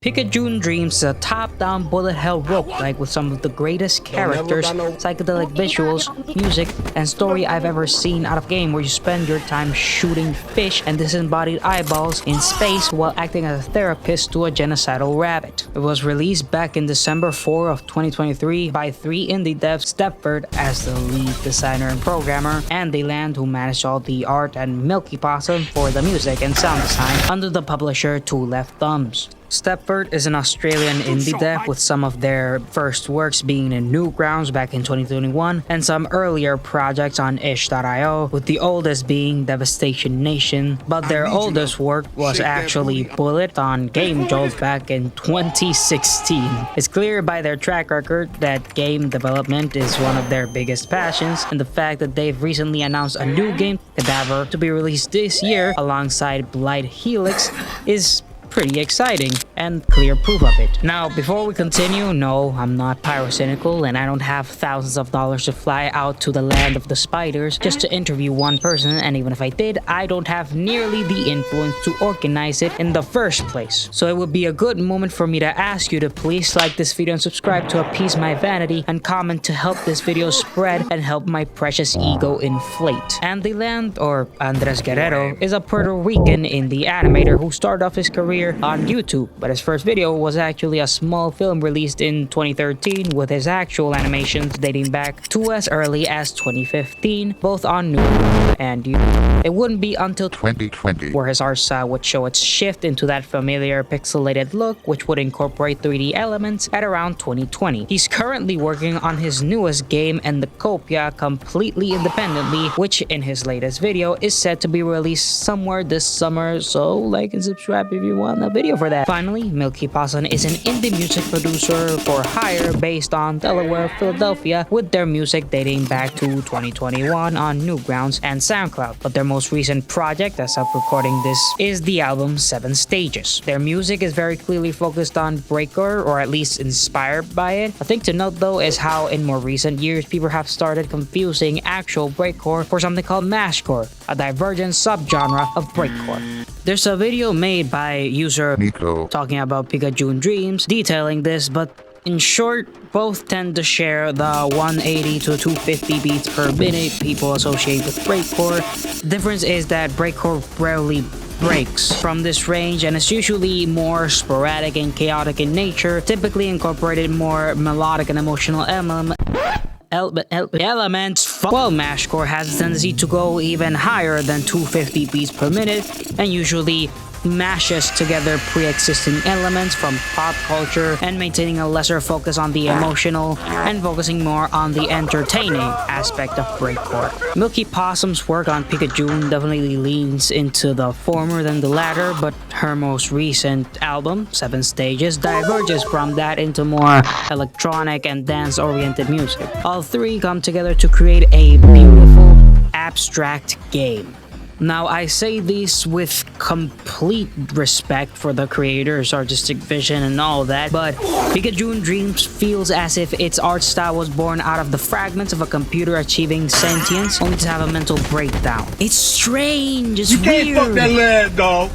Picayune Dreams is a top-down bullet hell roguelike with some of the greatest characters, psychedelic visuals, music, and story I've ever seen out of game, where you spend your time shooting fish and disembodied eyeballs in space while acting as a therapist to a genocidal rabbit. It was released back in December 4 of 2023 by three indie devs, Stepford as the lead designer and programmer, Andy Land who managed all the art, and Milky Possum for the music and sound design under the publisher Two Left Thumbs. Stepford is an Australian indie dev with some of their first works being in Newgrounds back in 2021 and some earlier projects on ish.io, with the oldest being Devastation Nation, but their oldest work was actually Bullet on Game Jolt back in 2016. It's clear by their track record that game development is one of their biggest passions, and the fact that they've recently announced a new game, Cadaver, to be released this year alongside Blight Helix is pretty exciting and clear proof of it. Now, before we continue, no, I'm not pyrocynical and I don't have thousands of dollars to fly out to the land of the spiders just to interview one person, and even if I did, I don't have nearly the influence to organize it in the first place. So it would be a good moment for me to ask you to please like this video and subscribe to appease my vanity, and comment to help this video spread and help my precious ego inflate. Andy Land, or Andres Guerrero, is a Puerto Rican indie animator who started off his career on YouTube, but his first video was actually a small film released in 2013 with his actual animations dating back to as early as 2015, both on Newgrounds and YouTube. It wouldn't be until 2020 where his art style would show its shift into that familiar pixelated look, which would incorporate 3D elements at around 2020. He's currently working on his newest game, Endocopia, completely independently, which in his latest video is said to be released somewhere this summer, so like and subscribe if you want a video for that. Finally, Milky Possum is an indie music producer for hire based on Delaware, Philadelphia, with their music dating back to 2021 on Newgrounds and SoundCloud. But their most recent project, as of recording this, is the album 7 Stages. Their music is very clearly focused on breakcore, or at least inspired by it. A thing to note though is how in more recent years people have started confusing actual breakcore for something called mashcore, a divergent subgenre of breakcore. There's a video made by user Nico talking about Picayune Dreams detailing this, but in short, both tend to share the 180 to 250 beats per minute people associate with breakcore. The difference is that breakcore rarely breaks from this range and is usually more sporadic and chaotic in nature, typically incorporated more melodic and emotional elements, while mashcore has a tendency to go even higher than 250 beats per minute and usually mashes together pre-existing elements from pop culture and maintaining a lesser focus on the emotional and focusing more on the entertaining aspect of breakcore. Milky Possum's work on Picayune definitely leans into the former than the latter, but her most recent album, 7 Stages, diverges from that into more electronic and dance-oriented music. All three come together to create a beautiful, abstract game. Now, I say this with complete respect for the creator's artistic vision and all that, but Picayune Dreams feels as if its art style was born out of the fragments of a computer achieving sentience only to have a mental breakdown. It's strange, it's weird. You can't fuck that lad, dog.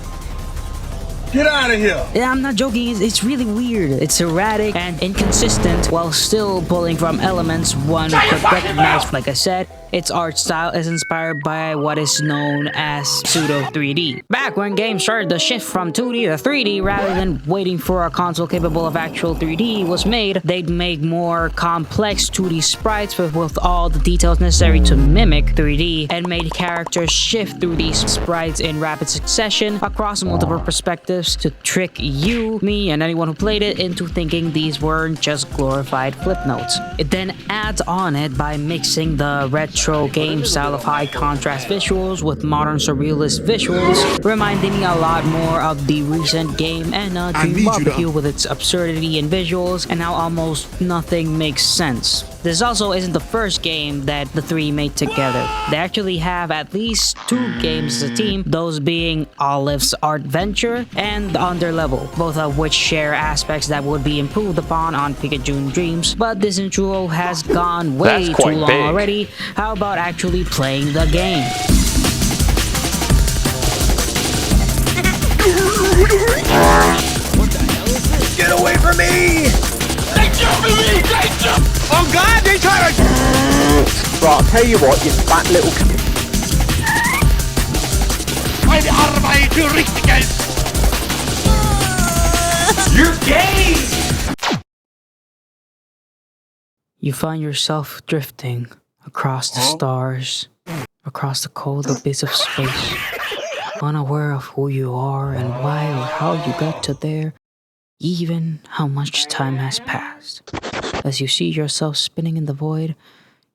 Get out of here! Yeah, I'm not joking, it's really weird. It's erratic and inconsistent while still pulling from elements one could recognize. Like I said, its art style is inspired by what is known as pseudo 3D. Back when games started to shift from 2D to 3D rather than waiting for a console capable of actual 3D was made, they'd make more complex 2D sprites with all the details necessary to mimic 3D, and made characters shift through these sprites in rapid succession across multiple perspectives to trick you, me, and anyone who played it into thinking these weren't just glorified flip notes. It then adds on it by mixing the retro game style of high contrast visuals with modern surrealist visuals, reminding me a lot more of the recent game Dream Barbecue with its absurdity in visuals and how almost nothing makes sense. This also isn't the first game that the three made together. They actually have at least 2 games as a team, those being Olive's Art Venture and The Underlevel, both of which share aspects that would be improved upon on Picayune Dreams, but this intro has gone way too long already. How about actually playing the game? What the hell is this? for me! They jumping me! They jump! Oh God, they trying to... Right, I'll tell you what, you fat little... Eine Arbeit für Richtiges! You're gay! You find yourself drifting across the stars, across the cold abyss of space, unaware of who you are and why or how you got to there, even how much time has passed. As you see yourself spinning in the void,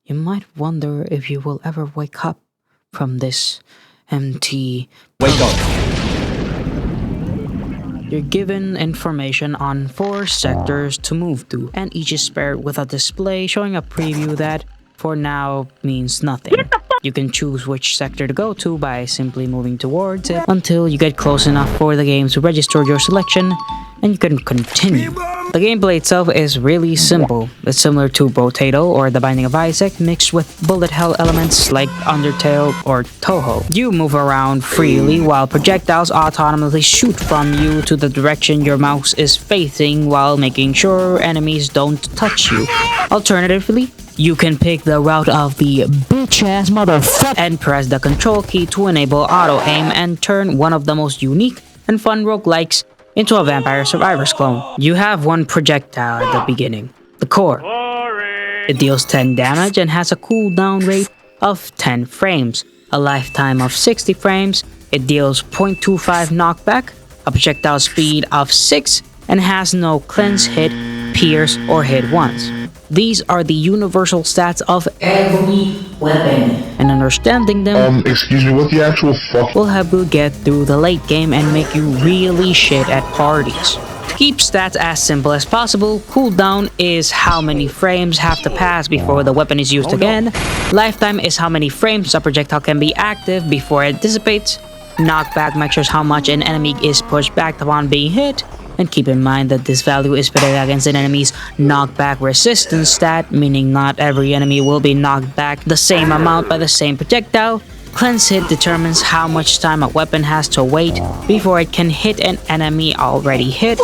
you might wonder if you will ever wake up from this empty... Wake up. You're given information on 4 sectors to move to, and each is paired with a display showing a preview that, for now, means nothing. You can choose which sector to go to by simply moving towards it until you get close enough for the game to register your selection, and you can continue. The gameplay itself is really simple. It's similar to Potato or The Binding of Isaac mixed with bullet hell elements like Undertale or Toho. You move around freely while projectiles autonomously shoot from you to the direction your mouse is facing while making sure enemies don't touch you. Alternatively, you can pick the route of the bitch-ass motherfucker and press the control key to enable auto-aim and turn one of the most unique and fun roguelikes into a Vampire Survivors clone. You have one projectile at the beginning, the core. It deals 10 damage and has a cooldown rate of 10 frames, a lifetime of 60 frames. It deals 0.25 knockback, a projectile speed of 6, and has no cleanse, hit, pierce, or hit once. These are the universal stats of every weapon, and understanding them excuse me, what the actual fuck? will help you get through the late game and make you really shit at parties. To keep stats as simple as possible, cooldown is how many frames have to pass before the weapon is used again. Lifetime is how many frames a projectile can be active before it dissipates. Knockback measures how much an enemy is pushed back upon being hit. And keep in mind that this value is pitted against an enemy's knockback resistance stat, meaning not every enemy will be knocked back the same amount by the same projectile. Cleanse hit determines how much time a weapon has to wait before it can hit an enemy already hit.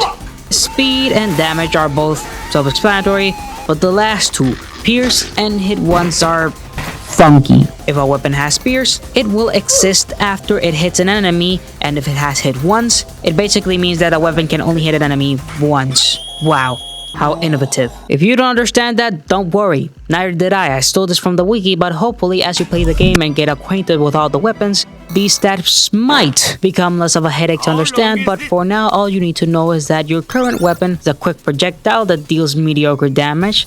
Speed and damage are both self-explanatory, but the last two, pierce and hit once, are funky. If a weapon has pierce, it will exist after it hits an enemy, and if it has hit once, it basically means that a weapon can only hit an enemy once. Wow, how innovative. If you don't understand that, don't worry. Neither did I stole this from the wiki, but hopefully as you play the game and get acquainted with all the weapons, these stats might become less of a headache to understand, but for now all you need to know is that your current weapon is a quick projectile that deals mediocre damage.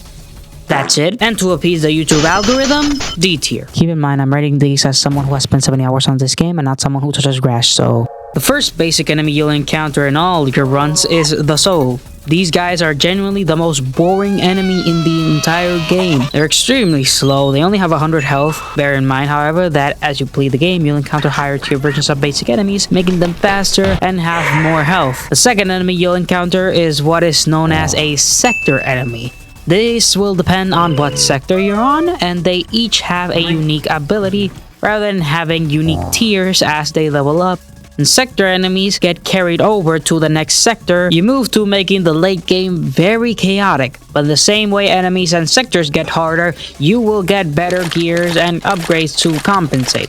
That's it. And to appease the YouTube algorithm, D tier. Keep in mind, I'm writing these as someone who has spent 70 hours on this game and not someone who touches grass, so... The first basic enemy you'll encounter in all your runs is the Soul. These guys are genuinely the most boring enemy in the entire game. They're extremely slow, they only have 100 health. Bear in mind, however, that as you play the game, you'll encounter higher tier versions of basic enemies, making them faster and have more health. The second enemy you'll encounter is what is known as a sector enemy. This will depend on what sector you're on, and they each have a unique ability rather than having unique tiers as they level up. And sector enemies get carried over to the next sector you move to, making the late game very chaotic. But the same way enemies and sectors get harder, you will get better gears and upgrades to compensate.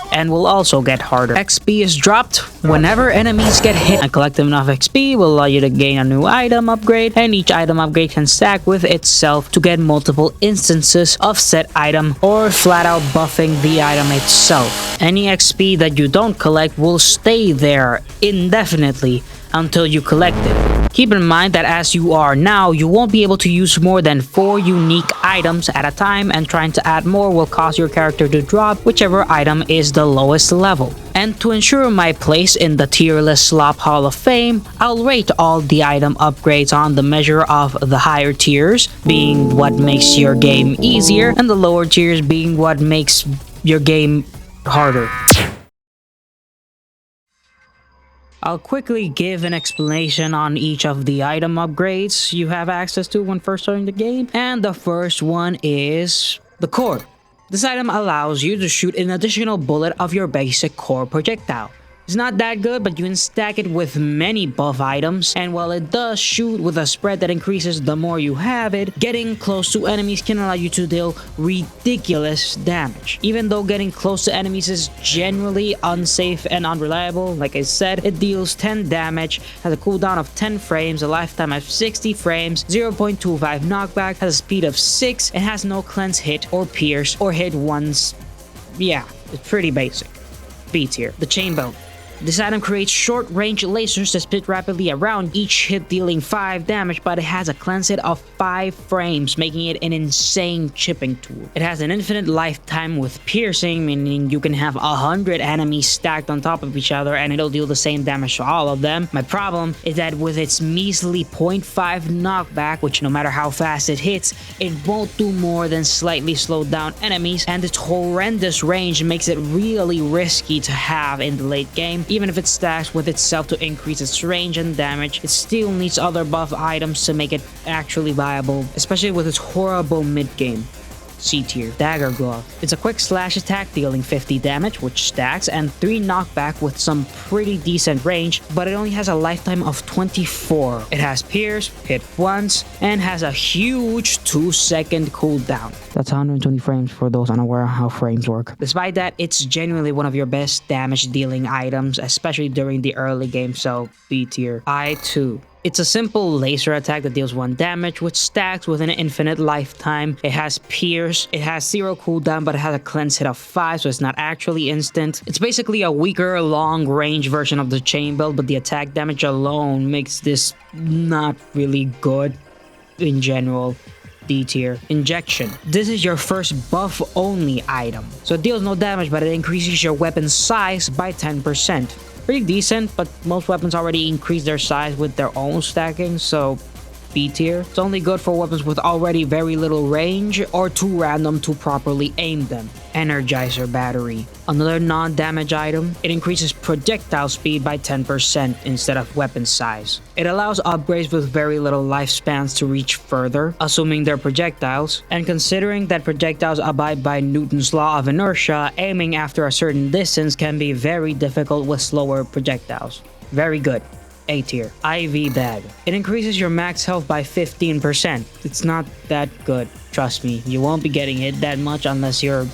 And will also get harder. XP is dropped whenever enemies get hit. A collective enough XP will allow you to gain a new item upgrade, and each item upgrade can stack with itself to get multiple instances of said item, or flat out buffing the item itself. Any XP that you don't collect will stay there indefinitely until you collect it. Keep in mind that as you are now, you won't be able to use more than 4 unique items at a time, and trying to add more will cause your character to drop whichever item is the lowest level. And to ensure my place in the tier list slop hall of fame, I'll rate all the item upgrades on the measure of the higher tiers being what makes your game easier, and the lower tiers being what makes your game harder. I'll quickly give an explanation on each of the item upgrades you have access to when first starting the game, and the first one is the core. This item allows you to shoot an additional bullet of your basic core projectile. It's not that good, but you can stack it with many buff items, and while it does shoot with a spread that increases the more you have it, getting close to enemies can allow you to deal ridiculous damage. Even though getting close to enemies is generally unsafe and unreliable, like I said, it deals 10 damage, has a cooldown of 10 frames, a lifetime of 60 frames, 0.25 knockback, has a speed of 6, and has no cleanse hit or pierce or hit once. Yeah, it's pretty basic. B tier. The chain belt. This item creates short-range lasers that spit rapidly around, each hit dealing 5 damage, but it has a cleanse hit of 5 frames, making it an insane chipping tool. It has an infinite lifetime with piercing, meaning you can have 100 enemies stacked on top of each other and it'll deal the same damage to all of them. My problem is that with its measly 0.5 knockback, which no matter how fast it hits, it won't do more than slightly slow down enemies, and its horrendous range makes it really risky to have in the late game. Even if it stacks with itself to increase its range and damage, it still needs other buff items to make it actually viable, especially with its horrible mid-game. C tier. Dagger Glove. It's a quick slash attack dealing 50 damage, which stacks, and 3 knockback with some pretty decent range, but it only has a lifetime of 24. It has pierce, hit once, and has a huge 2-second cooldown. That's 120 frames for those unaware of how frames work. Despite that, it's genuinely one of your best damage dealing items, especially during the early game, so B tier. I2. It's a simple laser attack that deals 1 damage, which stacks with an infinite lifetime. It has pierce, it has 0 cooldown, but it has a cleanse hit of 5, so it's not actually instant. It's basically a weaker, long-range version of the chain belt, but the attack damage alone makes this not really good in general. D tier. Injection. This is your first buff only item. So it deals no damage, but it increases your weapon size by 10%. Pretty decent, but most weapons already increase their size with their own stacking, so B tier. It's only good for weapons with already very little range or too random to properly aim them. Energizer Battery. Another non-damage item. It increases projectile speed by 10% instead of weapon size. It allows upgrades with very little lifespans to reach further, assuming they're projectiles, and considering that projectiles abide by Newton's law of inertia, aiming after a certain distance can be very difficult with slower projectiles. Very good. A tier. IV Bag. It increases your max health by 15%. It's not that good, trust me. You won't be getting hit that much unless you're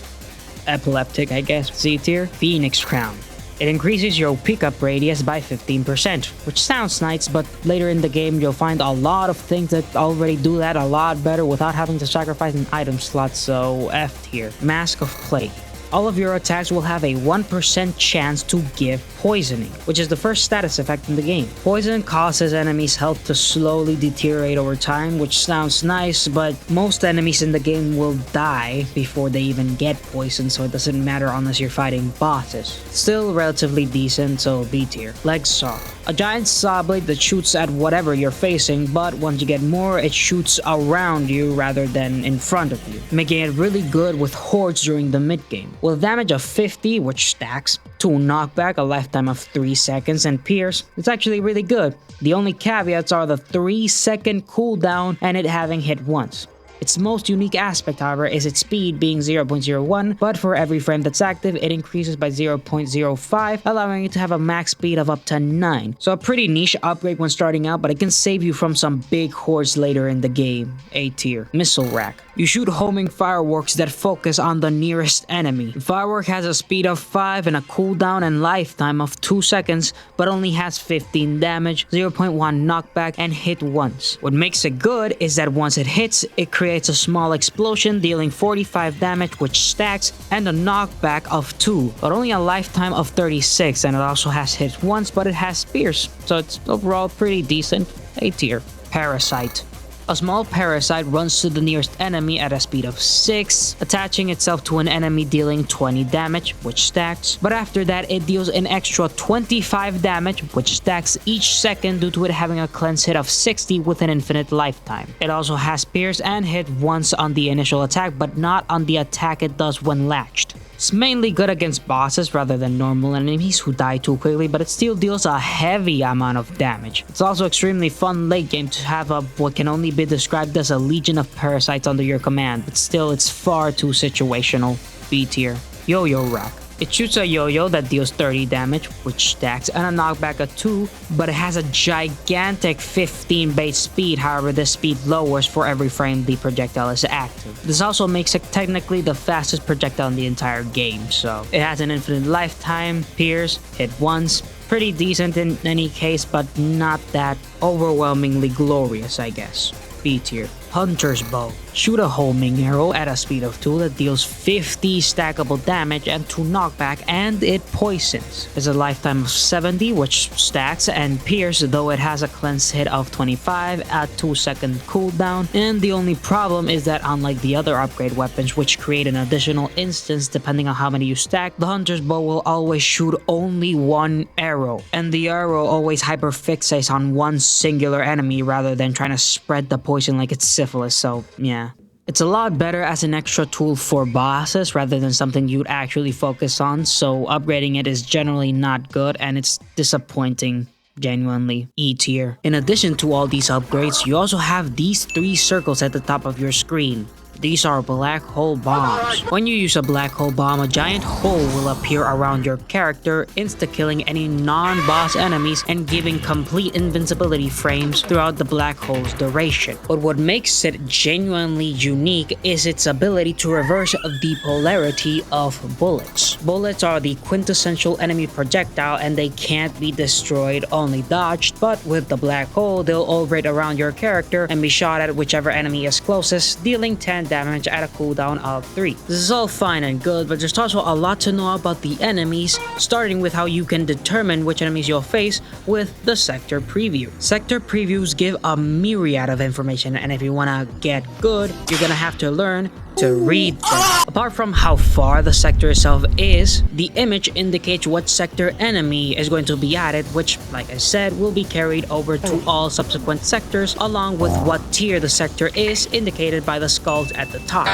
epileptic, I guess. C tier. Phoenix Crown. It increases your pickup radius by 15%, which sounds nice, but later in the game you'll find a lot of things that already do that a lot better without having to sacrifice an item slot, so F tier. Mask of Plague. All of your attacks will have a 1% chance to give poisoning, which is the first status effect in the game. Poison causes enemies' health to slowly deteriorate over time, which sounds nice, but most enemies in the game will die before they even get poisoned, so it doesn't matter unless you're fighting bosses. Still relatively decent, so B tier. Leg Saw. A giant saw blade that shoots at whatever you're facing, but once you get more, it shoots around you rather than in front of you, making it really good with hordes during the mid-game. With damage of 50, which stacks, 2 knockback, a lifetime of 3 seconds, and pierce, it's actually really good. The only caveats are the 3-second cooldown and it having hit once. Its most unique aspect, however, is its speed being 0.01, but for every frame that's active, it increases by 0.05, allowing it to have a max speed of up to 9. So a pretty niche upgrade when starting out, but it can save you from some big hordes later in the game. A tier. Missile Rack. You shoot homing fireworks that focus on the nearest enemy. The firework has a speed of 5 and a cooldown and lifetime of 2 seconds, but only has 15 damage, 0.1 knockback, and hit once. What makes it good is that once it hits, it creates a small explosion dealing 45 damage, which stacks, and a knockback of 2, but only a lifetime of 36, and it also has hit once, but it has pierce, so it's overall pretty decent. A tier. Parasite. A small parasite runs to the nearest enemy at a speed of 6, attaching itself to an enemy dealing 20 damage, which stacks, but after that it deals an extra 25 damage, which stacks each second due to it having a cleanse hit of 60 with an infinite lifetime. It also has pierce and hit once on the initial attack, but not on the attack it does when latched. It's mainly good against bosses rather than normal enemies who die too quickly, but it still deals a heavy amount of damage. It's also extremely fun late game to have what can only be described as a legion of parasites under your command, but still it's far too situational. B tier. Yo-Yo Rack. It shoots a yo-yo that deals 30 damage, which stacks, and a knockback of 2, but it has a gigantic 15 base speed. However, this speed lowers for every frame the projectile is active. This also makes it technically the fastest projectile in the entire game, so it has an infinite lifetime, pierce, hit once, pretty decent in any case, but not that overwhelmingly glorious, I guess. B tier. Hunter's Bow. Shoot a homing arrow at a speed of 2 that deals 50 stackable damage and 2 knockback, and it poisons. It's a lifetime of 70, which stacks, and pierce, though it has a cleanse hit of 25 at 2-second cooldown. And the only problem is that unlike the other upgrade weapons, which create an additional instance depending on how many you stack, the Hunter's Bow will always shoot only 1 arrow, and the arrow always hyperfixates on one singular enemy rather than trying to spread the poison like it's syphilis, so yeah. It's a lot better as an extra tool for bosses rather than something you'd actually focus on, so upgrading it is generally not good and it's disappointing. Genuinely. E tier. In addition to all these upgrades, you also have these 3 circles at the top of your screen. These are black hole bombs. When you use a black hole bomb, a giant hole will appear around your character, insta-killing any non-boss enemies and giving complete invincibility frames throughout the black hole's duration. But what makes it genuinely unique is its ability to reverse the polarity of bullets. Bullets are the quintessential enemy projectile and they can't be destroyed, only dodged, but with the black hole, they'll orbit around your character and be shot at whichever enemy is closest, dealing 10 damage at a cooldown of 3. This is all fine and good, but there's also a lot to know about the enemies, starting with how you can determine which enemies you'll face with the sector preview. Sector previews give a myriad of information, and if you wanna get good, you're gonna have to learn to read them. Apart from how far the sector itself is, the image indicates what sector enemy is going to be added, which, like I said, will be carried over to all subsequent sectors, along with what tier the sector is, indicated by the skulls at the top.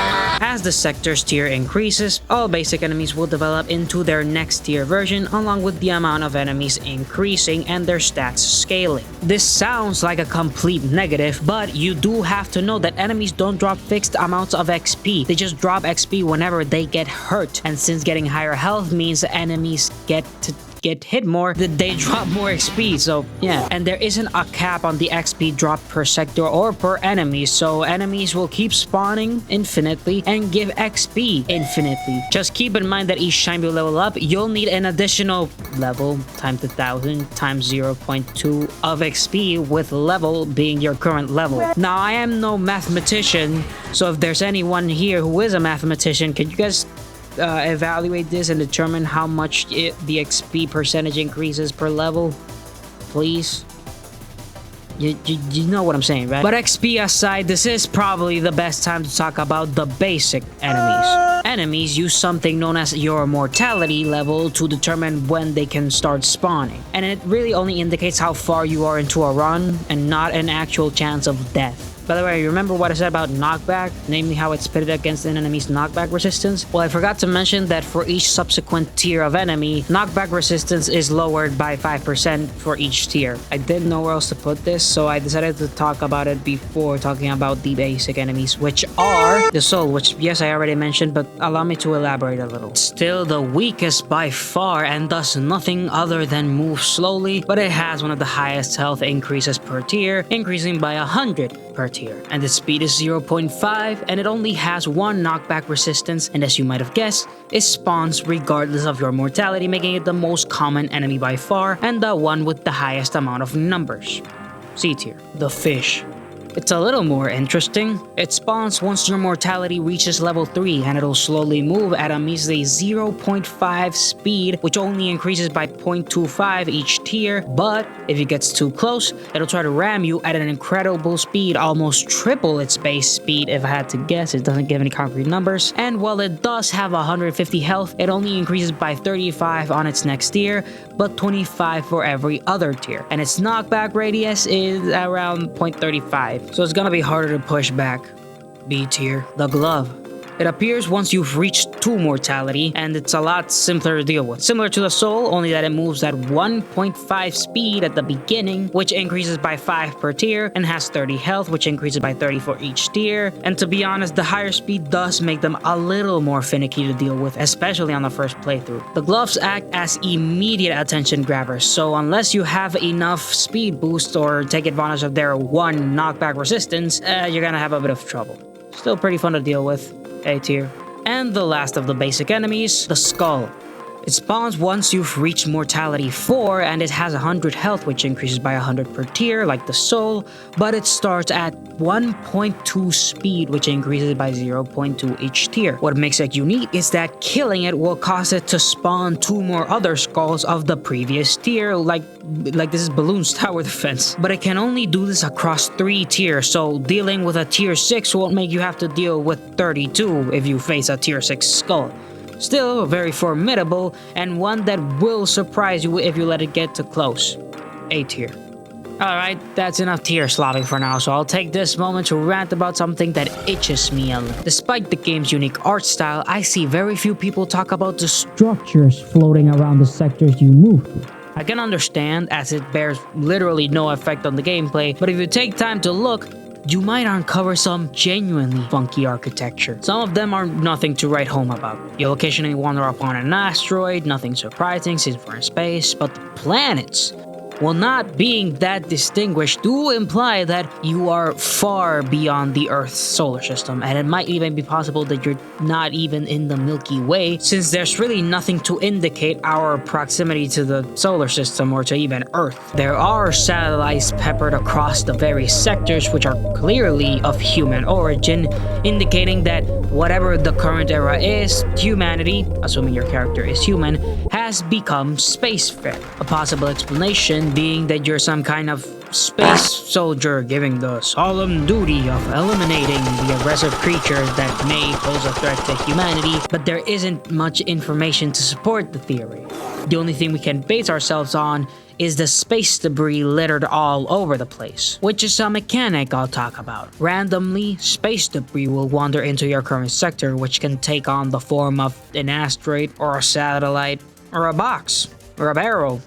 As the sector's tier increases, all basic enemies will develop into their next tier version, along with the amount of enemies increasing and their stats scaling. This sounds like a complete negative, but you do have to know that enemies don't drop fixed amounts of XP. They just drop XP whenever they get hurt, and since getting higher health means enemies get hit more, they drop more XP, so yeah. And there isn't a cap on the XP drop per sector or per enemy, so enemies will keep spawning infinitely and give XP infinitely. Just keep in mind that each time you level up, you'll need an additional level times 1000 times 0.2 of XP, with level being your current level. Now, I am no mathematician, so if there's anyone here who is a mathematician, can you guys evaluate this and determine how much the XP percentage increases per level, please? You know what I'm saying, right? But XP aside, this is probably the best time to talk about the basic enemies. Enemies use something known as your mortality level to determine when they can start spawning, and it really only indicates how far you are into a run and not an actual chance of death. By the way, remember what I said about knockback, namely how it's pitted against an enemy's knockback resistance? Well, I forgot to mention that for each subsequent tier of enemy, knockback resistance is lowered by 5% for each tier. I didn't know where else to put this, so I decided to talk about it before talking about the basic enemies, which are the soul, which yes, I already mentioned, but allow me to elaborate a little. Still the weakest by far and does nothing other than move slowly, but it has one of the highest health increases per tier, increasing by 100 per tier. And its speed is 0.5, and it only has 1 knockback resistance, and as you might have guessed, it spawns regardless of your mortality, making it the most common enemy by far and the one with the highest amount of numbers. C tier. The fish. It's a little more interesting. It spawns once your mortality reaches level 3, and it'll slowly move at a measly 0.5 speed, which only increases by 0.25 each tier, but if it gets too close, it'll try to ram you at an incredible speed, almost triple its base speed if I had to guess. It doesn't give any concrete numbers, and while it does have 150 health, it only increases by 35 on its next tier, but 25 for every other tier, and its knockback radius is around 0.35. So it's gonna be harder to push back. B tier. The glove. It appears once you've reached 2 mortality, and it's a lot simpler to deal with. Similar to the soul, only that it moves at 1.5 speed at the beginning, which increases by 5 per tier, and has 30 health, which increases by 30 for each tier. And to be honest, the higher speed does make them a little more finicky to deal with, especially on the first playthrough. The gloves act as immediate attention grabbers, so unless you have enough speed boost or take advantage of their 1 knockback resistance, you're gonna have a bit of trouble. Still pretty fun to deal with. A tier. And the last of the basic enemies, the skull. It spawns once you've reached mortality 4, and it has 100 health, which increases by 100 per tier like the soul, but it starts at 1.2 speed, which increases by 0.2 each tier. What makes it unique is that killing it will cause it to spawn 2 more other skulls of the previous tier, like this is Balloon's tower defense. But it can only do this across 3 tiers, so dealing with a tier 6 won't make you have to deal with 32 if you face a tier 6 skull. Still very formidable, and one that will surprise you if you let it get too close. A tier. Alright, that's enough tier slobbing for now, so I'll take this moment to rant about something that itches me a little. Despite the game's unique art style, I see very few people talk about the structures floating around the sectors you move through. I can understand, as it bears literally no effect on the gameplay, but if you take time to look, you might uncover some genuinely funky architecture. Some of them are nothing to write home about. You'll occasionally wander upon an asteroid, nothing surprising since we're in space, but the planets, well, not being that distinguished do imply that you are far beyond the Earth's solar system, and it might even be possible that you're not even in the Milky Way, since there's really nothing to indicate our proximity to the solar system or to even Earth. There are satellites peppered across the various sectors which are clearly of human origin, indicating that whatever the current era is, humanity, assuming your character is human, has become spacefaring. A possible explanation being that you're some kind of space soldier giving the solemn duty of eliminating the aggressive creatures that may pose a threat to humanity, but there isn't much information to support the theory. The only thing we can base ourselves on is the space debris littered all over the place, which is a mechanic I'll talk about. Randomly, space debris will wander into your current sector, which can take on the form of an asteroid or a satellite or a box or a barrel.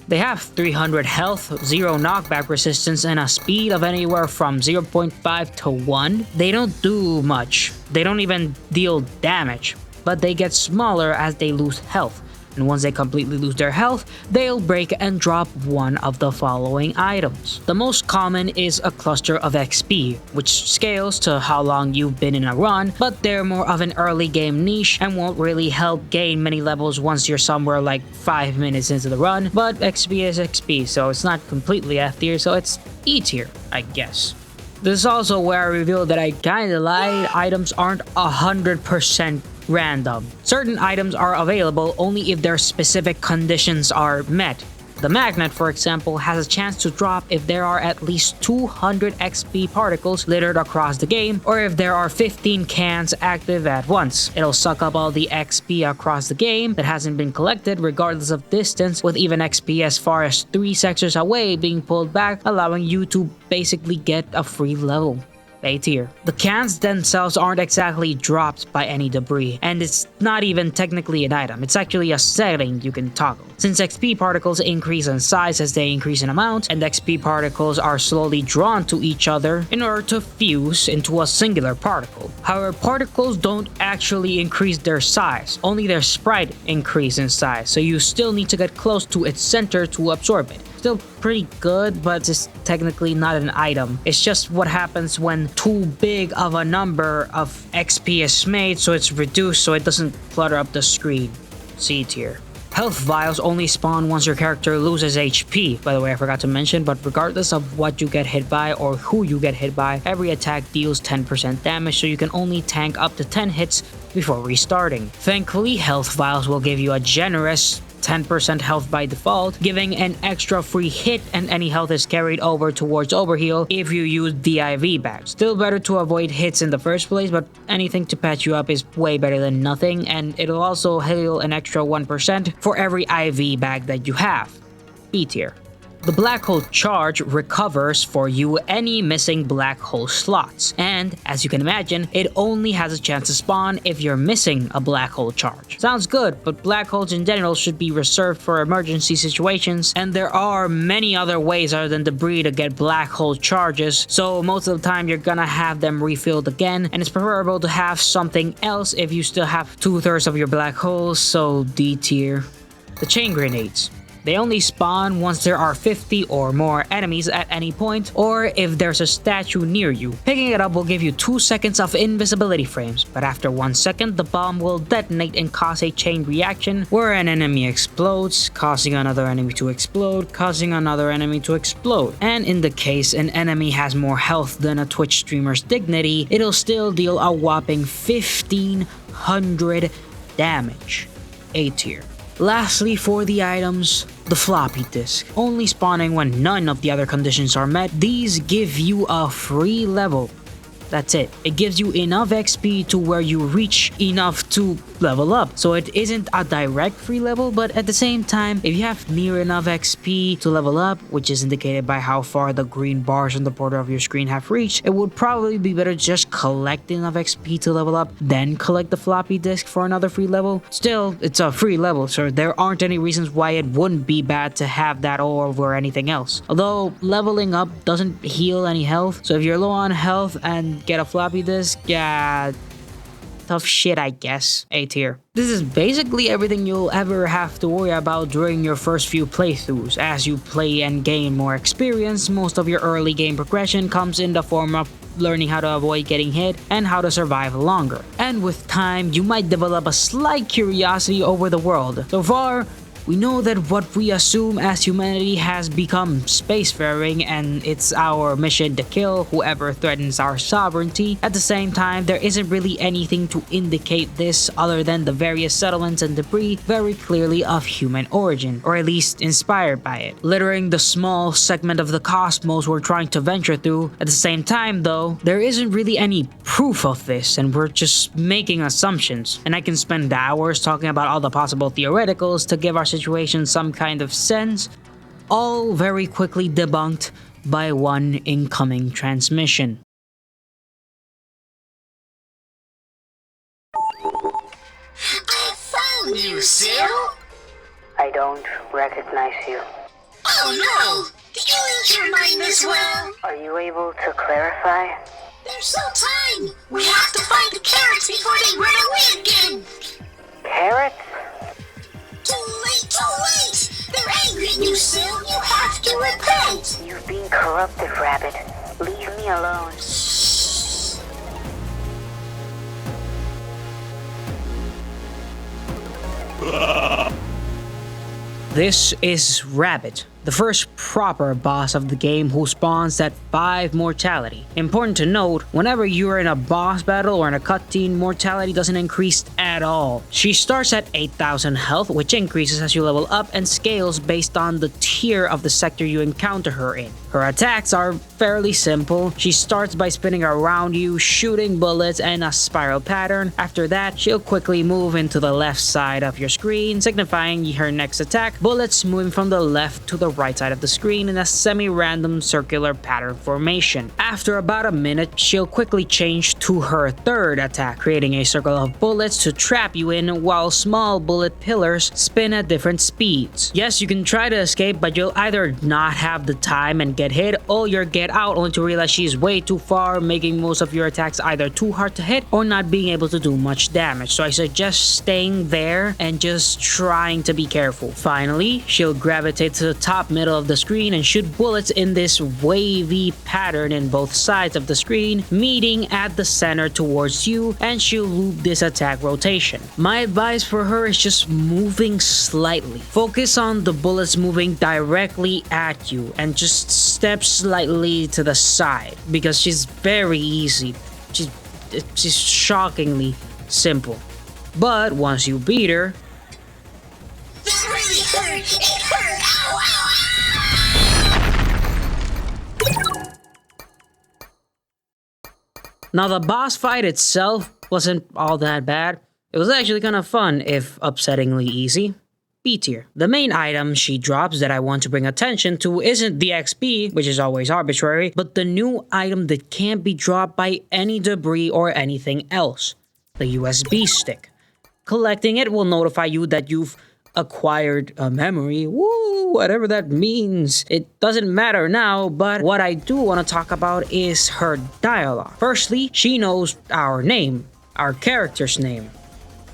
They have 300 health, 0 knockback resistance, and a speed of anywhere from 0.5 to 1. They don't do much. They don't even deal damage, but they get smaller as they lose health. And once they completely lose their health, they'll break and drop one of the following items. The most common is a cluster of XP, which scales to how long you've been in a run, but they're more of an early game niche and won't really help gain many levels once you're somewhere like 5 minutes into the run, but XP is XP, so it's not completely F tier, so it's E tier, I guess. This is also where I revealed that I kinda lied. Items aren't 100% random. Certain items are available only if their specific conditions are met. The magnet, for example, has a chance to drop if there are at least 200 XP particles littered across the game, or if there are 15 cans active at once. It'll suck up all the XP across the game that hasn't been collected regardless of distance, with even XP as far as 3 sectors away being pulled back, allowing you to basically get a free level. A tier. The cans themselves aren't exactly dropped by any debris, and it's not even technically an item, it's actually a setting you can toggle. Since XP particles increase in size as they increase in amount, and XP particles are slowly drawn to each other in order to fuse into a singular particle. However, particles don't actually increase their size, only their sprite increase in size, so you still need to get close to its center to absorb it. Still pretty good, but it's technically not an item. It's just what happens when too big of a number of XP is made, so it's reduced so it doesn't clutter up the screen. C tier. Health vials only spawn once your character loses HP, by the way I forgot to mention, but regardless of what you get hit by or who you get hit by, every attack deals 10% damage, so you can only tank up to 10 hits before restarting. Thankfully, health vials will give you a generous 10% health by default, giving an extra free hit, and any health is carried over towards overheal if you use the IV bag. Still better to avoid hits in the first place, but anything to patch you up is way better than nothing, and it'll also heal an extra 1% for every IV bag that you have. B tier. The black hole charge recovers for you any missing black hole slots, and as you can imagine, it only has a chance to spawn if you're missing a black hole charge. Sounds good, but black holes in general should be reserved for emergency situations, and there are many other ways other than debris to get black hole charges, so most of the time you're gonna have them refilled again, and it's preferable to have something else if you still have 2/3 of your black holes, so D tier. The chain grenades. They only spawn once there are 50 or more enemies at any point, or if there's a statue near you. Picking it up will give you 2 seconds of invisibility frames, but after 1 second, the bomb will detonate and cause a chain reaction where an enemy explodes, causing another enemy to explode, causing another enemy to explode. And in the case an enemy has more health than a Twitch streamer's dignity, it'll still deal a whopping 1500 damage. A tier. Lastly, for the items, the floppy disk. Only spawning when none of the other conditions are met, these give you a free level. That's it. It gives you enough XP to where you reach enough to level up. So it isn't a direct free level, but at the same time, if you have near enough XP to level up, which is indicated by how far the green bars on the border of your screen have reached, it would probably be better to just collect enough XP to level up, then collect the floppy disk for another free level. Still, it's a free level, so there aren't any reasons why it wouldn't be bad to have that over anything else. Although leveling up doesn't heal any health, so if you're low on health and get a floppy disk, yeah, tough shit, I guess. A tier. This is basically everything you'll ever have to worry about during your first few playthroughs. As you play and gain more experience, most of your early game progression comes in the form of learning how to avoid getting hit and how to survive longer. And with time, you might develop a slight curiosity over the world. So far, we know that what we assume as humanity has become spacefaring, and it's our mission to kill whoever threatens our sovereignty. At the same time, there isn't really anything to indicate this other than the various settlements and debris very clearly of human origin, or at least inspired by it, littering the small segment of the cosmos we're trying to venture through. At the same time though, there isn't really any proof of this, and we're just making assumptions. And I can spend hours talking about all the possible theoreticals to give our situation some kind of sense, all very quickly debunked by one incoming transmission. I found you, Sil! I don't recognize you. Oh no! Did you read your mind as well? Are you able to clarify? There's no time! We have to find the carrots before they run away again! Carrots? Too late, too late! They're angry at you, Sil! You have to repent! You've been corrupted, Rabbit. Leave me alone. This is Rabbit, the first proper boss of the game who spawns at 5 mortality. Important to note, whenever you're in a boss battle or in a cutscene, mortality doesn't increase at all. She starts at 8,000 health, which increases as you level up and scales based on the tier of the sector you encounter her in. Her attacks are fairly simple. She starts by spinning around you, shooting bullets in a spiral pattern. After that, she'll quickly move into the left side of your screen, signifying her next attack. Bullets moving from the left to the right side of the screen in a semi-random circular pattern formation. After about a minute, she'll quickly change to her third attack, creating a circle of bullets to trap you in while small bullet pillars spin at different speeds. Yes, you can try to escape, but you'll either not have the time and get hit, or you'll get out only to realize she's way too far, making most of your attacks either too hard to hit or not being able to do much damage. So I suggest staying there and just trying to be careful. Finally, she'll gravitate to the top middle of the screen and shoot bullets in this wavy pattern in both sides of the screen, meeting at the center towards you, and she'll loop this attack rotation. My advice for her is just moving slightly. Focus on the bullets moving directly at you and just step slightly to the side, because she's very easy. She's shockingly simple. But once you beat her, That really hurt! It hurt! Ow, ow, ow! now the boss fight itself wasn't all that bad. It was actually kind of fun, if upsettingly easy. B tier. The main item she drops that I want to bring attention to isn't the XP, which is always arbitrary, but the new item that can't be dropped by any debris or anything else. The USB stick. Collecting it will notify you that you've acquired a memory. Woo, whatever that means. It doesn't matter now, but what I do want to talk about is her dialogue. Firstly, she knows our name, our character's name,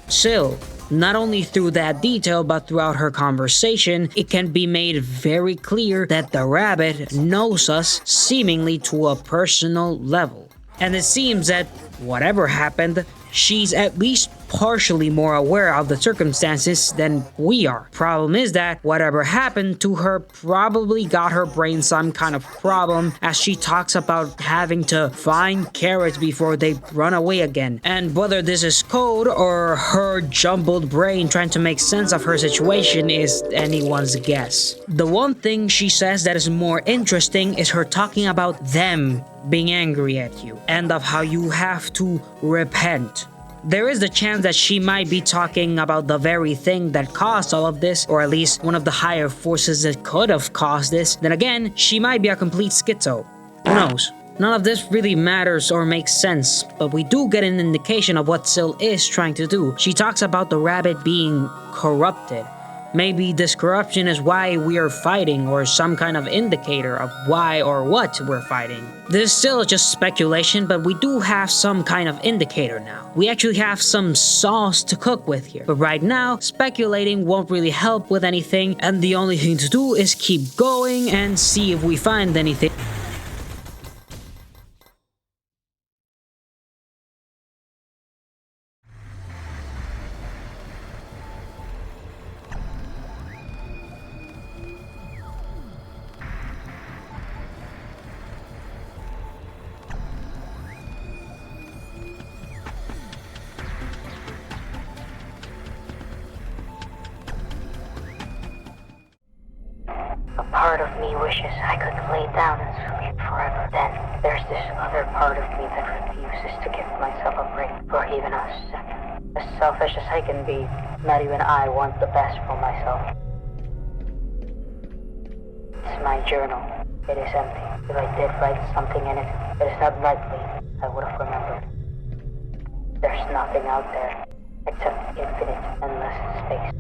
Sil. Not only through that detail, but throughout her conversation, it can be made very clear that the rabbit knows us seemingly to a personal level. And it seems that whatever happened, she's at least partially more aware of the circumstances than we are. Problem is that whatever happened to her probably got her brain some kind of problem, as she talks about having to find carrots before they run away again. And whether this is code or her jumbled brain trying to make sense of her situation is anyone's guess. The one thing she says that is more interesting is her talking about them being angry at you and of how you have to repent. There is the chance that she might be talking about the very thing that caused all of this, or at least one of the higher forces that could have caused this. Then again, she might be a complete schizo. Who knows? None of this really matters or makes sense, but we do get an indication of what Sil is trying to do. She talks about the rabbit being corrupted. Maybe this corruption is why we are fighting, or some kind of indicator of why or what we're fighting. This is still just speculation, but we do have some kind of indicator now. We actually have some sauce to cook with here. But right now, speculating won't really help with anything, and the only thing to do is keep going and see if we find anything. A part of me wishes I could lay down and sleep forever. Then there's this other part of me that refuses to give myself a break for even a second. As selfish as I can be, not even I want the best for myself. It's my journal. It is empty. If I did write something in it, it is not likely I would have remembered. There's nothing out there except infinite, endless space.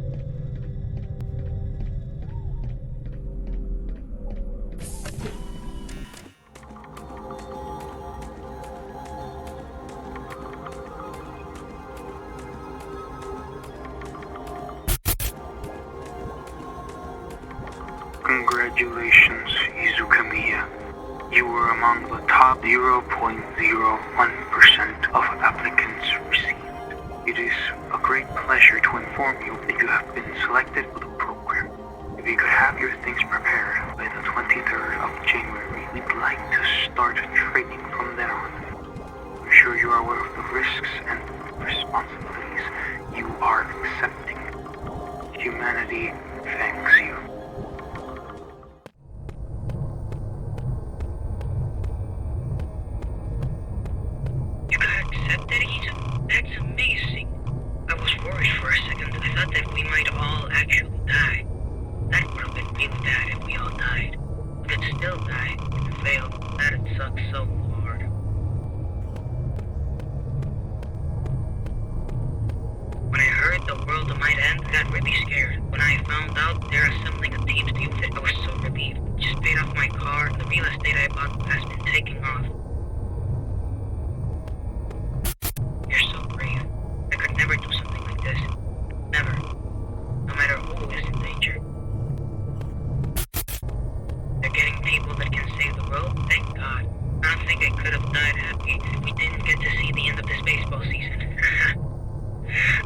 Congratulations, Izukamiya. You were among the top 0.01% of applicants received. It is a great pleasure to inform you that you have been selected for the program. If you could have your things prepared by the 23rd of January, we'd like to start training from then on. I'm sure you are aware of the risks and responsibilities you are accepting. Humanity thanks you. You got accepted, Izu? That's amazing. I was worried for a second. I thought that we might all actually die. That would have been really bad if we all died. We could still die if we failed. That'd suck so hard. When I heard the world might end, I got really scared. When I found out they're assembling a team to deal with it, I was so relieved. Just paid off my car, and the real estate I bought has been taking off. You're so brave. I could never do something like this. Never. No matter who is in danger. They're getting people that can save the world? Thank God. I don't think I could have died happy if we didn't get to see the end of this baseball season.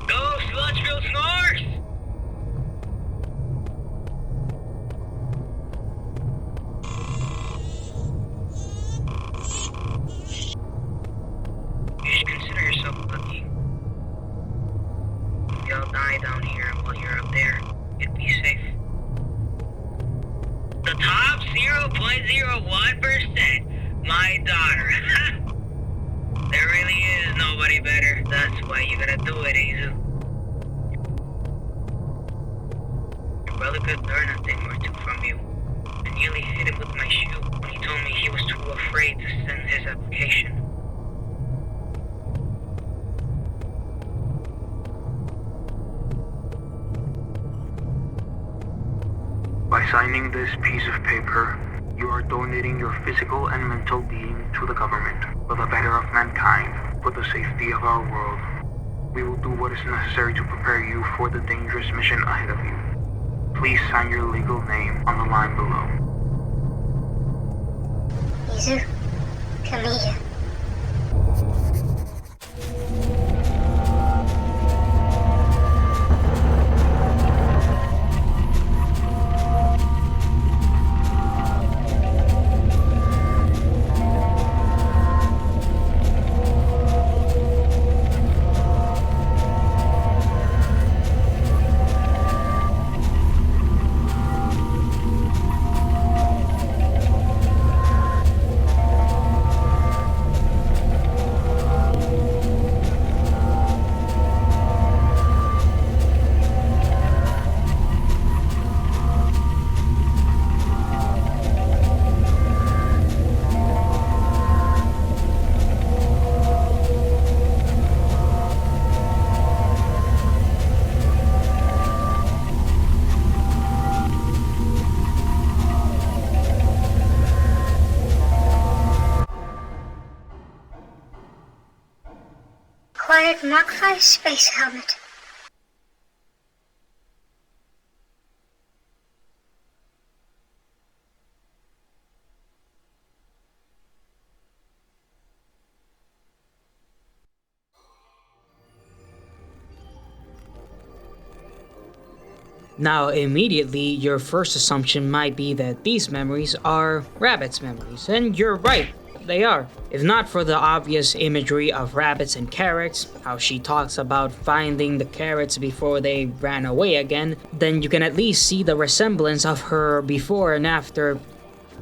Go, Sludgeville Snores! You should consider yourself lucky. If we all die down here while you're up there, you'd be safe. The top 0.01%? My daughter. There really is nobody better. That's why you gotta do it, Izu. brother could learn a thing or two from you. I nearly hit him with my shoe when he told me he was too afraid to send his application. By signing this piece of paper, you are donating your physical and mental being to the government, for the better of mankind, for the safety of our world. We will do what is necessary to prepare you for the dangerous mission ahead of you. Please sign your legal name on the line below. Izu, Kamiya. Acquired Mark V space helmet. Now, immediately, your first assumption might be that these memories are Rabbit's memories, and you're right, they are. If not for the obvious imagery of rabbits and carrots, how she talks about finding the carrots before they ran away again, then you can at least see the resemblance of her before and after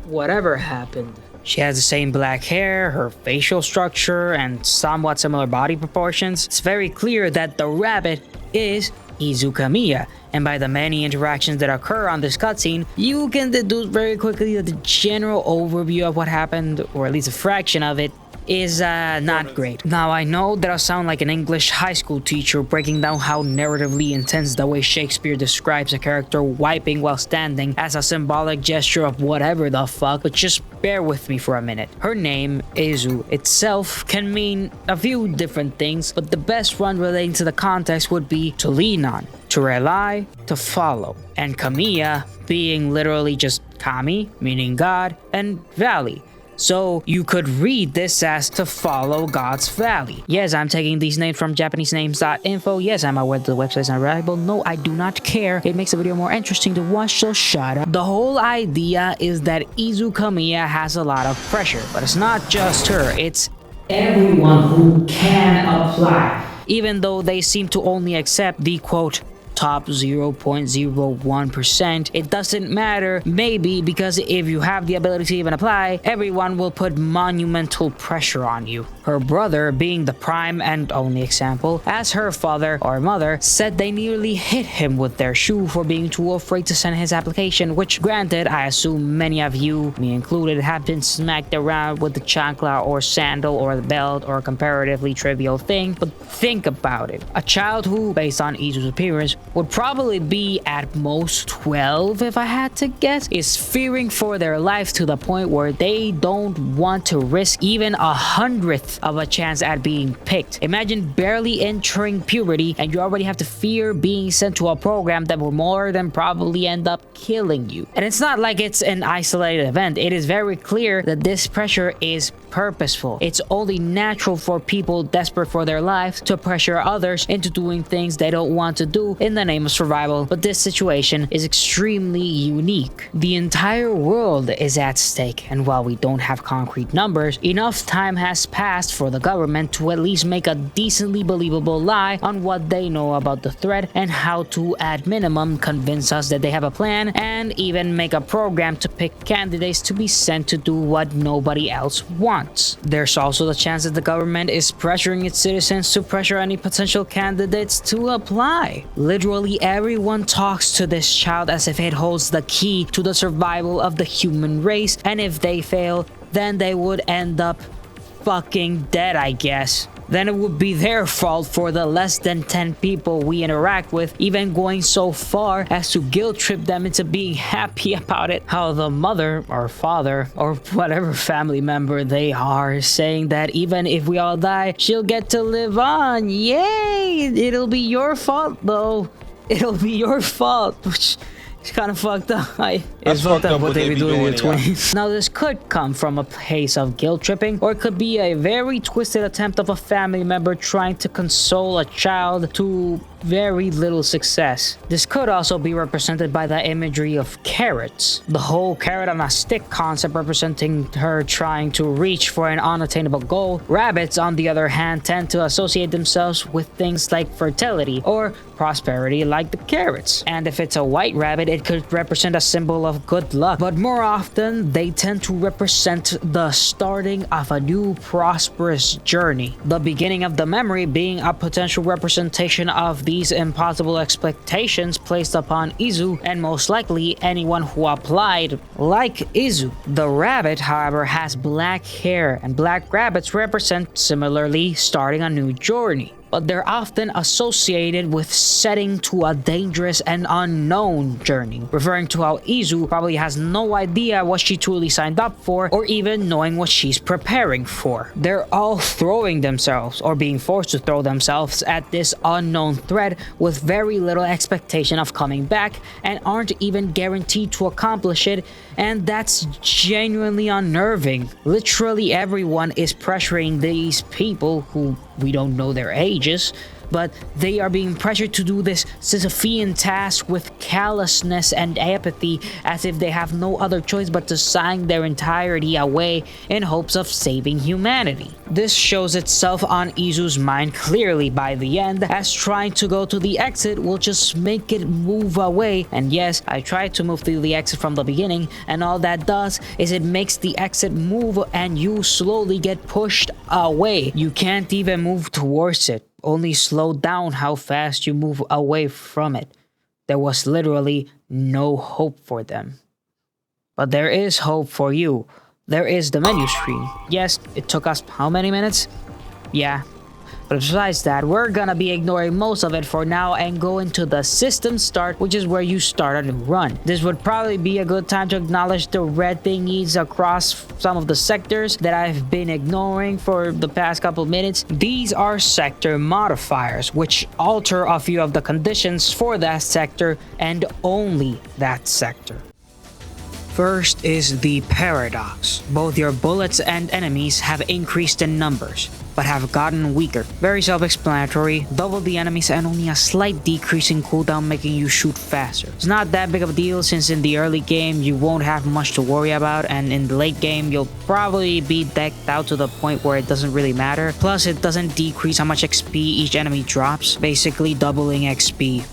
whatever happened. She has the same black hair, her facial structure, and somewhat similar body proportions. It's very clear that the rabbit is Izu Kamiya, and by the many interactions that occur on this cutscene, you can deduce very quickly that the general overview of what happened, or at least a fraction of it, is not great. Now, I know that I'll sound like an English high school teacher breaking down how narratively intense the way Shakespeare describes a character wiping while standing as a symbolic gesture of whatever the fuck, but just bear with me for a minute. Her name, Izu, itself can mean a few different things, but the best one relating to the context would be to lean on, to rely, to follow, and Kamiya being literally just Kami, meaning God, and Valley. So you could read this as to follow God's valley. Yes, I'm taking these names from JapaneseNames.info. Yes, I'm aware the website's not reliable. No, I do not care. It makes the video more interesting to watch, so shut up. The whole idea is that Izu Kamiya has a lot of pressure, but it's not just her, it's everyone who can apply. Even though they seem to only accept the quote, top 0.01%, it doesn't matter, maybe, because if you have the ability to even apply, everyone will put monumental pressure on you. Her brother, being the prime and only example, as her father or mother said they nearly hit him with their shoe for being too afraid to send his application, which granted, I assume many of you, me included, have been smacked around with the chancla or sandal or the belt or a comparatively trivial thing, but think about it. A child who, based on Izu's appearance, would probably be at most 12 if I had to guess, is fearing for their life to the point where they don't want to risk even 100th of a chance at being picked. Imagine barely entering puberty and you already have to fear being sent to a program that will more than probably end up killing you. And it's not like it's an isolated event. It is very clear that this pressure is purposeful. It's only natural for people desperate for their lives to pressure others into doing things they don't want to do in the name of survival, but this situation is extremely unique. The entire world is at stake, and while we don't have concrete numbers, enough time has passed for the government to at least make a decently believable lie on what they know about the threat and how to, at minimum, convince us that they have a plan and even make a program to pick candidates to be sent to do what nobody else wants. fronts. There's also the chance that the government is pressuring its citizens to pressure any potential candidates to apply. Literally everyone talks to this child as if it holds the key to the survival of the human race, and if they fail, then they would end up fucking dead, I guess. Then it would be their fault for the less than 10 people we interact with, even going so far as to guilt trip them into being happy about it. How the mother or father or whatever family member they are is saying that even if we all die, she'll get to live on. Yay! It'll be your fault though. It'll be your fault. Which it's kind of fucked up. It's fucked up what they be doing with twins. Now this could come from a place of guilt tripping, or it could be a very twisted attempt of a family member trying to console a child to very little success. This could also be represented by the imagery of carrots. The whole carrot on a stick concept representing her trying to reach for an unattainable goal. Rabbits, on the other hand, tend to associate themselves with things like fertility or prosperity like the carrots. And if it's a white rabbit, it could represent a symbol of good luck. But more often, they tend to represent the starting of a new prosperous journey. The beginning of the memory being a potential representation of these impossible expectations placed upon Izu, and most likely anyone who applied like Izu. The rabbit, however, has black hair, and black rabbits represent similarly starting a new journey. But they're often associated with setting to a dangerous and unknown journey, referring to how Izu probably has no idea what she truly signed up for, or even knowing what she's preparing for. They're all throwing themselves, or being forced to throw themselves, at this unknown threat with very little expectation of coming back, and aren't even guaranteed to accomplish it, and that's genuinely unnerving. Literally everyone is pressuring these people who we don't know their ages, but they are being pressured to do this Sisyphean task with callousness and apathy, as if they have no other choice but to sign their entirety away in hopes of saving humanity. This shows itself on Izu's mind clearly by the end, as trying to go to the exit will just make it move away. And yes, I tried to move to the exit from the beginning, and all that does is it makes the exit move and you slowly get pushed away. You can't even move towards it. Only slow down how fast you move away from it. There was literally no hope for them. But there is hope for you. There is the menu screen. Yes, it took us how many minutes? Yeah. But besides that, we're gonna be ignoring most of it for now and go into the system start, which is where you start a new run. This would probably be a good time to acknowledge the red thingies across some of the sectors that I've been ignoring for the past couple minutes. These are sector modifiers, which alter a few of the conditions for that sector and only that sector. First is the paradox. Both your bullets and enemies have increased in numbers, but have gotten weaker. Very self-explanatory, double the enemies and only a slight decrease in cooldown, making you shoot faster. It's not that big of a deal, since in the early game you won't have much to worry about, and in the late game you'll probably be decked out to the point where it doesn't really matter. Plus it doesn't decrease how much XP each enemy drops, basically doubling XP.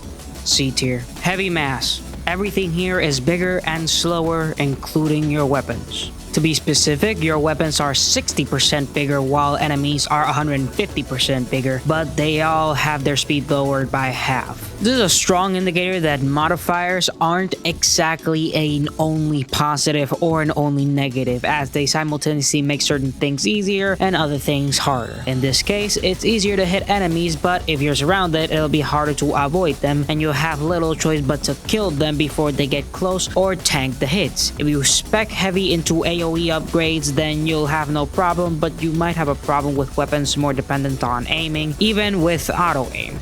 C tier. Heavy mass. Everything here is bigger and slower, including your weapons. To be specific, your weapons are 60% bigger while enemies are 150% bigger, but they all have their speed lowered by half. This is a strong indicator that modifiers aren't exactly an only positive or an only negative, as they simultaneously make certain things easier and other things harder. In this case, it's easier to hit enemies, but if you're surrounded, it'll be harder to avoid them, and you'll have little choice but to kill them before they get close or tank the hits. If you spec heavy into AoE upgrades, then you'll have no problem, but you might have a problem with weapons more dependent on aiming, even with auto aim.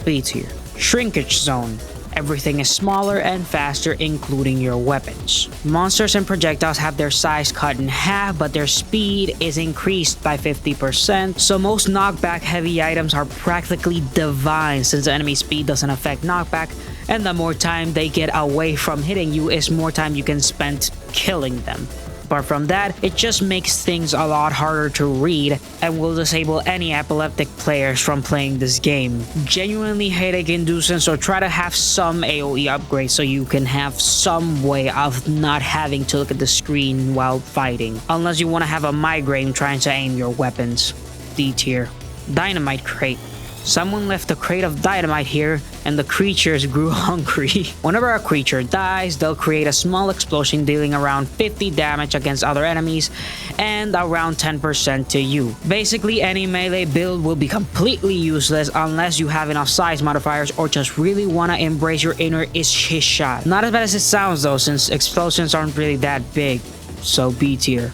B tier. Shrinkage zone. Everything is smaller and faster, including your weapons. Monsters and projectiles have their size cut in half, but their speed is increased by 50%, so most knockback heavy items are practically divine, since enemy speed doesn't affect knockback, and the more time they get away from hitting you is more time you can spend killing them. apart from that, it just makes things a lot harder to read and will disable any epileptic players from playing this game. Genuinely headache inducing, so try to have some AoE upgrades so you can have some way of not having to look at the screen while fighting. Unless you want to have a migraine trying to aim your weapons. D tier. Dynamite crate. Someone left a crate of dynamite here and the creatures grew hungry. Whenever a creature dies, they'll create a small explosion dealing around 50 damage against other enemies and around 10% to you. Basically, any melee build will be completely useless unless you have enough size modifiers or just really want to embrace your inner his shot. Not as bad as it sounds though, since explosions aren't really that big. So B tier.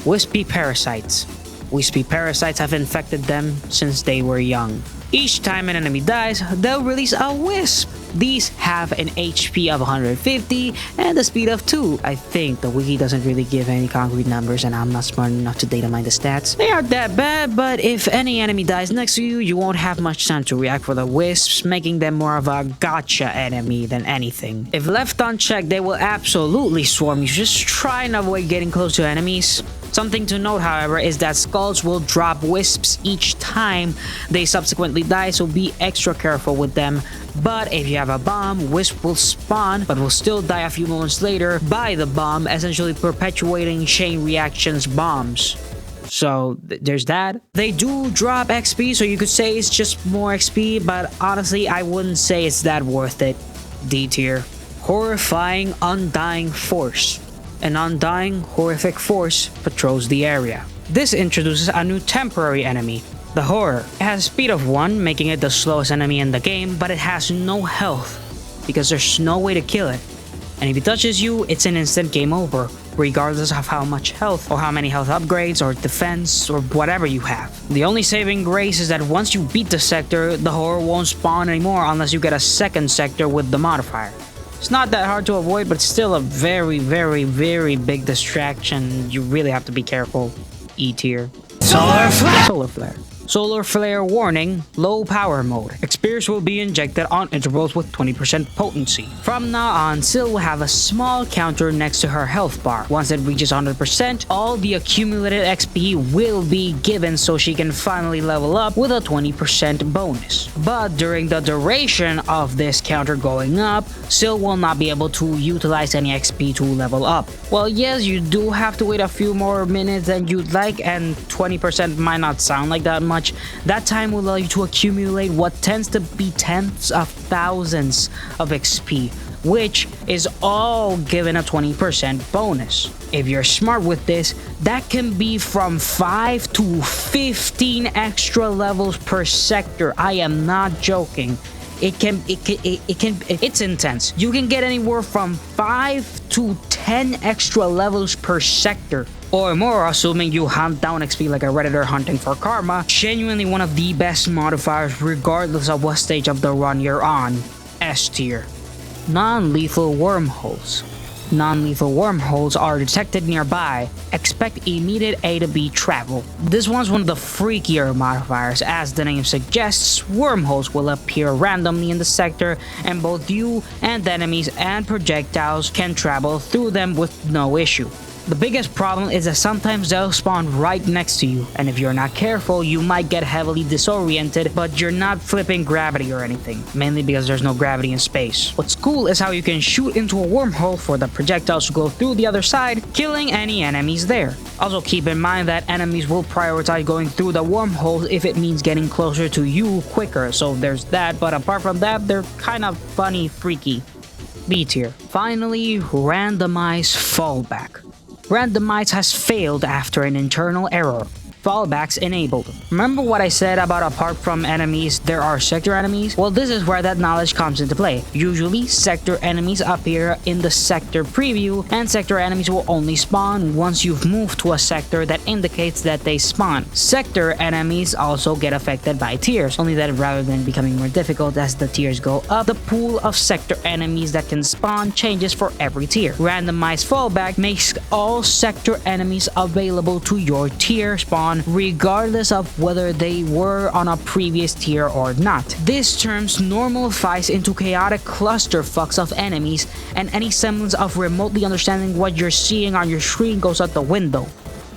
Wispy parasites. Wispy parasites have infected them since they were young. Each time an enemy dies, they'll release a wisp. These have an HP of 150 and a speed of 2. I think the wiki doesn't really give any concrete numbers and I'm not smart enough to data mine the stats. They aren't that bad, but if any enemy dies next to you, you won't have much time to react for the wisps, making them more of a gotcha enemy than anything. If left unchecked, they will absolutely swarm you. Just try and avoid getting close to enemies. Something to note, however, is that skulls will drop wisps each time they subsequently die, so be extra careful with them. But if you have a bomb, wisp will spawn, but will still die a few moments later by the bomb, essentially perpetuating chain reactions bombs. So there's that. They do drop XP, so you could say it's just more XP, but honestly, I wouldn't say it's that worth it. D tier. Horrifying Undying Force. An undying, horrific force patrols the area. This introduces a new temporary enemy, the Horror. It has a speed of 1, making it the slowest enemy in the game, but it has no health, because there's no way to kill it. And if it touches you, it's an instant game over, regardless of how much health, or how many health upgrades, or defense, or whatever you have. The only saving grace is that once you beat the sector, the Horror won't spawn anymore unless you get a second sector with the modifier. It's not that hard to avoid, but it's still a very, very, very big distraction. You really have to be careful. E tier. Solar Flare! Solar Flare. Solar Flare warning, low power mode. Experiments will be injected on intervals with 20% potency. From now on, Syl will have a small counter next to her health bar. Once it reaches 100%, all the accumulated XP will be given so she can finally level up with a 20% bonus. But during the duration of this counter going up, Syl will not be able to utilize any XP to level up. Well, yes, you do have to wait a few more minutes than you'd like, and 20% might not sound like that much. That time will allow you to accumulate what tends to be tens of thousands of XP, which is all given a 20% bonus. If you're smart with this, that can be from 5 to 15 extra levels per sector. I am not joking. It's intense. You can get anywhere from 5 to 10 extra levels per sector. Or more, assuming you hunt down XP like a redditor hunting for karma. Genuinely one of the best modifiers regardless of what stage of the run you're on. S tier. Non-lethal wormholes. Non-lethal wormholes are detected nearby. Expect immediate A to B travel. This one's one of the freakier modifiers. As the name suggests, wormholes will appear randomly in the sector, and both you and enemies and projectiles can travel through them with no issue. The biggest problem is that sometimes they'll spawn right next to you, and if you're not careful, you might get heavily disoriented, but you're not flipping gravity or anything, mainly because there's no gravity in space. What's cool is how you can shoot into a wormhole for the projectiles to go through the other side, killing any enemies there. Also keep in mind that enemies will prioritize going through the wormholes if it means getting closer to you quicker, so there's that, but apart from that, they're kind of funny, freaky. B tier. Finally, randomized fallback. Randomize has failed after an internal error. Fallbacks enabled. Remember what I said about apart from enemies, there are sector enemies? Well, this is where that knowledge comes into play. Usually, sector enemies appear in the sector preview, and sector enemies will only spawn once you've moved to a sector that indicates that they spawn. Sector enemies also get affected by tiers, only that rather than becoming more difficult as the tiers go up, the pool of sector enemies that can spawn changes for every tier. Randomized fallback makes all sector enemies available to your tier spawn respawn regardless of whether they were on a previous tier or not. This turns normal fights into chaotic clusterfucks of enemies, and any semblance of remotely understanding what you're seeing on your screen goes out the window.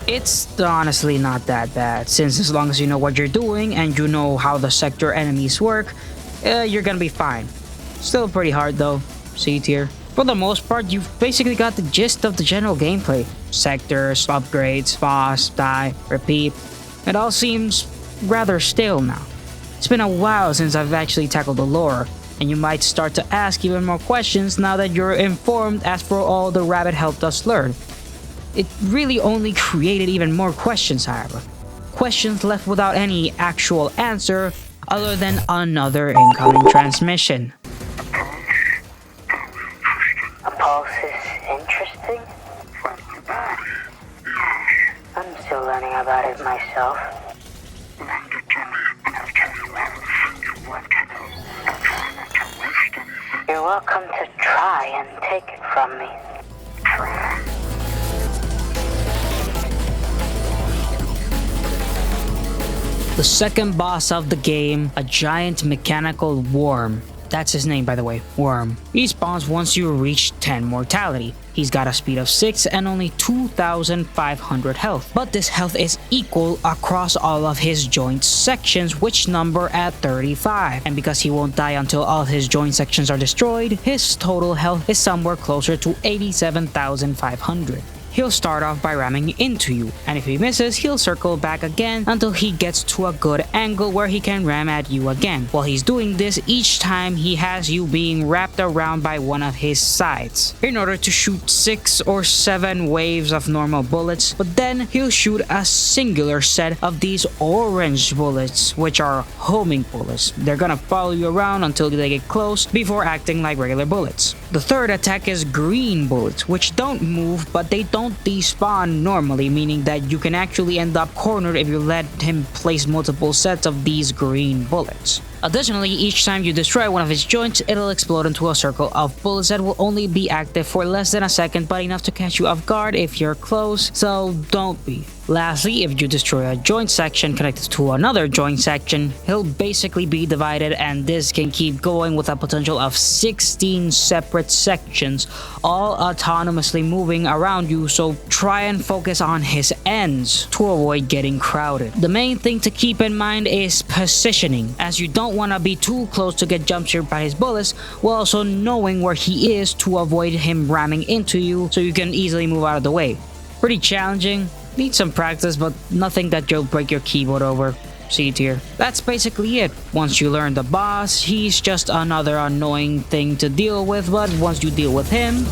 It's honestly not that bad, since as long as you know what you're doing and you know how the sector enemies work, you're gonna be fine. Still pretty hard though, C tier. For the most part, you've basically got the gist of the general gameplay. Sectors, upgrades, boss, die, repeat. It all seems rather stale now. It's been a while since I've actually tackled the lore, and you might start to ask even more questions now that you're informed as for all the rabbit helped us learn. It really only created even more questions, however. Questions left without any actual answer other than another incoming transmission. A pulse is interesting? I'm still learning about it myself. You're welcome to try and take it from me. The second boss of the game, a giant mechanical worm. That's his name, by the way, Worm. He spawns once you reach 10 mortality. He's got a speed of 6 and only 2,500 health. But this health is equal across all of his joint sections, which number at 35. And because he won't die until all his joint sections are destroyed, his total health is somewhere closer to 87,500. He'll start off by ramming into you, and if he misses, he'll circle back again until he gets to a good angle where he can ram at you again. While he's doing this, each time he has you being wrapped around by one of his sides in order to shoot 6 or 7 waves of normal bullets, but then he'll shoot a singular set of these orange bullets, which are homing bullets. They're gonna follow you around until they get close before acting like regular bullets. The third attack is green bullets, which don't move, but they don't despawn normally, meaning that you can actually end up cornered if you let him place multiple sets of these green bullets. Additionally, each time you destroy one of his joints, it'll explode into a circle of bullets that will only be active for less than a second, but enough to catch you off guard if you're close, so don't be. Lastly, if you destroy a joint section connected to another joint section, he'll basically be divided, and this can keep going with a potential of 16 separate sections, all autonomously moving around you, so try and focus on his ends to avoid getting crowded. The main thing to keep in mind is positioning, as you don't want to be too close to get jump scared by his bullets, while also knowing where he is to avoid him ramming into you so you can easily move out of the way. Pretty challenging. Need some practice, but nothing that you'll break your keyboard over. C tier. That's basically it. Once you learn the boss, he's just another annoying thing to deal with, but once you deal with him,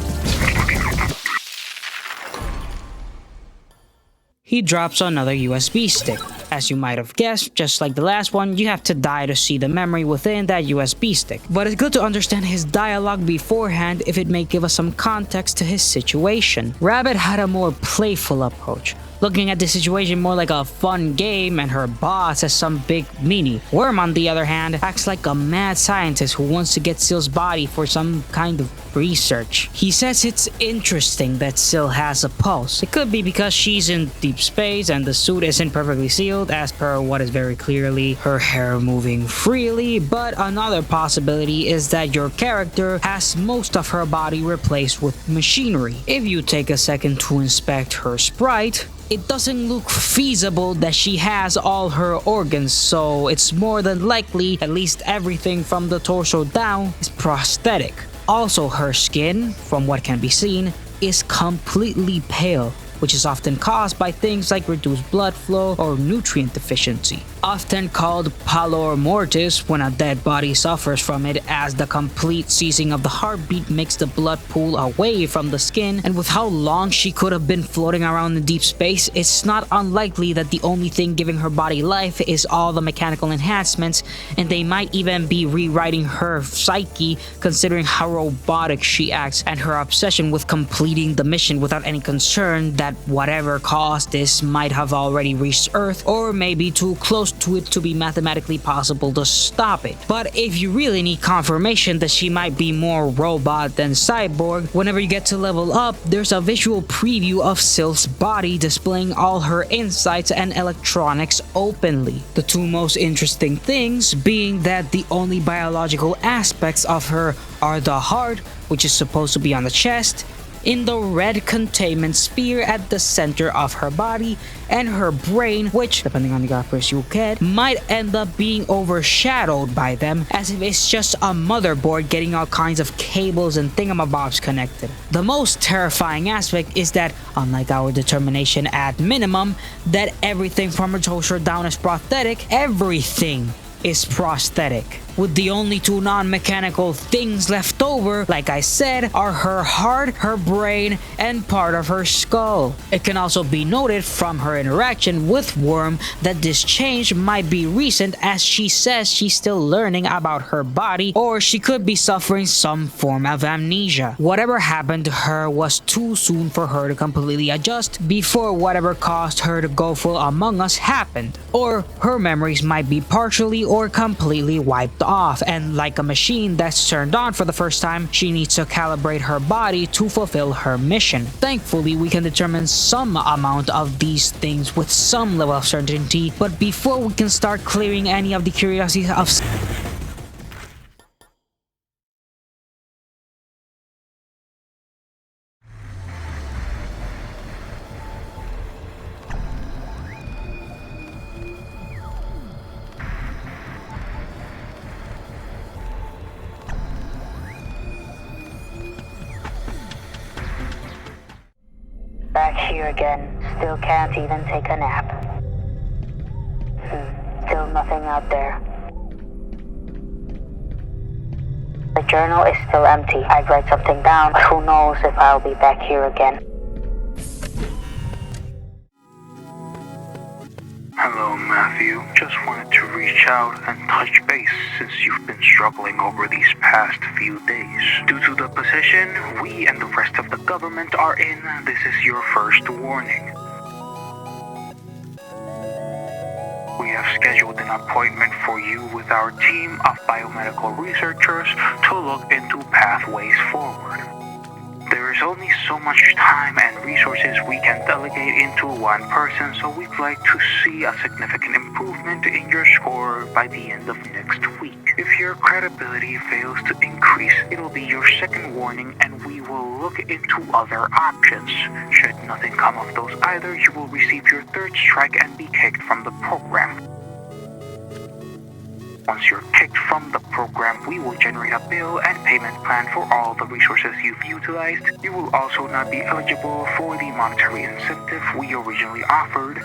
he drops another USB stick. As you might have guessed, just like the last one, you have to die to see the memory within that USB stick. But it's good to understand his dialogue beforehand if it may give us some context to his situation. Rabbit had a more playful approach, looking at the situation more like a fun game and her boss as some big meanie. Worm, on the other hand, acts like a mad scientist who wants to get Syl's body for some kind of research. He says it's interesting that Syl has a pulse. It could be because she's in deep space and the suit isn't perfectly sealed, as per what is very clearly her hair moving freely, but another possibility is that your character has most of her body replaced with machinery. If you take a second to inspect her sprite, it doesn't look feasible that she has all her organs, so it's more than likely at least everything from the torso down is prosthetic. Also, her skin, from what can be seen, is completely pale, which is often caused by things like reduced blood flow or nutrient deficiency. Often called pallor mortis when a dead body suffers from it, as the complete ceasing of the heartbeat makes the blood pool away from the skin, and with how long she could have been floating around in deep space, it's not unlikely that the only thing giving her body life is all the mechanical enhancements, and they might even be rewriting her psyche considering how robotic she acts and her obsession with completing the mission without any concern that whatever caused this might have already reached Earth or maybe too close close to it to be mathematically possible to stop it. But if you really need confirmation that she might be more robot than cyborg, whenever you get to level up, there's a visual preview of Sylph's body displaying all her insights and electronics openly. The two most interesting things being that the only biological aspects of her are the heart, which is supposed to be on the chest, in the red containment sphere at the center of her body, and her brain, which, depending on the graphics you get, might end up being overshadowed by them, as if it's just a motherboard getting all kinds of cables and thingamabobs connected. The most terrifying aspect is that, unlike our determination at minimum, that everything from her torso down is prosthetic, everything is prosthetic, with the only two non-mechanical things left over, like I said, are her heart, her brain, and part of her skull. It can also be noted from her interaction with Worm that this change might be recent, as she says she's still learning about her body, or she could be suffering some form of amnesia. Whatever happened to her was too soon for her to completely adjust before whatever caused her to go full Among Us happened, or her memories might be partially or completely wiped off, and like a machine that's turned on for the first time, she needs to calibrate her body to fulfill her mission. Thankfully, we can determine some amount of these things with some level of certainty, but before we can start clearing any of the curiosities of Back here again, still can't even take a nap. Still nothing out there. The journal is still empty. I'd write something down, but who knows if I'll be back here again. Hello, Matthew. Just wanted to reach out and touch base since you've been struggling over these past few days. Due to the position we and the rest of the government are in, this is your first warning. We have scheduled an appointment for you with our team of biomedical researchers to look into pathways forward. There is only so much time and resources we can delegate into one person, so we'd like to see a significant improvement in your score by the end of next week. If your credibility fails to increase, it'll be your second warning and we will look into other options. Should nothing come of those either, you will receive your third strike and be kicked from the program. Once you're kicked from the program, we will generate a bill and payment plan for all the resources you've utilized. You will also not be eligible for the monetary incentive we originally offered.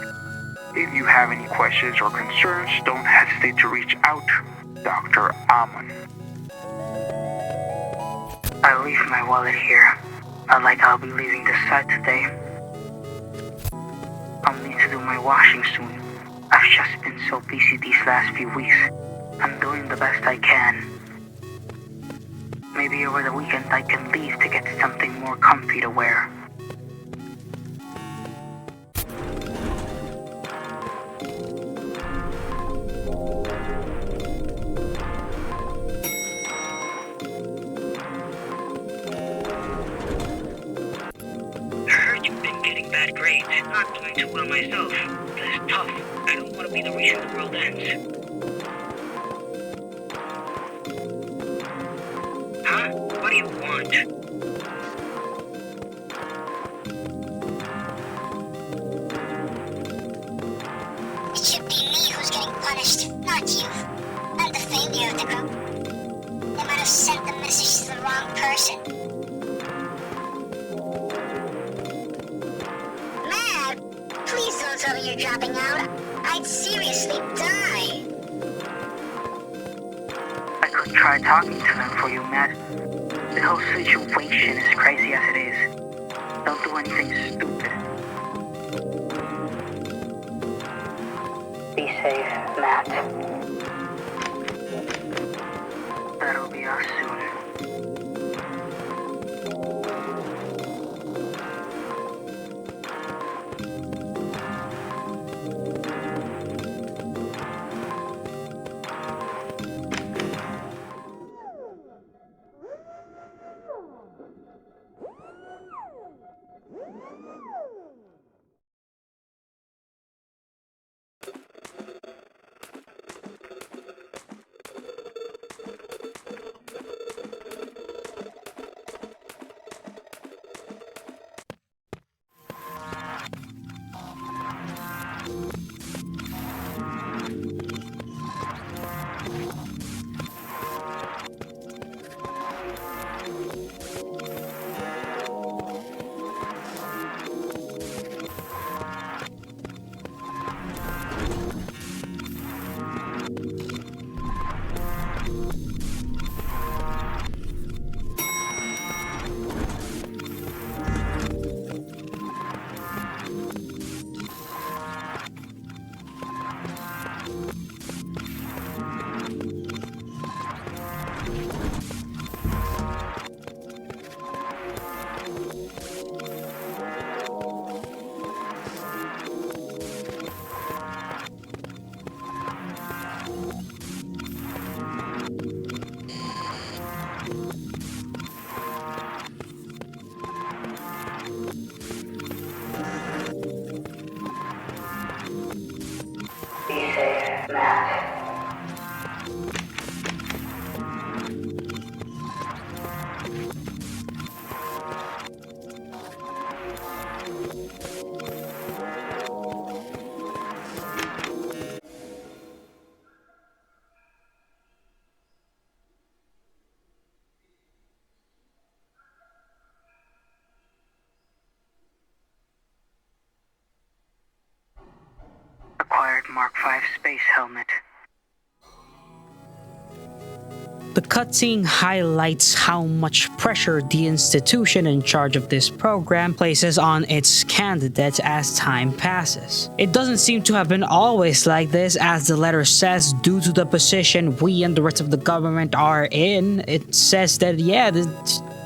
If you have any questions or concerns, don't hesitate to reach out. Dr. Amon. I leave my wallet here. Not like I'll be leaving this site today. I'll need to do my washing soon. I've just been so busy these last few weeks. I'm doing the best I can. Maybe over the weekend I can leave to get something more comfy to wear. I heard you've been getting bad grades. Not doing too well myself. This is tough. I don't want to be the reason the world ends. Huh? What do you want? It should be me who's getting punished, not you. I'm the failure of the group. They might have sent the message to the wrong person. Matt, please don't tell me you're dropping out. I'd seriously die. I could try talking to them for you, Matt. The whole situation is crazy as it is. Don't do anything stupid. Be safe, Matt. That'll be us soon. Mark V space helmet. The cutscene highlights how much pressure the institution in charge of this program places on its candidates as time passes. It doesn't seem to have been always like this, as the letter says, due to the position we and the rest of the government are in. It says that, yeah,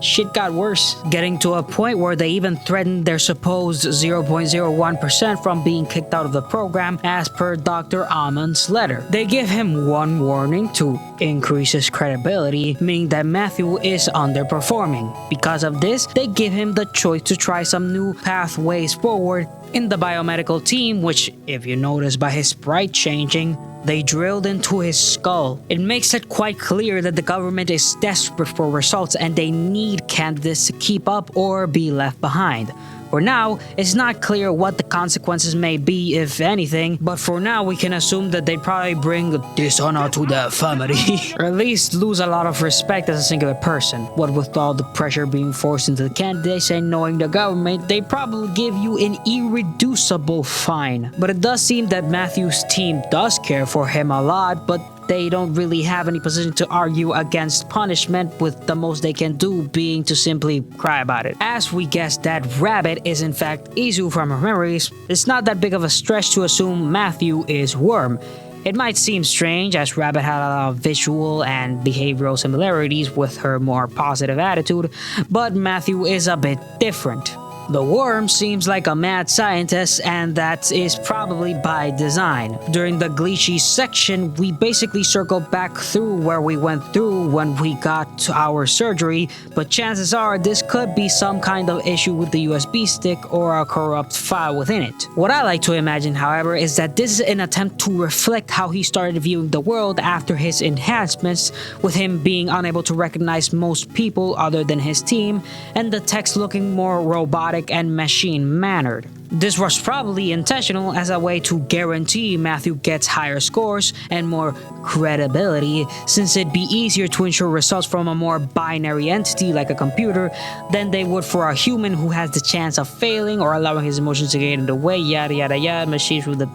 shit got worse, getting to a point where they even threatened their supposed 0.01% from being kicked out of the program as per Dr. Amon's letter. They give him one warning to increase his credibility, meaning that Matthew is underperforming. Because of this, they give him the choice to try some new pathways forward in the biomedical team, which, if you notice by his sprite changing, they drilled into his skull. It makes it quite clear that the government is desperate for results and they need candidates to keep up or be left behind. For now, it's not clear what the consequences may be, if anything, but for now we can assume that they'd probably bring dishonor to their family, or at least lose a lot of respect as a singular person. What with all the pressure being forced into the candidates and knowing the government, they probably give you an irreducible fine. But it does seem that Matthew's team does care for him a lot, but they don't really have any position to argue against punishment, with the most they can do being to simply cry about it. As we guess that Rabbit is in fact Izu from her memories, it's not that big of a stretch to assume Matthew is Worm. It might seem strange, as Rabbit had a lot of visual and behavioral similarities with her more positive attitude, but Matthew is a bit different. The worm seems like a mad scientist, and that is probably by design. During the glitchy section, we basically circled back through where we went through when we got to our surgery, but chances are this could be some kind of issue with the USB stick or a corrupt file within it. What I like to imagine, however, is that this is an attempt to reflect how he started viewing the world after his enhancements, with him being unable to recognize most people other than his team, and the text looking more robotic and machine-mannered. This was probably intentional as a way to guarantee Matthew gets higher scores and more credibility, since it'd be easier to ensure results from a more binary entity like a computer than they would for a human who has the chance of failing or allowing his emotions to get in the way, yada yada yada, machines with the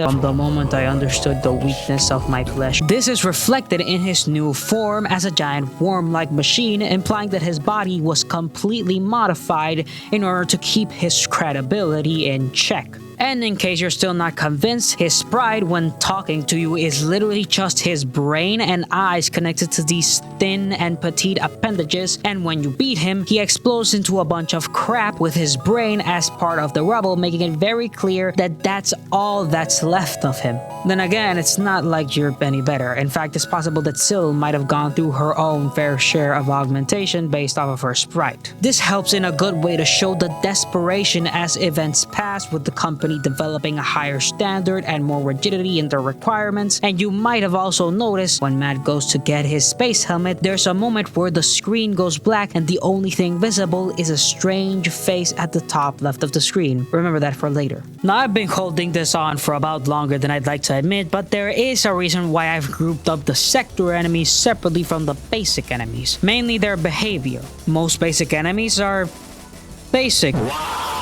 from the moment I understood the weakness of my flesh. This is reflected in his new form as a giant worm-like machine, implying that his body was completely modified in order to keep his credibility in check. And in case you're still not convinced, his sprite when talking to you is literally just his brain and eyes connected to these thin and petite appendages, and when you beat him, he explodes into a bunch of crap with his brain as part of the rubble, making it very clear that that's all that's left of him. Then again, it's not like you're any better. In fact, it's possible that Syl might have gone through her own fair share of augmentation based off of her sprite. This helps in a good way to show the desperation as events pass, with the company developing a higher standard and more rigidity in their requirements. And you might have also noticed when Matt goes to get his space helmet, there's a moment where the screen goes black and the only thing visible is a strange face at the top left of the screen. Remember that for later. Now, I've been holding this on for about longer than I'd like to admit, but there is a reason why I've grouped up the sector enemies separately from the basic enemies, mainly their behavior. Most basic enemies are basic,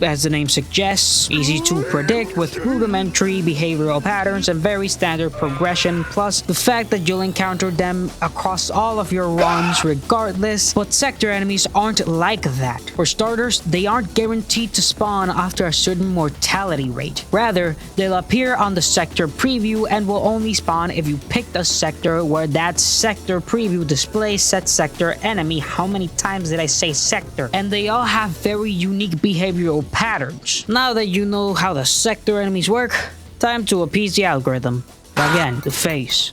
as the name suggests, easy to predict with rudimentary behavioral patterns and very standard progression, plus the fact that you'll encounter them across all of your runs regardless. But sector enemies aren't like that. For starters, they aren't guaranteed to spawn after a certain mortality rate. Rather, they'll appear on the sector preview and will only spawn if you picked a sector where that sector preview displays said sector enemy. How many times did I say sector? And they all have very unique behavioral patterns. Now that you know how the sector enemies work, time to appease the algorithm. Again, the face.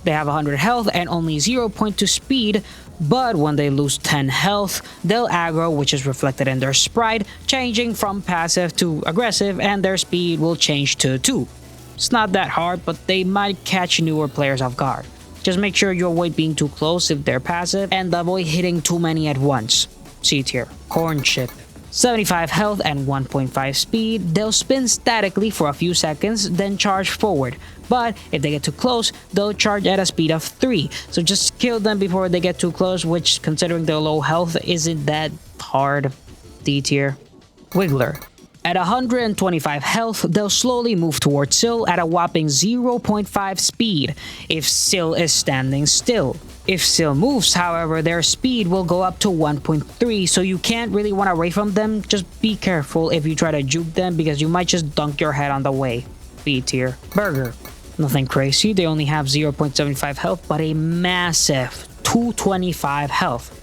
They have 100 health and only 0.2 speed, but when they lose 10 health, they'll aggro, which is reflected in their sprite, changing from passive to aggressive, and their speed will change to 2. It's not that hard, but they might catch newer players off guard. Just make sure you avoid being too close if they're passive, and avoid hitting too many at once. C tier. Corn chip. 75 health and 1.5 speed, they'll spin statically for a few seconds, then charge forward. But if they get too close, they'll charge at a speed of 3. So just kill them before they get too close, which, considering their low health, isn't that hard. D tier. Wiggler. At 125 health, they'll slowly move towards Syl at a whopping 0.5 speed if Syl is standing still. If Syl moves, however, their speed will go up to 1.3, so you can't really run away from them. Just be careful if you try to juke them because you might just dunk your head on the way. B tier. Burger. Nothing crazy, they only have 0.75 health, but a massive 225 health.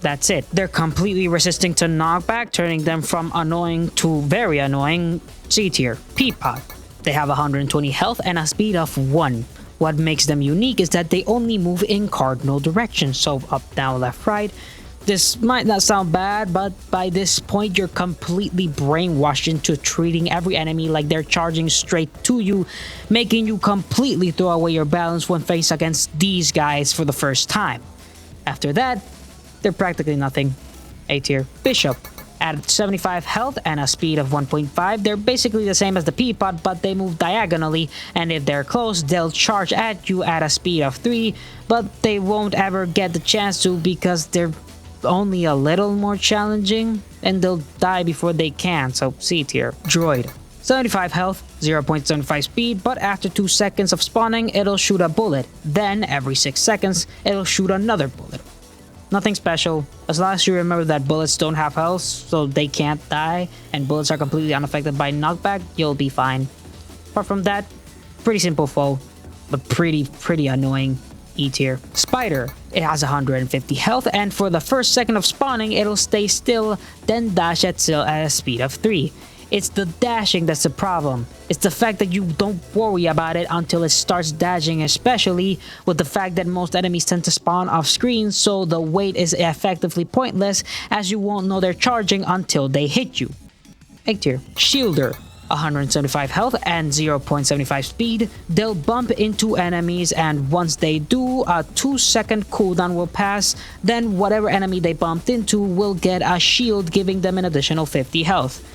That's it. They're completely resisting to knockback, turning them from annoying to very annoying. C tier. Peapod. They have 120 health and a speed of 1. What makes them unique is that they only move in cardinal directions, so up, down, left, right. This might not sound bad, but by this point you're completely brainwashed into treating every enemy like they're charging straight to you, making you completely throw away your balance when faced against these guys for the first time. After that, they're practically nothing. A tier. Bishop. At 75 health and a speed of 1.5, they're basically the same as the Peapod, but they move diagonally, and if they're close, they'll charge at you at a speed of 3, but they won't ever get the chance to because they're only a little more challenging, and they'll die before they can, so C tier. Droid. 75 health, 0.75 speed, but after 2 seconds of spawning, it'll shoot a bullet. Then, every 6 seconds, it'll shoot another bullet. Nothing special, as long as you remember that bullets don't have health, so they can't die, and bullets are completely unaffected by knockback, you'll be fine. Apart from that, pretty simple foe, but pretty annoying. E tier. Spider. It has 150 health, and for the first second of spawning, it'll stay still, then dash at Syl at a speed of 3. It's the dashing that's the problem. It's the fact that you don't worry about it until it starts dashing, especially with the fact that most enemies tend to spawn off screen, so the wait is effectively pointless as you won't know they're charging until they hit you. A tier. Shielder. 175 health and 0.75 speed. They'll bump into enemies, and once they do, a 2-second cooldown will pass, then whatever enemy they bumped into will get a shield, giving them an additional 50 health.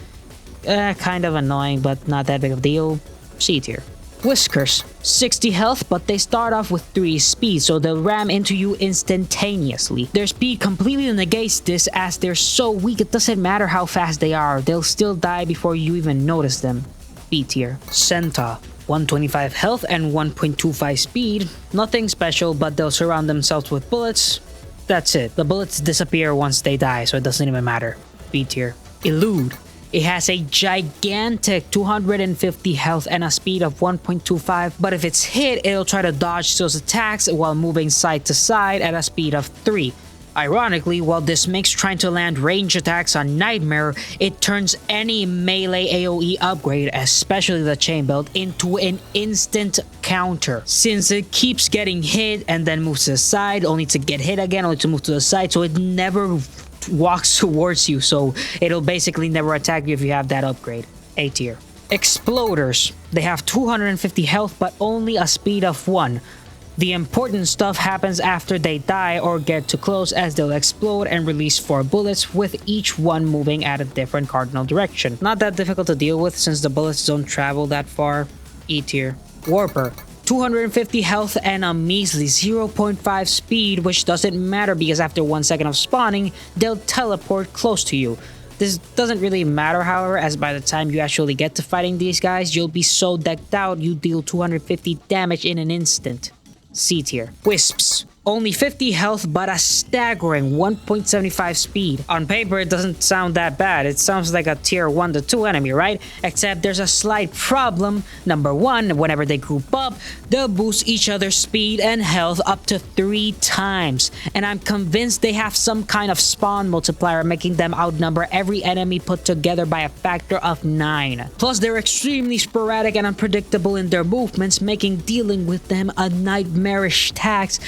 Kind of annoying, but not that big of a deal. C tier. Whiskers. 60 health, but they start off with 3 speed, so they'll ram into you instantaneously. Their speed completely negates this, as they're so weak it doesn't matter how fast they are, they'll still die before you even notice them. B tier. Centa. 125 health and 1.25 speed. Nothing special, but they'll surround themselves with bullets. That's it. The bullets disappear once they die, so it doesn't even matter. B tier. Elude. It has a gigantic 250 health and a speed of 1.25, but if it's hit, it'll try to dodge Syl's attacks while moving side to side at a speed of 3. Ironically, while this makes trying to land range attacks a nightmare, it turns any melee AoE upgrade, especially the chain belt, into an instant counter, since it keeps getting hit and then moves to the side, only to get hit again, only to move to the side, so it never walks towards you, so it'll basically never attack you if you have that upgrade. A tier. Exploders. They have 250 health but only a speed of 1. The important stuff happens after they die or get too close, as they'll explode and release 4 bullets, with each one moving at a different cardinal direction. Not that difficult to deal with since the bullets don't travel that far. E tier. Warper. 250 health and a measly 0.5 speed, which doesn't matter because after 1 second of spawning, they'll teleport close to you. This doesn't really matter, however, as by the time you actually get to fighting these guys, you'll be so decked out you deal 250 damage in an instant. C tier. Wisps. Only 50 health but a staggering 1.75 speed. On paper, it doesn't sound that bad. It sounds like a tier 1 to 2 enemy, right? Except there's a slight problem. Number 1, whenever they group up, they'll boost each other's speed and health up to 3 times. And I'm convinced they have some kind of spawn multiplier, making them outnumber every enemy put together by a factor of 9. Plus, they're extremely sporadic and unpredictable in their movements, making dealing with them a nightmarish task,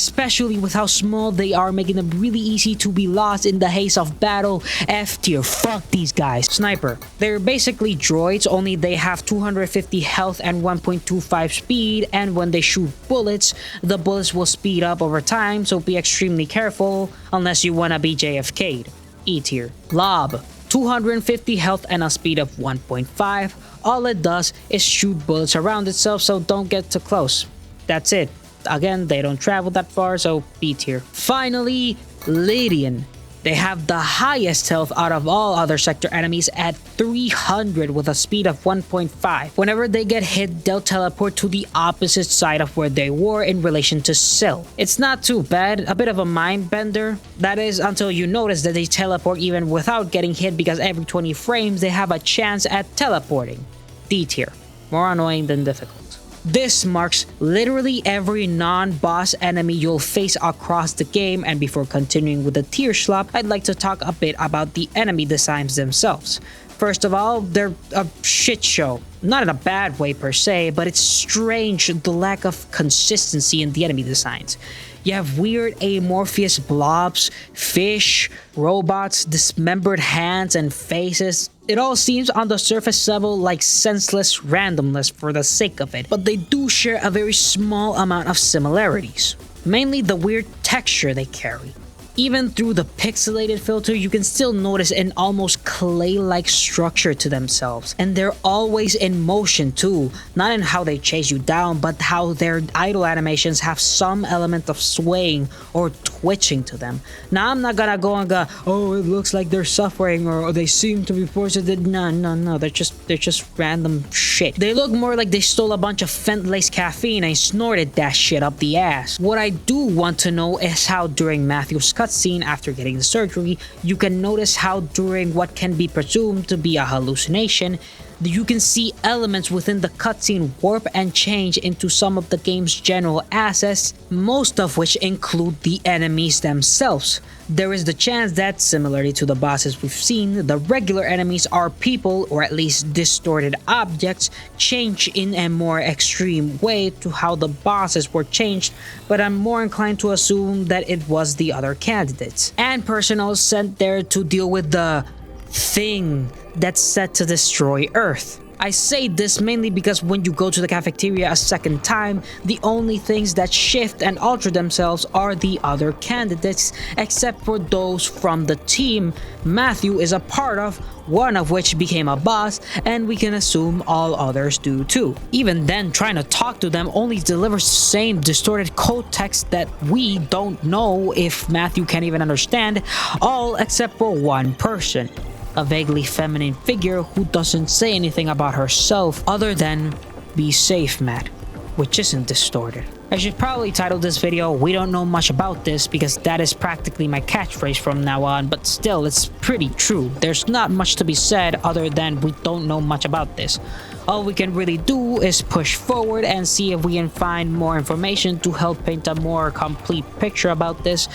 especially with how small they are, making them really easy to be lost in the haze of battle. F tier. Fuck these guys. Sniper. They're basically droids, only they have 250 health and 1.25 speed, and when they shoot bullets, the bullets will speed up over time, so be extremely careful unless you wanna be JFK'd. E tier. Lob. 250 health and a speed of 1.5. All it does is shoot bullets around itself, so don't get too close. That's it. Again, they don't travel that far, so B tier. Finally, Lydian. They have the highest health out of all other sector enemies at 300 with a speed of 1.5. Whenever they get hit, they'll teleport to the opposite side of where they were in relation to Sil. It's not too bad, a bit of a mind bender. That is until you notice that they teleport even without getting hit, because every 20 frames they have a chance at teleporting. D tier. More annoying than difficult. This marks literally every non-boss enemy you'll face across the game, and before continuing with the tier slop, I'd like to talk a bit about the enemy designs themselves. First of all, they're a shit show. Not in a bad way per se, but it's strange the lack of consistency in the enemy designs. You have weird amorphous blobs, fish, robots, dismembered hands and faces. It all seems on the surface level like senseless randomness for the sake of it, but they do share a very small amount of similarities. Mainly the weird texture they carry. Even through the pixelated filter, you can still notice an almost clay-like structure to themselves. And they're always in motion too, not in how they chase you down, but how their idle animations have some element of swaying or twitching to them. Now I'm not gonna go and go, oh, it looks like they're suffering or they seem to be forced to. No, they're just random shit. They look more like they stole a bunch of fent-laced caffeine and snorted that shit up the ass. What I do want to know is how during Matthew's cutscene after getting the surgery, you can notice how during what can be presumed to be a hallucination, you can see elements within the cutscene warp and change into some of the game's general assets, most of which include the enemies themselves. There is the chance that, similarly to the bosses we've seen, the regular enemies are people, or at least distorted objects, changed in a more extreme way to how the bosses were changed, but I'm more inclined to assume that it was the other candidates and personnel sent there to deal with the thing that's set to destroy Earth. I say this mainly because when you go to the cafeteria a second time, the only things that shift and alter themselves are the other candidates, except for those from the team Matthew is a part of, one of which became a boss, and we can assume all others do too. Even then, trying to talk to them only delivers the same distorted code text that we don't know if Matthew can even understand, all except for one person. A vaguely feminine figure who doesn't say anything about herself other than, "Be safe, Matt," which isn't distorted. I should probably title this video, "We don't know much about this," because that is practically my catchphrase from now on, but still, it's pretty true. There's not much to be said other than we don't know much about this. All we can really do is push forward and see if we can find more information to help paint a more complete picture about this.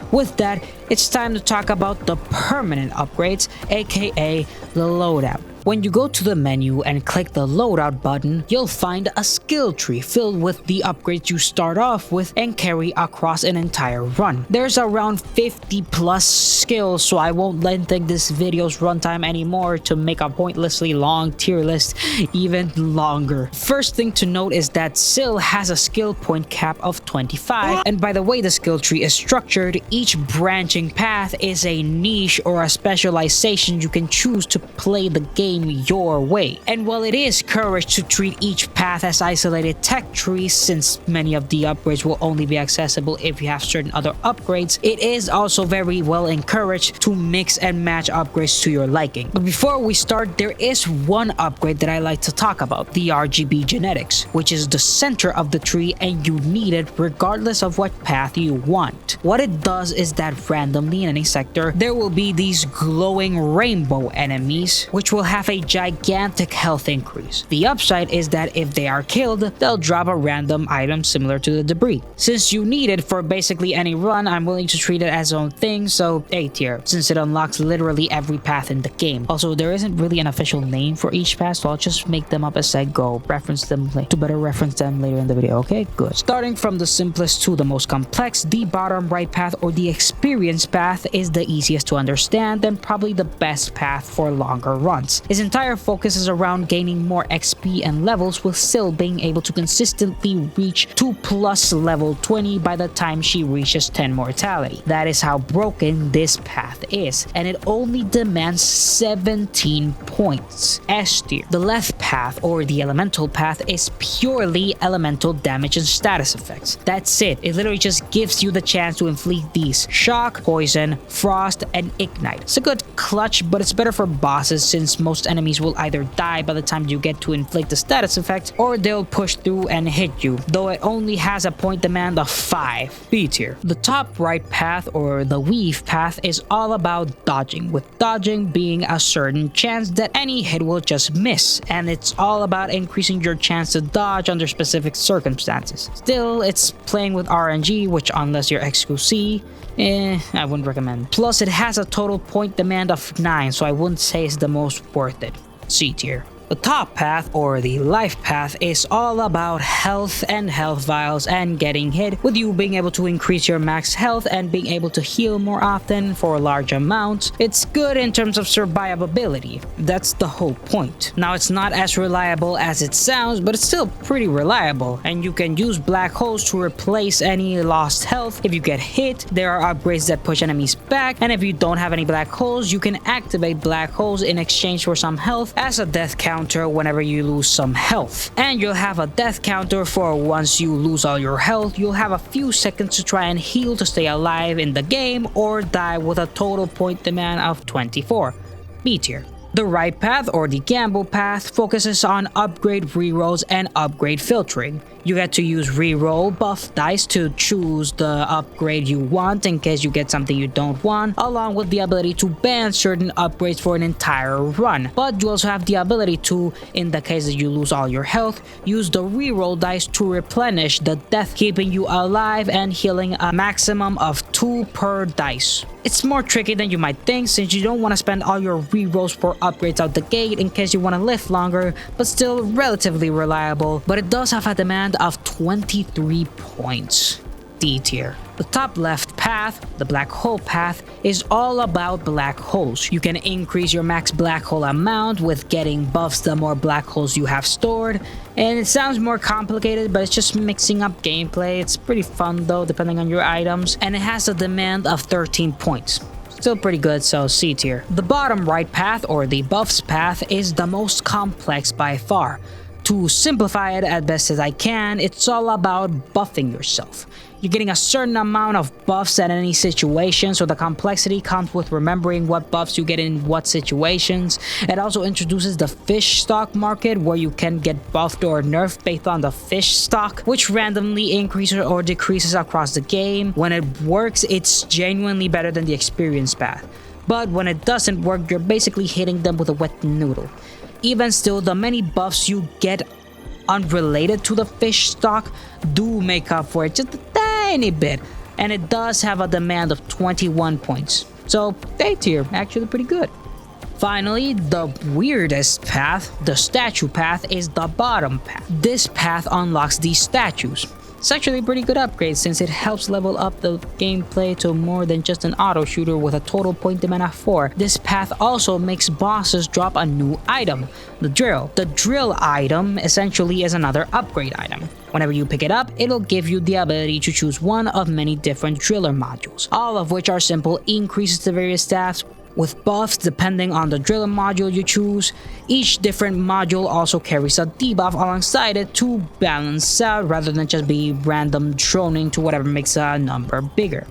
With that, it's time to talk about the permanent upgrades, aka the loadout. When you go to the menu and click the loadout button, you'll find a skill tree filled with the upgrades you start off with and carry across an entire run. There's around 50 plus skills, so I won't lengthen this video's runtime anymore to make a pointlessly long tier list even longer. First thing to note is that Sil has a skill point cap of 25, and by the way the skill tree is structured, each branching path is a niche or a specialization you can choose to play the game your way. And while it is encouraged to treat each path as isolated tech trees, since many of the upgrades will only be accessible if you have certain other upgrades, it is also very well encouraged to mix and match upgrades to your liking. But before we start, there is one upgrade that I like to talk about, the RGB genetics, which is the center of the tree and you need it regardless of what path you want. What it does is that randomly in any sector, there will be these glowing rainbow enemies, which will have a gigantic health increase. The upside is that if they are killed, they'll drop a random item similar to the debris. Since you need it for basically any run, I'm willing to treat it as own thing, so A tier, since it unlocks literally every path in the game. Also, there isn't really an official name for each path, so I'll just make them up as I go, reference them to better reference them later in the video, okay? Good. Starting from the simplest to the most complex, the bottom right path or the experience path is the easiest to understand and probably the best path for longer runs. His entire focus is around gaining more XP and levels, with Sil being being able to consistently reach 2+ level 20 by the time she reaches 10 mortality. That is how broken this path is, and it only demands 17 points. S tier. The left path, or the elemental path, is purely elemental damage and status effects. That's it. It literally just gives you the chance to inflict these: shock, poison, frost, and ignite. It's a good clutch, but it's better for bosses since most enemies will either die by the time you get to inflict the status effect, or they'll push through and hit you, though it only has a point demand of 5. B tier. The top right path, or the weave path, is all about dodging, with dodging being a certain chance that any hit will just miss, and it's all about increasing your chance to dodge under specific circumstances. Still, it's playing with RNG, which unless you're XQC, I wouldn't recommend. Plus, it has a total point demand of 9, so I wouldn't say it's the most worth it. C tier. The top path, or the life path, is all about health and health vials and getting hit, with you being able to increase your max health and being able to heal more often for large amounts. It's good in terms of survivability. That's the whole point. Now, it's not as reliable as it sounds, but it's still pretty reliable, and you can use black holes to replace any lost health. If you get hit, there are upgrades that push enemies back, and if you don't have any black holes, you can activate black holes in exchange for some health as a death counter whenever you lose some health. And you'll have a death counter for once you lose all your health. You'll have a few seconds to try and heal to stay alive in the game, or die with a total point demand of 24. B tier. The right path, or the gamble path, focuses on upgrade rerolls and upgrade filtering. You get to use reroll buff dice to choose the upgrade you want in case you get something you don't want, along with the ability to ban certain upgrades for an entire run. But you also have the ability to, in the case that you lose all your health, use the reroll dice to replenish the death, keeping you alive and healing a maximum of 2 per dice. It's more tricky than you might think, since you don't want to spend all your rerolls for upgrades out the gate in case you want to live longer, but still relatively reliable. But it does have a demand of 23 points. D tier. The top left path, the black hole path, is all about black holes. You can increase your max black hole amount with getting buffs the more black holes you have stored, and it sounds more complicated, but it's just mixing up gameplay. It's pretty fun though, depending on your items, and it has a demand of 13 points. Still pretty good, so C tier. The bottom right path, or the buffs path, is the most complex by far. To simplify it as best as I can, it's all about buffing yourself. You're getting a certain amount of buffs at any situation, so the complexity comes with remembering what buffs you get in what situations. It also introduces the fish stock market, where you can get buffed or nerfed based on the fish stock, which randomly increases or decreases across the game. When it works, it's genuinely better than the experience path. But when it doesn't work, you're basically hitting them with a wet noodle. Even still, the many buffs you get unrelated to the fish stock do make up for it just a tiny bit, and it does have a demand of 21 points. So A tier, actually pretty good. Finally, the weirdest path, the statue path, is the bottom path. This path unlocks these statues. It's actually a pretty good upgrade since it helps level up the gameplay to more than just an auto shooter with a total point demand of 4. This path also makes bosses drop a new item, the drill. The drill item essentially is another upgrade item. Whenever you pick it up, it'll give you the ability to choose one of many different driller modules, all of which are simple increases to various stats, with buffs depending on the driller module you choose. Each different module also carries a debuff alongside it to balance out rather than just be random droning to whatever makes a number bigger.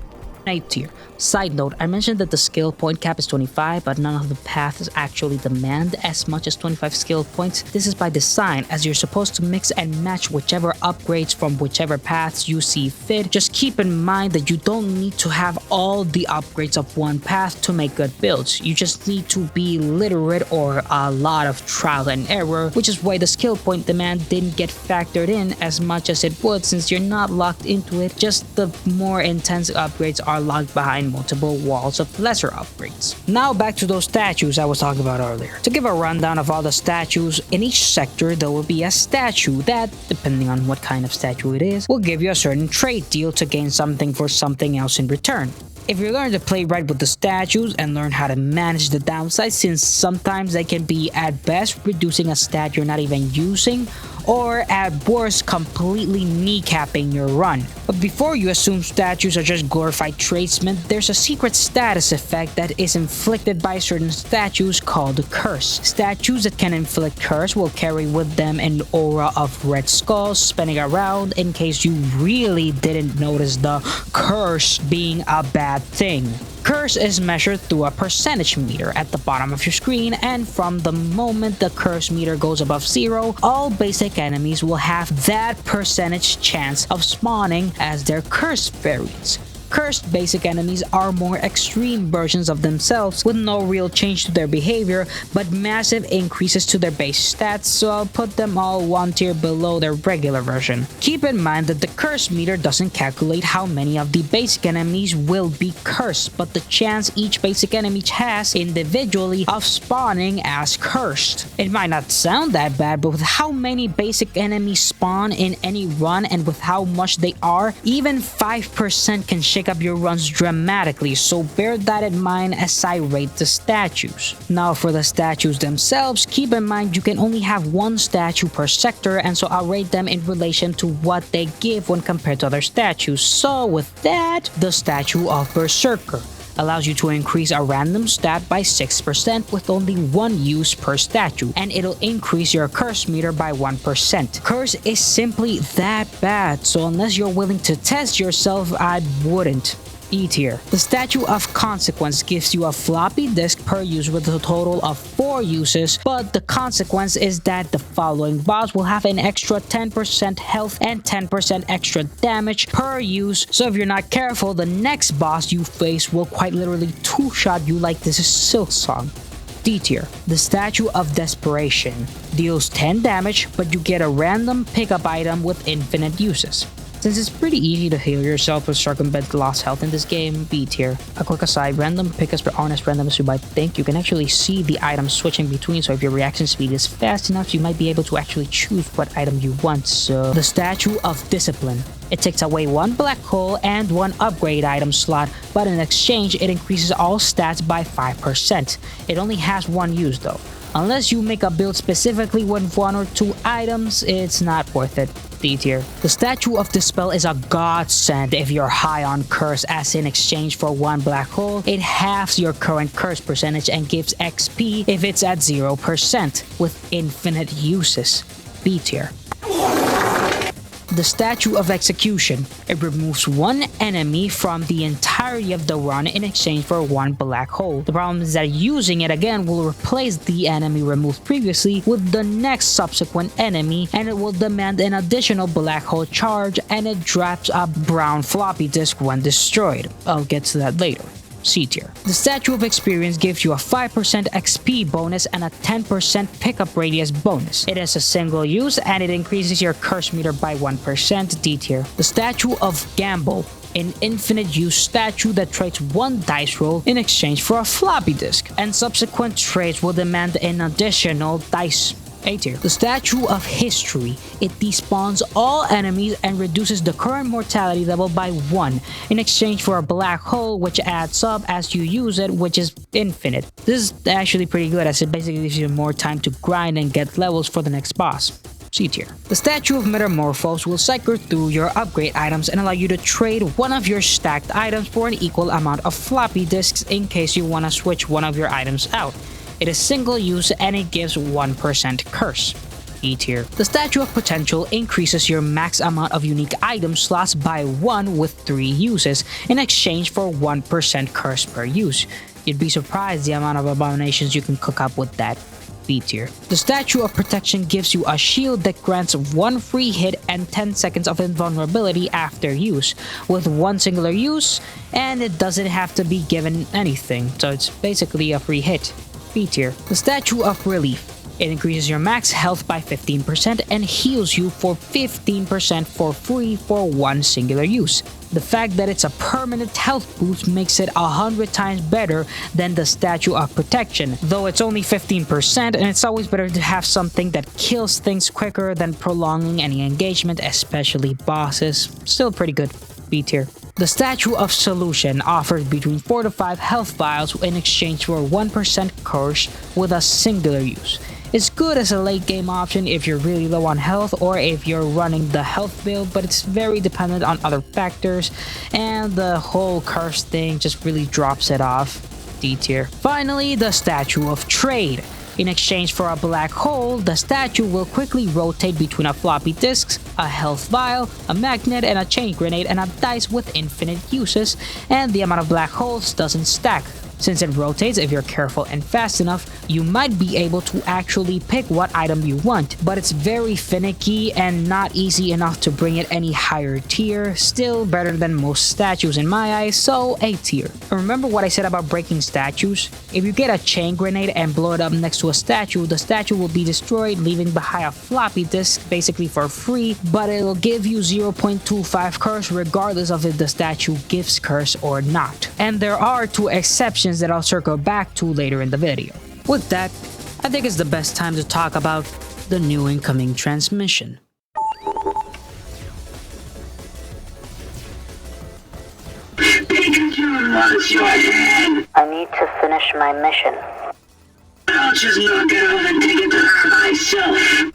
A tier. Side note, I mentioned that the skill point cap is 25, but none of the paths actually demand as much as 25 skill points. This is by design, as you're supposed to mix and match whichever upgrades from whichever paths you see fit. Just keep in mind that you don't need to have all the upgrades of one path to make good builds. You just need to be literate or a lot of trial and error, which is why the skill point demand didn't get factored in as much as it would since you're not locked into it. Just the more intense upgrades are locked behind multiple walls of lesser upgrades. Now back to those statues I was talking about earlier. To give a rundown of all the statues, in each sector there will be a statue that, depending on what kind of statue it is, will give you a certain trade deal to gain something for something else in return. If you learn to play right with the statues and learn how to manage the downsides, since sometimes they can be at best reducing a stat you're not even using, or at worst completely kneecapping your run. But before you assume statues are just glorified tradesmen, there's a secret status effect that is inflicted by certain statues called curse. Statues that can inflict curse will carry with them an aura of red skulls spinning around in case you really didn't notice the curse being a bad thing. Curse is measured through a percentage meter at the bottom of your screen, and from the moment the curse meter goes above 0, all basic enemies will have that percentage chance of spawning as their curse variants. Cursed basic enemies are more extreme versions of themselves with no real change to their behavior but massive increases to their base stats, so I'll put them all one tier below their regular version. Keep in mind that the curse meter doesn't calculate how many of the basic enemies will be cursed, but the chance each basic enemy has individually of spawning as cursed. It might not sound that bad, but with how many basic enemies spawn in any run and with how much they are, even 5% can shake up your runs dramatically, so bear that in mind as I rate the statues. Now for the statues themselves, keep in mind you can only have one statue per sector, and so I'll rate them in relation to what they give when compared to other statues. So with that, the statue of Berserker allows you to increase a random stat by 6% with only one use per statue, and it'll increase your curse meter by 1%. Curse is simply that bad, so unless you're willing to test yourself, I wouldn't. E tier. The Statue of Consequence gives you a floppy disk per use with a total of 4 uses, but the consequence is that the following boss will have an extra 10% health and 10% extra damage per use, so if you're not careful, the next boss you face will quite literally two-shot you like this is Silksong. D tier. The Statue of Desperation deals 10 damage, but you get a random pickup item with infinite uses. Since it's pretty easy to heal yourself or circumvent lost health in this game, B tier. A quick aside, random pickups aren't as random as you might think. You can actually see the items switching between, so if your reaction speed is fast enough, you might be able to actually choose what item you want. So, the Statue of Discipline. It takes away 1 black hole and 1 upgrade item slot, but in exchange, it increases all stats by 5%. It only has 1 use though. Unless you make a build specifically with 1 or 2 items, it's not worth it. D tier. The Statue of Dispel is a godsend if you're high on curse, as in exchange for 1 black hole, it halves your current curse percentage and gives XP if it's at 0% with infinite uses. B tier. The Statue of Execution. It removes 1 enemy from the entirety of the run in exchange for 1 black hole. The problem is that using it again will replace the enemy removed previously with the next subsequent enemy, and it will demand an additional black hole charge, and it drops a brown floppy disk when destroyed. I'll get to that later. C tier. The Statue of Experience gives you a 5% XP bonus and a 10% pickup radius bonus. It has a single use and it increases your curse meter by 1%. D tier. The Statue of Gamble. An infinite use statue that trades 1 dice roll in exchange for a floppy disk, and subsequent trades will demand an additional dice. A tier. The Statue of History. It despawns all enemies and reduces the current mortality level by 1 in exchange for a black hole, which adds up as you use it, which is infinite. This is actually pretty good, as it basically gives you more time to grind and get levels for the next boss. C tier. The Statue of Metamorphose will cycle through your upgrade items and allow you to trade one of your stacked items for an equal amount of floppy disks in case you want to switch one of your items out. It is single use and it gives 1% curse. E tier. The Statue of Potential increases your max amount of unique item slots by 1 with 3 uses in exchange for 1% curse per use. You'd be surprised the amount of abominations you can cook up with that. B tier. The Statue of Protection gives you a shield that grants 1 free hit and 10 seconds of invulnerability after use, with 1 singular use, and it doesn't have to be given anything, so it's basically a free hit. B tier. The Statue of Relief. It increases your max health by 15% and heals you for 15% for free for 1 singular use. The fact that it's a permanent health boost makes it 100 times better than the Statue of Protection, though it's only 15%, and it's always better to have something that kills things quicker than prolonging any engagement, especially bosses. Still pretty good. B tier. The Statue of Solution offers between 4 to 5 health vials in exchange for 1% curse with a singular use. It's good as a late game option if you're really low on health or if you're running the health build, but it's very dependent on other factors, and the whole curse thing just really drops it off. D tier. Finally, the Statue of Trade. In exchange for a black hole, the statue will quickly rotate between a floppy disk, a health vial, a magnet, and a chain grenade, and a dice with infinite uses, and the amount of black holes doesn't stack. Since it rotates, if you're careful and fast enough, you might be able to actually pick what item you want, but it's very finicky and not easy enough to bring it any higher tier. Still better than most statues in my eyes, so A tier. Remember what I said about breaking statues? If you get a chain grenade and blow it up next to a statue, the statue will be destroyed, leaving behind a floppy disk basically for free, but it'll give you 0.25 curse regardless of if the statue gives curse or not. And there are two exceptions that I'll circle back to later in the video. With that, I think it's the best time to talk about the new incoming transmission. Picayune wants your head. I need to finish my mission. I'll just knock it off and take it to her myself.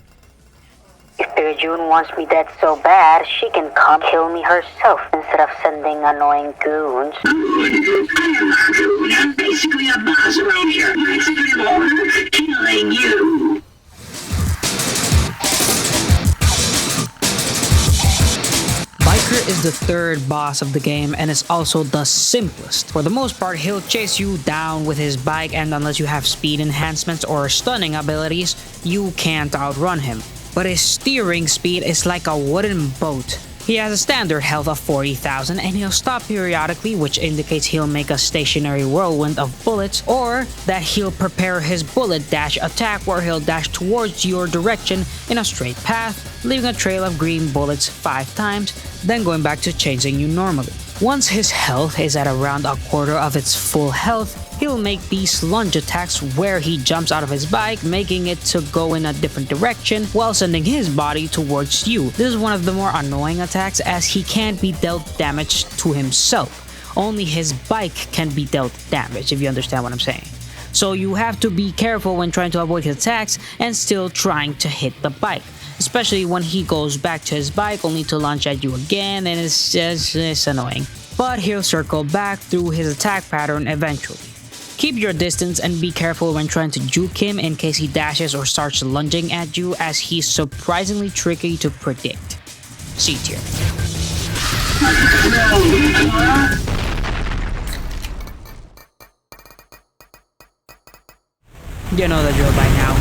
If Picayune wants me dead so bad, she can come kill me herself instead of sending annoying goons. I am her goon. I'm basically a boss around here. My executive order, killing you. Biker is the third boss of the game and is also the simplest. For the most part, he'll chase you down with his bike, and unless you have speed enhancements or stunning abilities, you can't outrun him. But his steering speed is like a wooden boat. He has a standard health of 40,000 and he'll stop periodically, which indicates he'll make a stationary whirlwind of bullets, or that he'll prepare his bullet dash attack where he'll dash towards your direction in a straight path, leaving a trail of green bullets 5 times, then going back to chasing you normally. Once his health is at around a quarter of its full health, he'll make these lunge attacks where he jumps out of his bike, making it to go in a different direction while sending his body towards you. This is one of the more annoying attacks as he can't be dealt damage to himself. Only his bike can be dealt damage, if you understand what I'm saying. So you have to be careful when trying to avoid his attacks and still trying to hit the bike. Especially when he goes back to his bike only to launch at you again, and it's annoying. But he'll circle back through his attack pattern eventually. Keep your distance and be careful when trying to juke him in case he dashes or starts lunging at you, as he's surprisingly tricky to predict. C tier. You know the drill by now.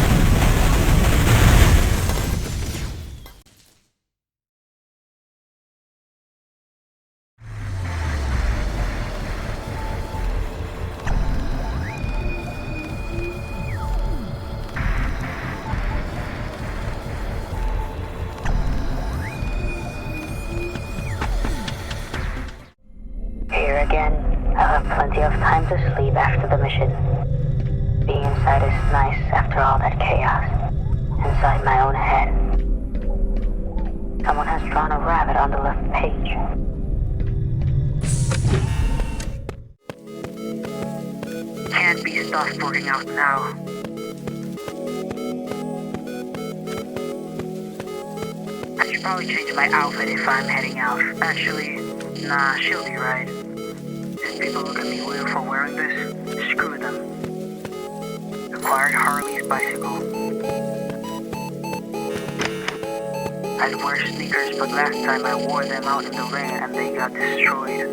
Again, I'll have plenty of time to sleep after the mission. Being inside is nice after all that chaos. Inside my own head. Someone has drawn a rabbit on the left page. Can't be stuff working out now. I should probably change my outfit if I'm heading out. Actually, nah, she'll be right. If people look at me weird for wearing this, screw them. Acquired Harley's bicycle. I'd wear sneakers, but last time I wore them out in the rain and they got destroyed.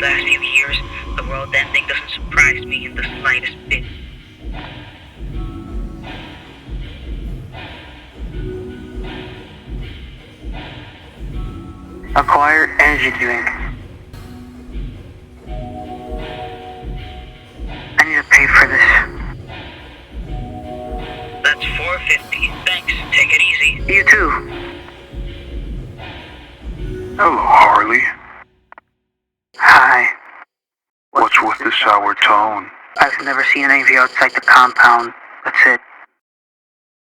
last few years, the world ending doesn't surprise me in the slightest bit. Acquire energy drink. I need to pay for this. That's $4.50. Thanks. Take it easy. You too. Hello, Harley. Hi. What's with the sour tone? I've never seen any of you outside the compound. That's it.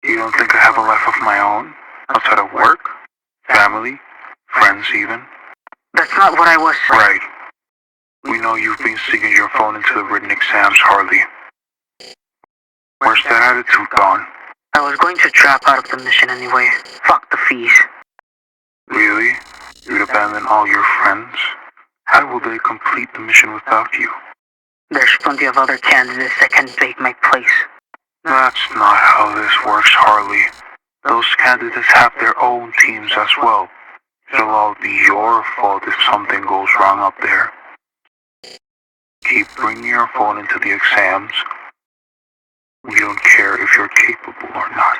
You don't think I have a life of my own? Outside of work? Family? Friends even? That's not what I was. Right. We know you've been sticking your phone into the written exams, Harley. Where's that attitude gone? I was going to drop out of the mission anyway. Fuck the fees. Really? You'd abandon all your friends? How will they complete the mission without you? There's plenty of other candidates that can take my place. That's not how this works, Harley. Those candidates have their own teams as well. It'll all be your fault if something goes wrong up there. Keep bringing your phone into the exams. We don't care if you're capable or not.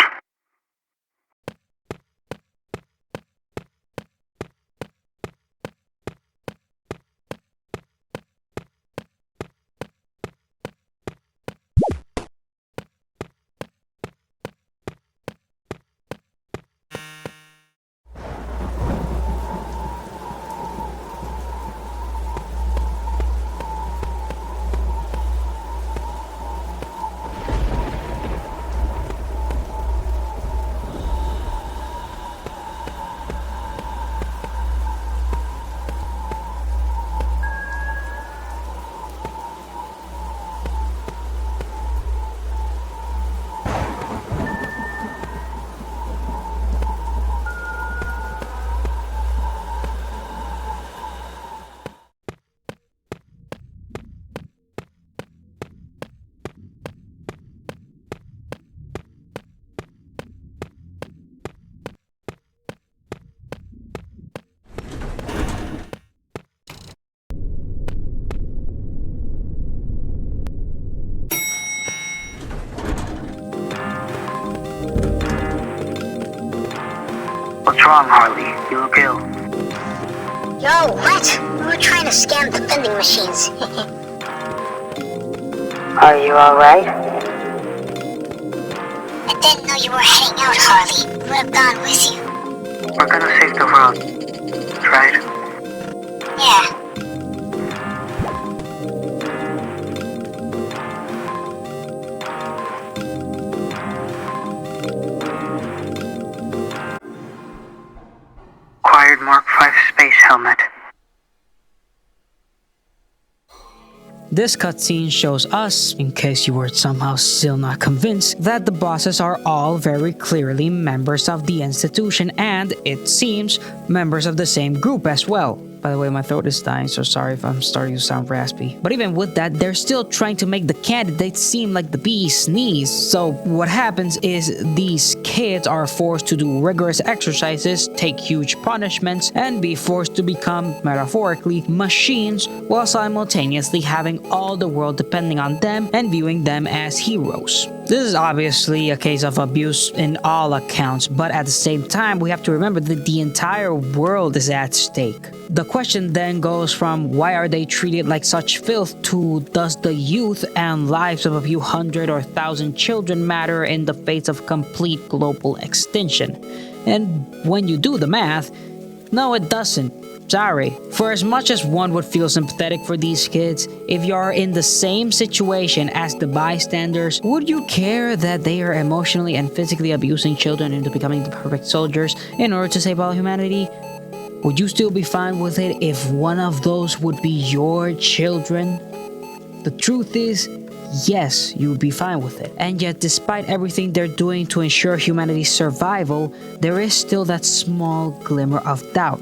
What's wrong, Harley? You look ill. Yo, what? We were trying to scam the vending machines. Are you alright? I didn't know you were heading out, Harley. We would have gone with you. We're gonna save the world. Right? Yeah. Acquired Mark V space helmet. This cutscene shows us, in case you were somehow still not convinced, that the bosses are all very clearly members of the institution and, it seems, members of the same group as well. By the way, my throat is dying, so sorry if I'm starting to sound raspy. But even with that, they're still trying to make the candidates seem like the bee's knees. So what happens is these kids are forced to do rigorous exercises, take huge punishments, and be forced to become, metaphorically, machines while simultaneously having all the world depending on them and viewing them as heroes. This is obviously a case of abuse in all accounts, but at the same time, we have to remember that the entire world is at stake. The question then goes from why are they treated like such filth to does the youth and lives of a few hundred or thousand children matter in the face of complete global extinction? And when you do the math, no, it doesn't. Sorry. For as much as one would feel sympathetic for these kids, if you are in the same situation as the bystanders, would you care that they are emotionally and physically abusing children into becoming the perfect soldiers in order to save all humanity? Would you still be fine with it if one of those would be your children? The truth is, yes, you would be fine with it. And yet, despite everything they're doing to ensure humanity's survival, there is still that small glimmer of doubt.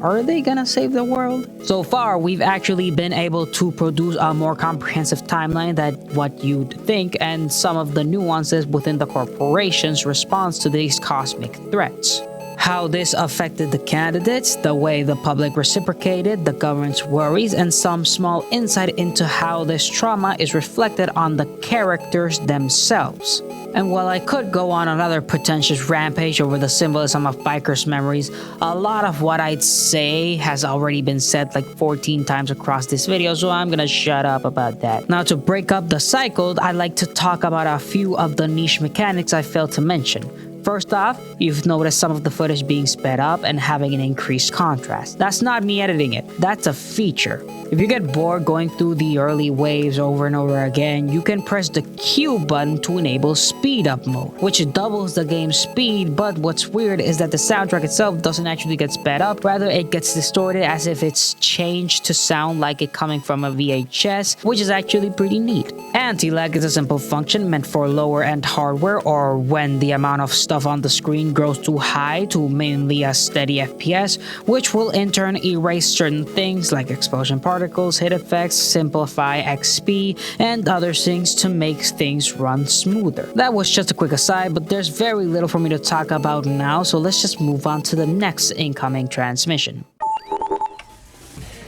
Are they gonna save the world? So far, we've actually been able to produce a more comprehensive timeline than what you'd think and some of the nuances within the corporation's response to these cosmic threats. how this affected the candidates, the way the public reciprocated the government's worries, and some small insight into how this trauma is reflected on the characters themselves. And while I could go on another pretentious rampage over the symbolism of bikers' memories, a lot of what I'd say has already been said like 14 times across this video, so I'm gonna shut up about that. Now, to break up the cycle, I'd like to talk about a few of the niche mechanics I failed to mention. First off, you've noticed some of the footage being sped up and having an increased contrast. That's not me editing it, that's a feature. If you get bored going through the early waves over and over again, you can press the Q button to enable speed up mode, which doubles the game's speed, but what's weird is that the soundtrack itself doesn't actually get sped up, rather it gets distorted as if it's changed to sound like it coming from a VHS, which is actually pretty neat. Anti-lag is a simple function meant for lower-end hardware or when the amount of stuff on the screen grows too high to mainly a steady FPS, which will in turn erase certain things like explosion particles, hit effects, simplify XP, and other things to make things run smoother. That was just a quick aside, but there's very little for me to talk about now, so let's just move on to the next incoming transmission.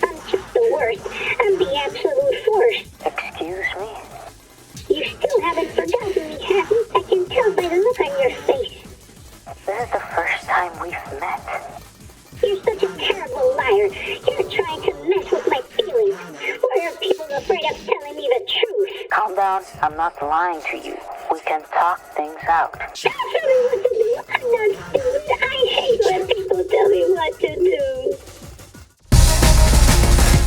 I'm just the worst. I'm the absolute worst. Excuse me? You still haven't forgotten me, have you? I can tell by the look on your face. This is the first time we've met. You're such a terrible liar. You're trying to mess with my feelings. Why are people afraid of telling me the truth? Calm down, I'm not lying to you. We can talk things out. Don't tell me what to do. I'm not stupid. I hate when people tell me what to do.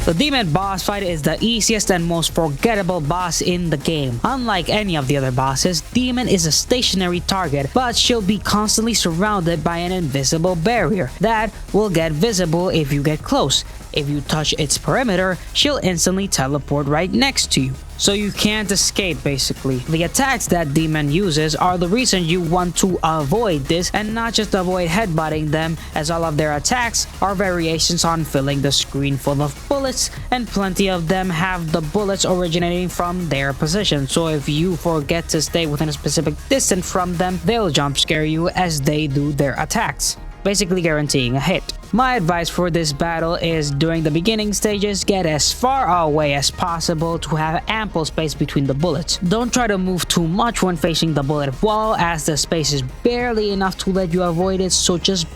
The demon boss fight is the easiest and most forgettable boss in the game. Unlike any of the other bosses, Demon is a stationary target, but she'll be constantly surrounded by an invisible barrier that will get visible if you get close. If you touch its perimeter, she'll instantly teleport right next to you. So you can't escape basically. The attacks that Demon uses are the reason you want to avoid this and not just avoid headbutting them, as all of their attacks are variations on filling the screen full of bullets, and plenty of them have the bullets originating from their position. So if you forget to stay within a specific distance from them, they'll jump scare you as they do their attacks, basically guaranteeing a hit. My advice for this battle is during the beginning stages, get as far away as possible to have ample space between the bullets. Don't try to move too much when facing the bullet wall, as the space is barely enough to let you avoid it, so just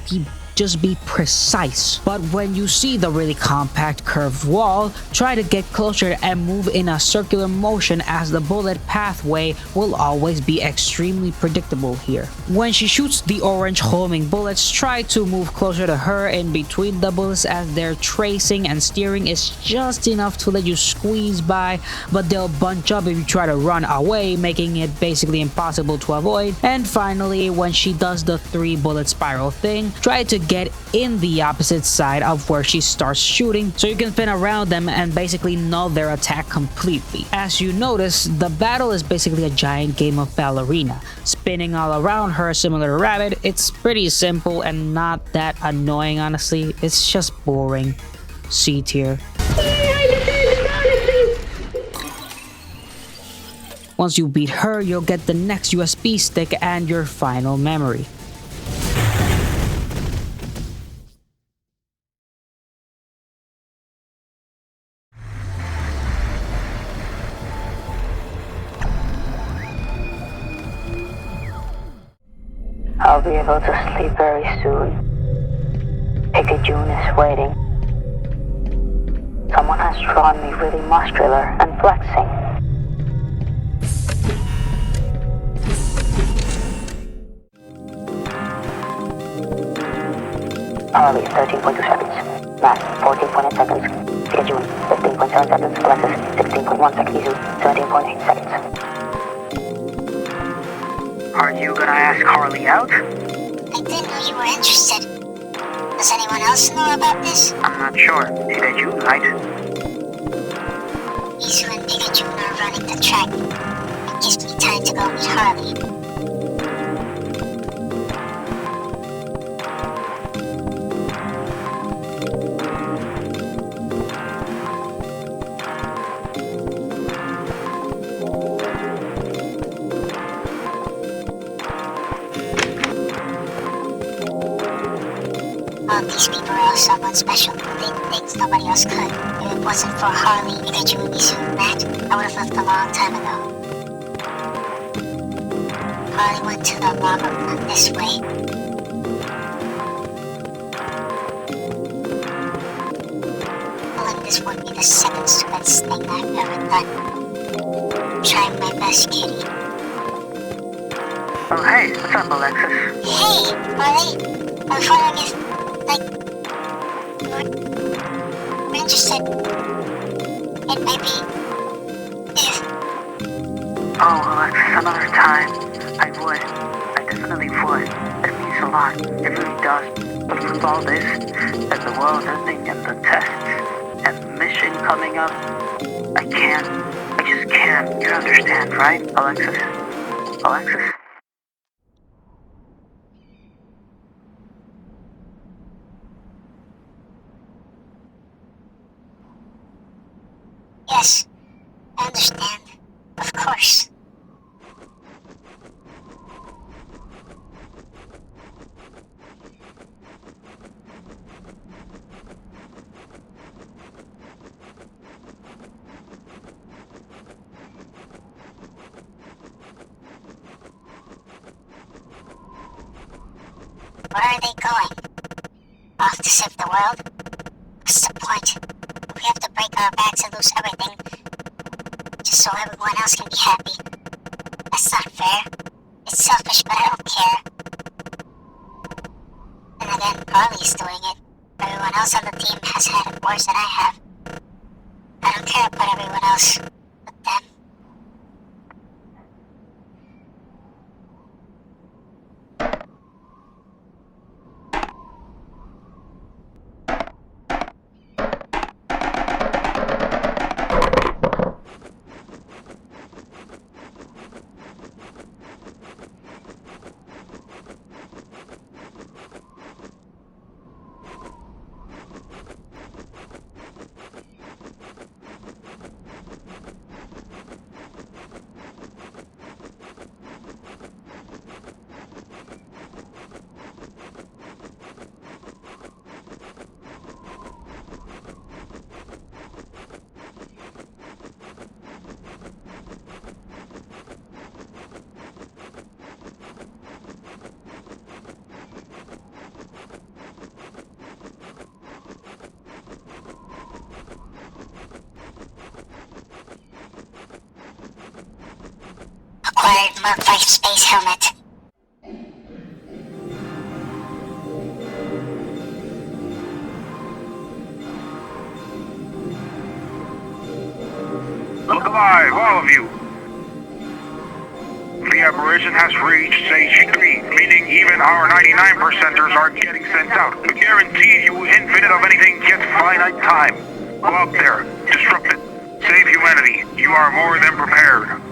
be precise. But when you see the really compact curved wall, try to get closer and move in a circular motion, as the bullet pathway will always be extremely predictable here. When she shoots the orange homing bullets, try to move closer to her in between the bullets, as their tracing and steering is just enough to let you squeeze by, but they'll bunch up if you try to run away, making it basically impossible to avoid. And finally, when she does the 3 bullet spiral thing, try to get in the opposite side of where she starts shooting so you can spin around them and basically null their attack completely. As you notice, the battle is basically a giant game of ballerina, spinning all around her similar to Rabbit. It's pretty simple and not that annoying, honestly. It's just boring. C tier. Once you beat her, you'll get the next USB stick and your final memory. I'll be able to sleep very soon. Picayune is waiting. Someone has drawn me really muscular and flexing. Soryy, 13.2 seconds. Math, 14.8 seconds. Picayune, 15.7 seconds. Alexis, 16.1 seconds. Izu, 17.8 seconds. Are you gonna ask Harley out? I didn't know you were interested. Does anyone else know about this? I'm not sure. Picayune, right? Izu and Picayune are running the track. It gives me time to go meet Harley. someone special who did things nobody else could. If it wasn't for Harley, Pikachu, Isu, and Matt, I would have left a long time ago. Harley went to the lava run this way. Pulling this would be the second stupidest thing I've ever done. Trying my best, Kitty. Oh, hey, what's up, Alexis? Hey, Harley. I was wondering if, Ren just said it might be if... Oh, Alexis, another time. I definitely would. It means a lot. It really does. But with all this, and the world ending, and the tests, and the mission coming up, I just can't. You understand, right, Alexis? Alexis? Yes, I understand. Of course. Where are they going? Off to save the world? What's the point? We have to break our backs and lose everything just so everyone else can be happy. That's not fair. It's selfish, but I don't care. And again, Harley's doing it. Everyone else on the team has had it worse than I have. I don't care about everyone else, but them. Acquired Mark V space helmet. Look alive, all of you! The apparition has reached stage 3, meaning even our 99%ers are getting sent out. We guarantee you infinite of anything gets finite time. Go out there, disrupt it, save humanity. You are more than prepared.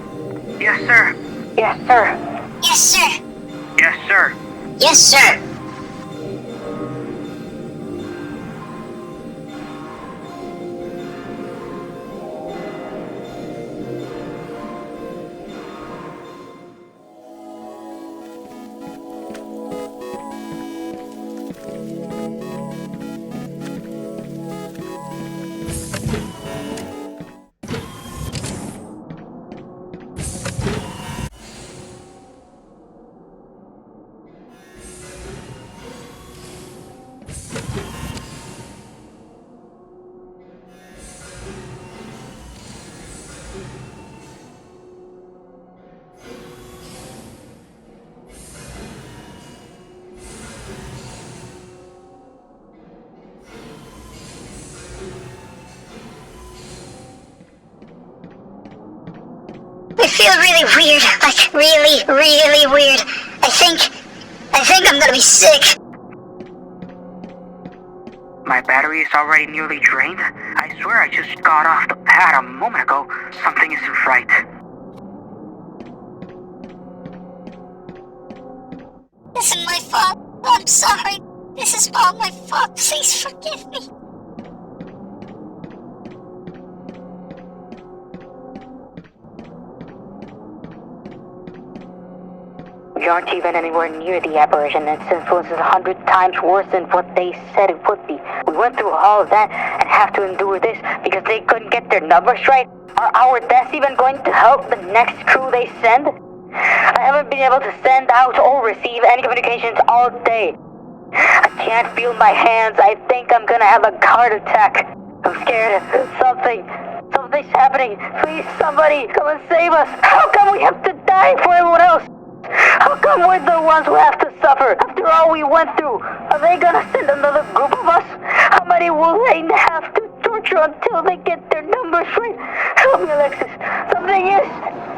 Yes, sir. Yes, sir. Yes, sir. Yes, sir. Yes, sir. I feel really weird, like really weird. I think I'm gonna be sick. My battery is already nearly drained. I swear I just got off the pad a moment ago. Something isn't right. This is my fault. I'm sorry. This is all my fault. Please forgive me. We aren't even anywhere near the aberration, and its influence is 100 times worse than what they said it would be. We went through all of that and have to endure this because they couldn't get their numbers right? Are our deaths even going to help the next crew they send? I haven't been able to send out or receive any communications all day. I can't feel my hands. I think I'm gonna have a heart attack. I'm scared. Something's happening. Please, somebody, come and save us. How come we have to die for everyone else? How come we're the ones who have to suffer after all we went through? Are they gonna send another group of us? How many will they have to torture until they get their numbers right? Help me, Alexis. Something is...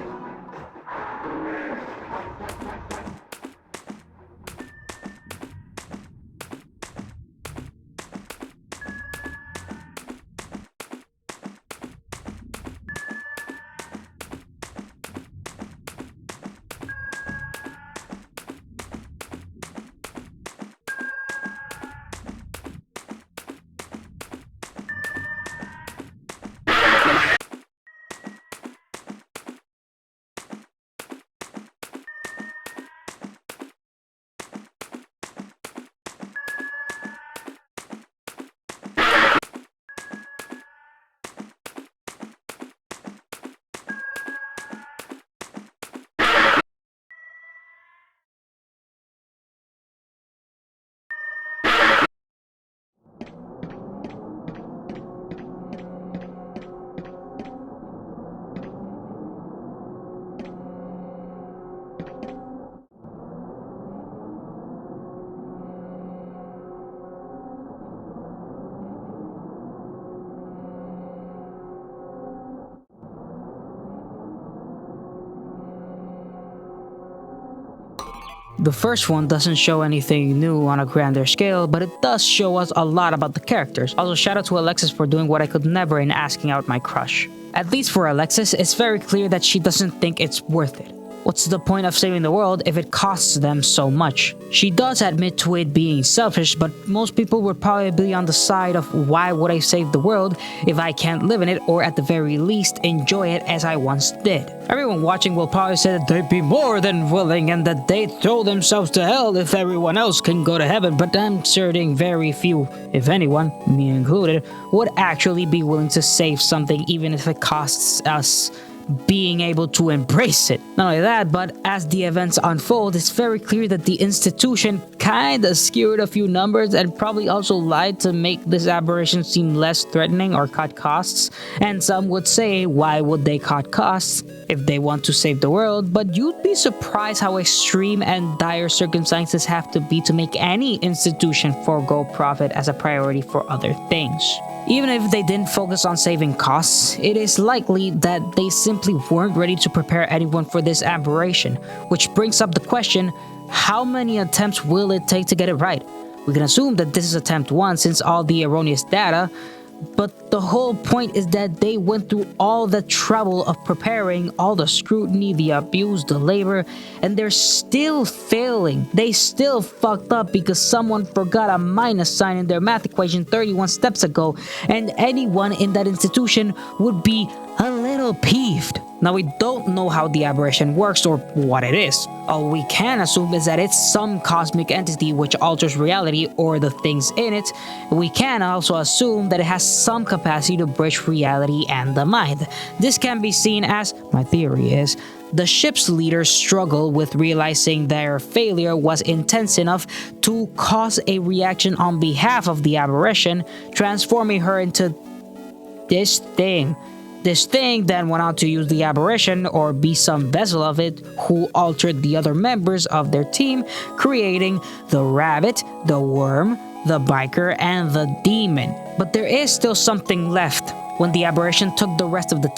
The first one doesn't show anything new on a grander scale, but it does show us a lot about the characters. Also, shout out to Alexis for doing what I could never in asking out my crush. At least for Alexis, it's very clear that she doesn't think it's worth it. What's the point of saving the world if it costs them so much? She does admit to it being selfish, but most people would probably be on the side of why would I save the world if I can't live in it, or at the very least enjoy it as I once did. Everyone watching will probably say that they'd be more than willing and that they'd throw themselves to hell if everyone else can go to heaven, but I'm certain very few, if anyone, me included, would actually be willing to save something even if it costs us being able to embrace it. Not only that, but as the events unfold, it's very clear that the institution kinda skewed a few numbers and probably also lied to make this aberration seem less threatening or cut costs. And some would say, why would they cut costs if they want to save the world? But you'd be surprised how extreme and dire circumstances have to be to make any institution forego profit as a priority for other things. Even if they didn't focus on saving costs, it is likely that they simply weren't ready to prepare anyone for this aberration, which brings up the question, how many attempts will it take to get it right? We can assume that this is attempt 1 since all the erroneous data, but the whole point is that they went through all the trouble of preparing, all the scrutiny, the abuse, the labor, and they're still failing. They still fucked up because someone forgot a minus sign in their math equation 31 steps ago, and anyone in that institution would be a little peeved. Now, we don't know how the aberration works or what it is. All we can assume is that it's some cosmic entity which alters reality or the things in it. We can also assume that it has some capacity to bridge reality and the mind. This can be seen as, my theory is, the ship's leaders struggle with realizing their failure was intense enough to cause a reaction on behalf of the aberration, transforming her into this thing. This thing then went on to use the aberration or be some vessel of it who altered the other members of their team, creating the rabbit, the worm, the biker, and the demon. But there is still something left. When the aberration took the rest of the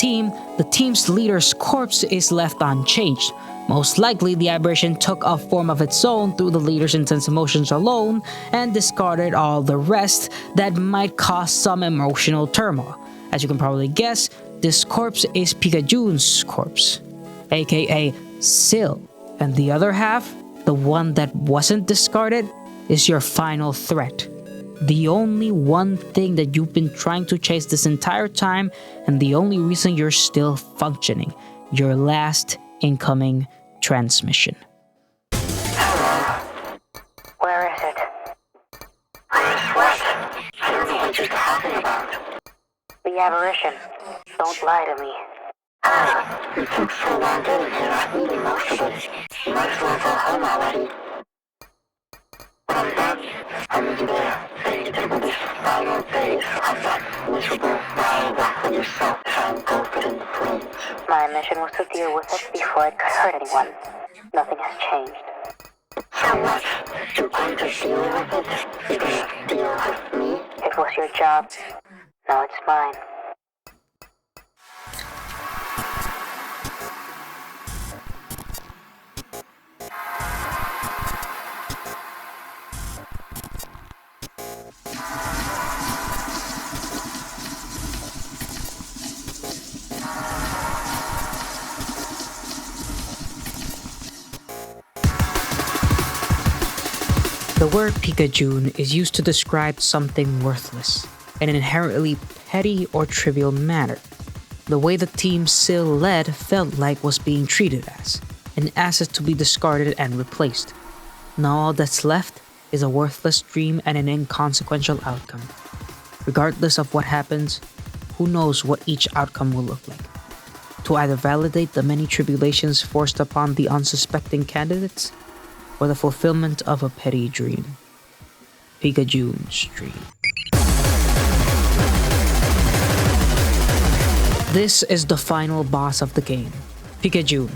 team's leader's corpse is left unchanged. Most likely, the aberration took a form of its own through the leader's intense emotions alone and discarded all the rest that might cause some emotional turmoil. As you can probably guess, this corpse is Picayune's corpse, aka Syl. And the other half, the one that wasn't discarded, is your final threat. The only one thing that you've been trying to chase this entire time, and the only reason you're still functioning. Your last incoming transmission. the apparition. Don't lie to me. It took so long getting here, I'm eating most of it. Might as well go home already. When I'm back, I'll meet you there. Ready to take this final phase of that miserable wild walk with yourself and go fit in the flames. My mission was to deal with it before it could hurt anyone. Nothing has changed. So what? You're going to deal with it? You're going to deal with me? It was your job. Now it's mine. The word Picayune is used to describe something worthless, in an inherently petty or trivial manner. The way the team Sil led felt like was being treated as an asset to be discarded and replaced. Now all that's left is a worthless dream and an inconsequential outcome. Regardless of what happens, who knows what each outcome will look like. To either validate the many tribulations forced upon the unsuspecting candidates, or the fulfillment of a petty dream. Picayune's dream. This is the final boss of the game, Picayune.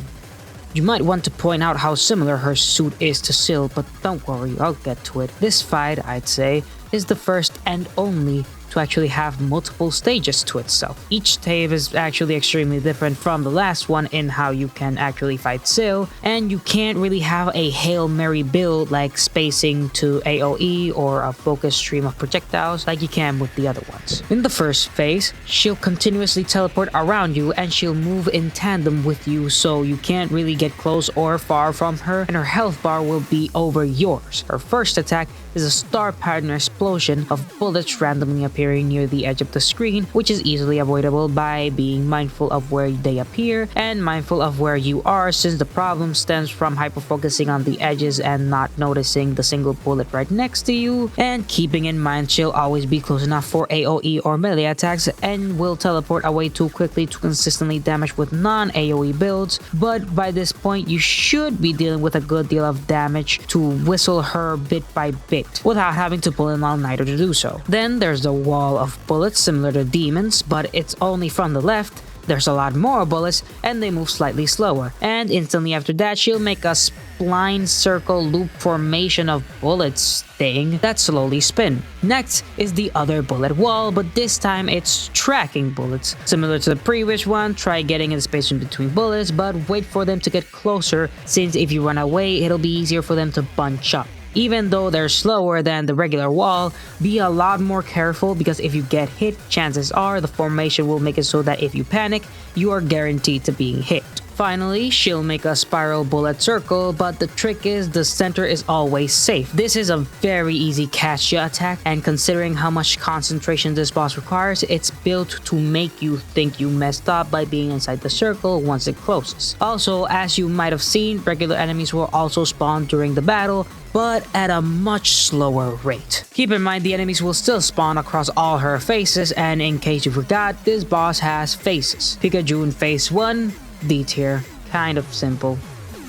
You might want to point out how similar her suit is to Sil, but don't worry, I'll get to it. This fight, I'd say, is the first and only to actually have multiple stages to itself. Each stage is actually extremely different from the last one in how you can actually fight Sil, and you can't really have a Hail Mary build like spacing to AoE or a focused stream of projectiles like you can with the other ones. In the first phase, she'll continuously teleport around you and she'll move in tandem with you, so you can't really get close or far from her, and her health bar will be over yours. Her first attack is a star pattern explosion of bullets randomly appearing near the edge of the screen, which is easily avoidable by being mindful of where they appear and mindful of where you are, since the problem stems from hyperfocusing on the edges and not noticing the single bullet right next to you, and keeping in mind she'll always be close enough for AoE or melee attacks and will teleport away too quickly to consistently damage with non-AoE builds. But by this point you should be dealing with a good deal of damage to whistle her bit by bit without having to pull an all-nighter to do so. Then there's the wall of bullets similar to demons, but it's only from the left. There's a lot more bullets and they move slightly slower, and instantly after that she'll make a spline circle loop formation of bullets thing that slowly spin. Next is the other bullet wall, but this time it's tracking bullets. Similar to the previous one, try getting in space in between bullets, but wait for them to get closer, since if you run away it'll be easier for them to bunch up. Even though they're slower than the regular wall, be a lot more careful, because if you get hit, chances are the formation will make it so that if you panic, you are guaranteed to being hit. Finally, she'll make a spiral bullet circle, but the trick is the center is always safe. This is a very easy catch-ya attack, and considering how much concentration this boss requires, it's built to make you think you messed up by being inside the circle once it closes. Also, as you might have seen, regular enemies will also spawn during the battle, but at a much slower rate. Keep in mind the enemies will still spawn across all her faces, and in case you forgot, this boss has faces. Picayune Phase 1, D tier, kind of simple.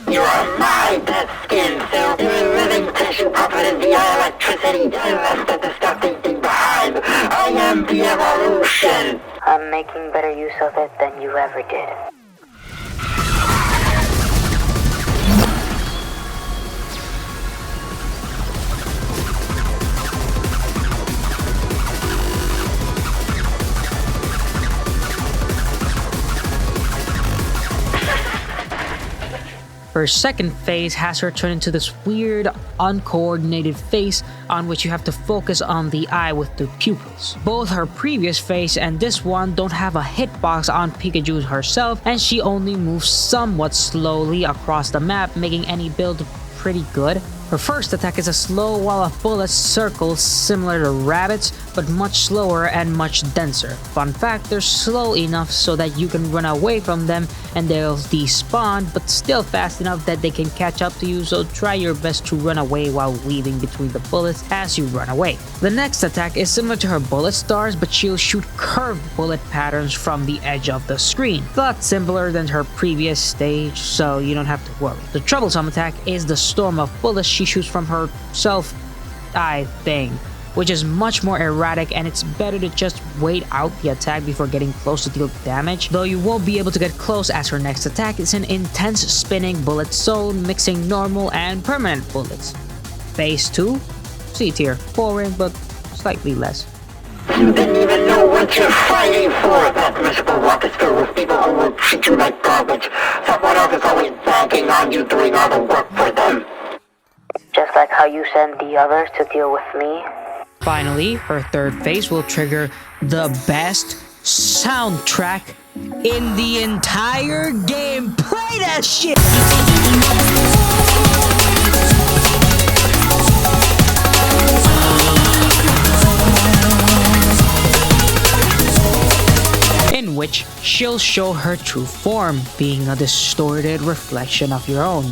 You are my dead skin, Sil. You're a living tissue puppeted via electricity. That's the stuff thinking behind. I am the evolution. I'm making better use of it than you ever did. Her second phase has her turn into this weird, uncoordinated face on which you have to focus on the eye with the pupils. Both her previous phase and this one don't have a hitbox on Picayune herself, and she only moves somewhat slowly across the map, making any build pretty good. Her first attack is a slow wall of bullets circles similar to rabbits, but much slower and much denser. Fun fact, they're slow enough so that you can run away from them and they'll despawn, but still fast enough that they can catch up to you, so try your best to run away while weaving between the bullets as you run away. The next attack is similar to her bullet stars, but she'll shoot curved bullet patterns from the edge of the screen. Lot simpler than her previous stage, so you don't have to worry. The troublesome attack is the storm of bullets she shoots from her self-eye thing, which is much more erratic, and it's better to just wait out the attack before getting close to deal damage, though you won't be able to get close as her next attack is an intense spinning bullet zone mixing normal and permanent bullets. Phase 2, C tier, boring but slightly less. You didn't even know what you're fighting for. That miserable walk is filled with people who will treat you like garbage. Someone else is always bagging on you, doing all the work for them. Just like how you send the others to deal with me. Finally, her third phase will trigger the best soundtrack in the entire game. Play that shit! In which she'll show her true form, being a distorted reflection of your own.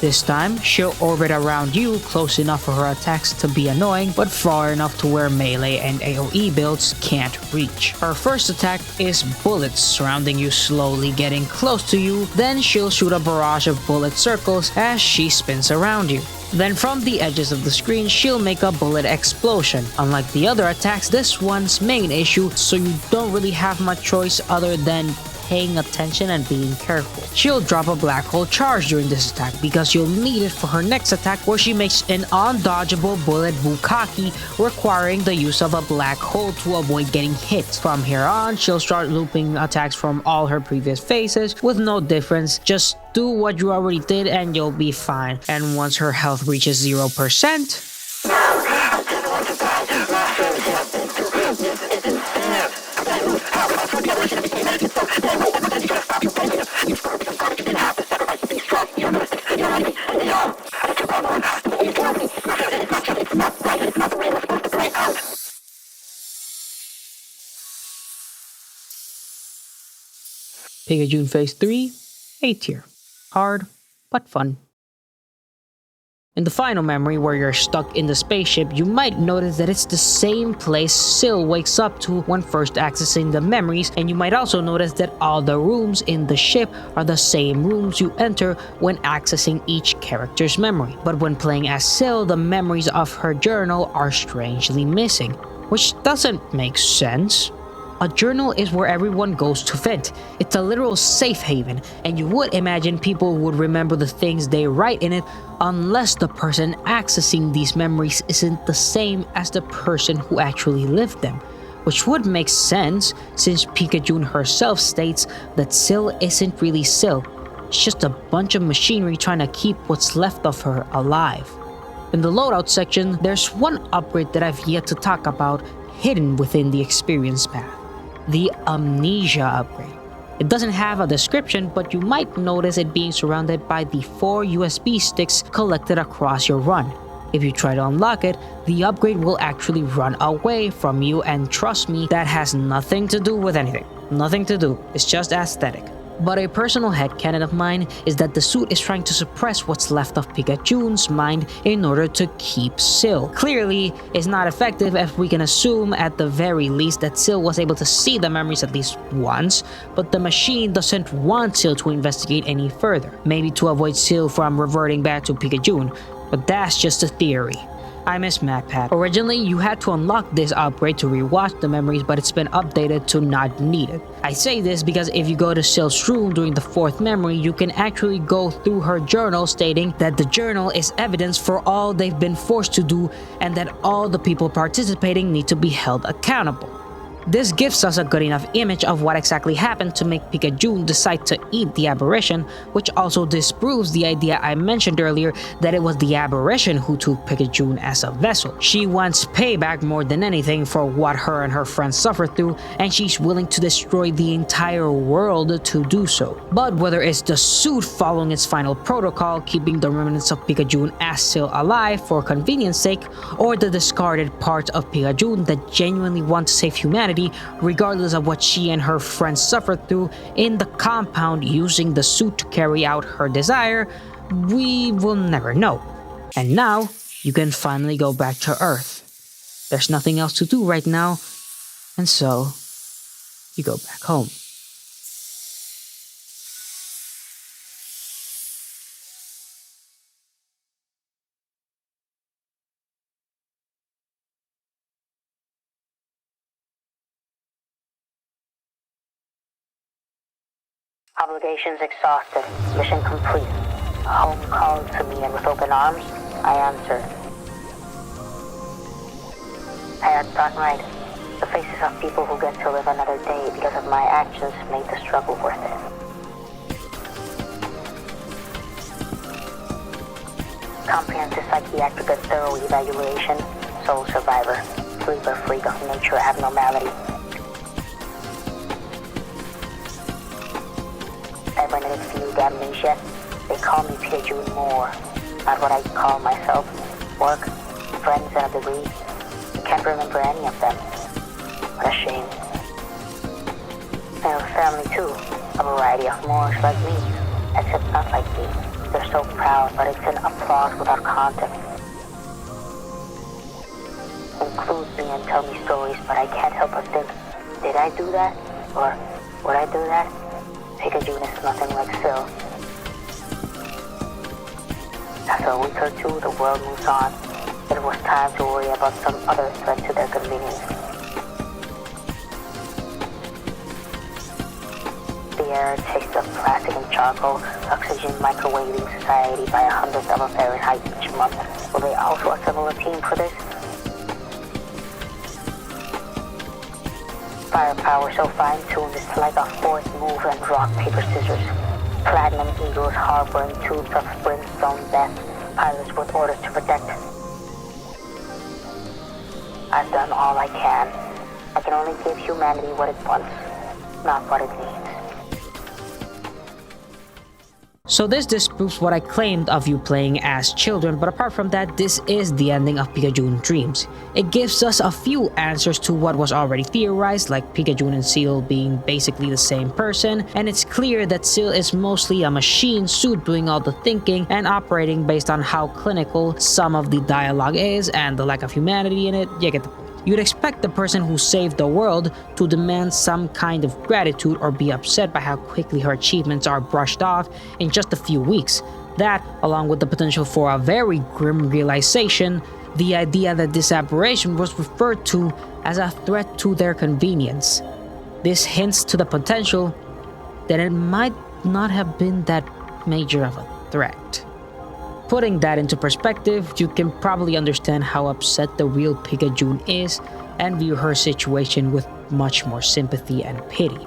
This time, she'll orbit around you close enough for her attacks to be annoying, but far enough to where melee and AoE builds can't reach. Her first attack is bullets surrounding you, slowly getting close to you, then she'll shoot a barrage of bullet circles as she spins around you. Then from the edges of the screen, she'll make a bullet explosion. Unlike the other attacks, this one's main issue, so you don't really have much choice other than paying attention and being careful. She'll drop a black hole charge during this attack because you'll need it for her next attack, where she makes an undodgeable bullet bukkake requiring the use of a black hole to avoid getting hit. From here on, she'll start looping attacks from all her previous phases with no difference. Just do what you already did and you'll be fine. And once her health reaches 0%, Picayune Phase 3, A tier. Hard, but fun. In the final memory, where you're stuck in the spaceship, you might notice that it's the same place Syl wakes up to when first accessing the memories, and you might also notice that all the rooms in the ship are the same rooms you enter when accessing each character's memory. But when playing as Syl, the memories of her journal are strangely missing, which doesn't make sense. A journal is where everyone goes to vent. It's a literal safe haven, and you would imagine people would remember the things they write in it unless the person accessing these memories isn't the same as the person who actually lived them. Which would make sense since Picayune herself states that Syl isn't really Syl. It's just a bunch of machinery trying to keep what's left of her alive. In the loadout section, there's one upgrade that I've yet to talk about hidden within the experience path. The Amnesia upgrade. It doesn't have a description, but you might notice it being surrounded by the 4 USB sticks collected across your run. If you try to unlock it, the upgrade will actually run away from you, and trust me, that has nothing to do with anything. Nothing to do, it's just aesthetic. But a personal headcanon of mine is that the suit is trying to suppress what's left of Picayune's mind in order to keep Syl. Clearly, it's not effective if we can assume at the very least that Syl was able to see the memories at least once, but the machine doesn't want Syl to investigate any further. Maybe to avoid Syl from reverting back to Picayune, but that's just a theory. I miss MacPat. Originally, you had to unlock this upgrade to rewatch the memories, but it's been updated to not needed. I say this because if you go to Syl's room during the 4th memory, you can actually go through her journal, stating that the journal is evidence for all they've been forced to do and that all the people participating need to be held accountable. This gives us a good enough image of what exactly happened to make Picayune decide to eat the aberration, which also disproves the idea I mentioned earlier that it was the aberration who took Picayune as a vessel. She wants payback more than anything for what her and her friends suffered through, and she's willing to destroy the entire world to do so. But whether it's the suit following its final protocol, keeping the remnants of Picayune as still alive for convenience sake, or the discarded parts of Picayune that genuinely want to save humanity regardless of what she and her friends suffered through in the compound using the suit to carry out her desire, we will never know. And now, you can finally go back to Earth. There's nothing else to do right now, and so, you go back home. Obligations exhausted. Mission complete. Home called to me, and with open arms, I answered. I had thought right. The faces of people who get to live another day because of my actions made the struggle worth it. Comprehensive psychiatric and thorough evaluation. Sole survivor. Sleeper freak of nature abnormality. Cybernetic field amnesia. They call me Picayune Moore. Not what I call myself. Work, friends, and a degree. I can't remember any of them. What a shame. I have a family too. A variety of Moors like me. Except not like me. They're so proud, but it's an applause without context. Include me and tell me stories, but I can't help but think, did I do that? Or would I do that? Picayune is nothing like Sil. After a week or two, the world moves on. It was time to worry about some other threat to their convenience. The air tastes of plastic and charcoal, oxygen microwaving society by 100th of a Fahrenheit each month. Will they also assemble a team for this? Firepower so fine-tuned it's like a fourth move in rock, paper, scissors. Platinum Eagles harboring tubes of brimstone death, pilots with orders to protect. I've done all I can. I can only give humanity what it wants, not what it needs. So this disproves what I claimed of you playing as children, but apart from that, this is the ending of Picayune Dreams. It gives us a few answers to what was already theorized, like Picayune and Seal being basically the same person, and it's clear that Seal is mostly a machine suit doing all the thinking and operating based on how clinical some of the dialogue is and the lack of humanity in it. You get the point. You'd expect the person who saved the world to demand some kind of gratitude or be upset by how quickly her achievements are brushed off in just a few weeks. That, along with the potential for a very grim realization, the idea that this aberration was referred to as a threat to their convenience. This hints to the potential that it might not have been that major of a threat. Putting that into perspective, you can probably understand how upset the real Picayune is and view her situation with much more sympathy and pity.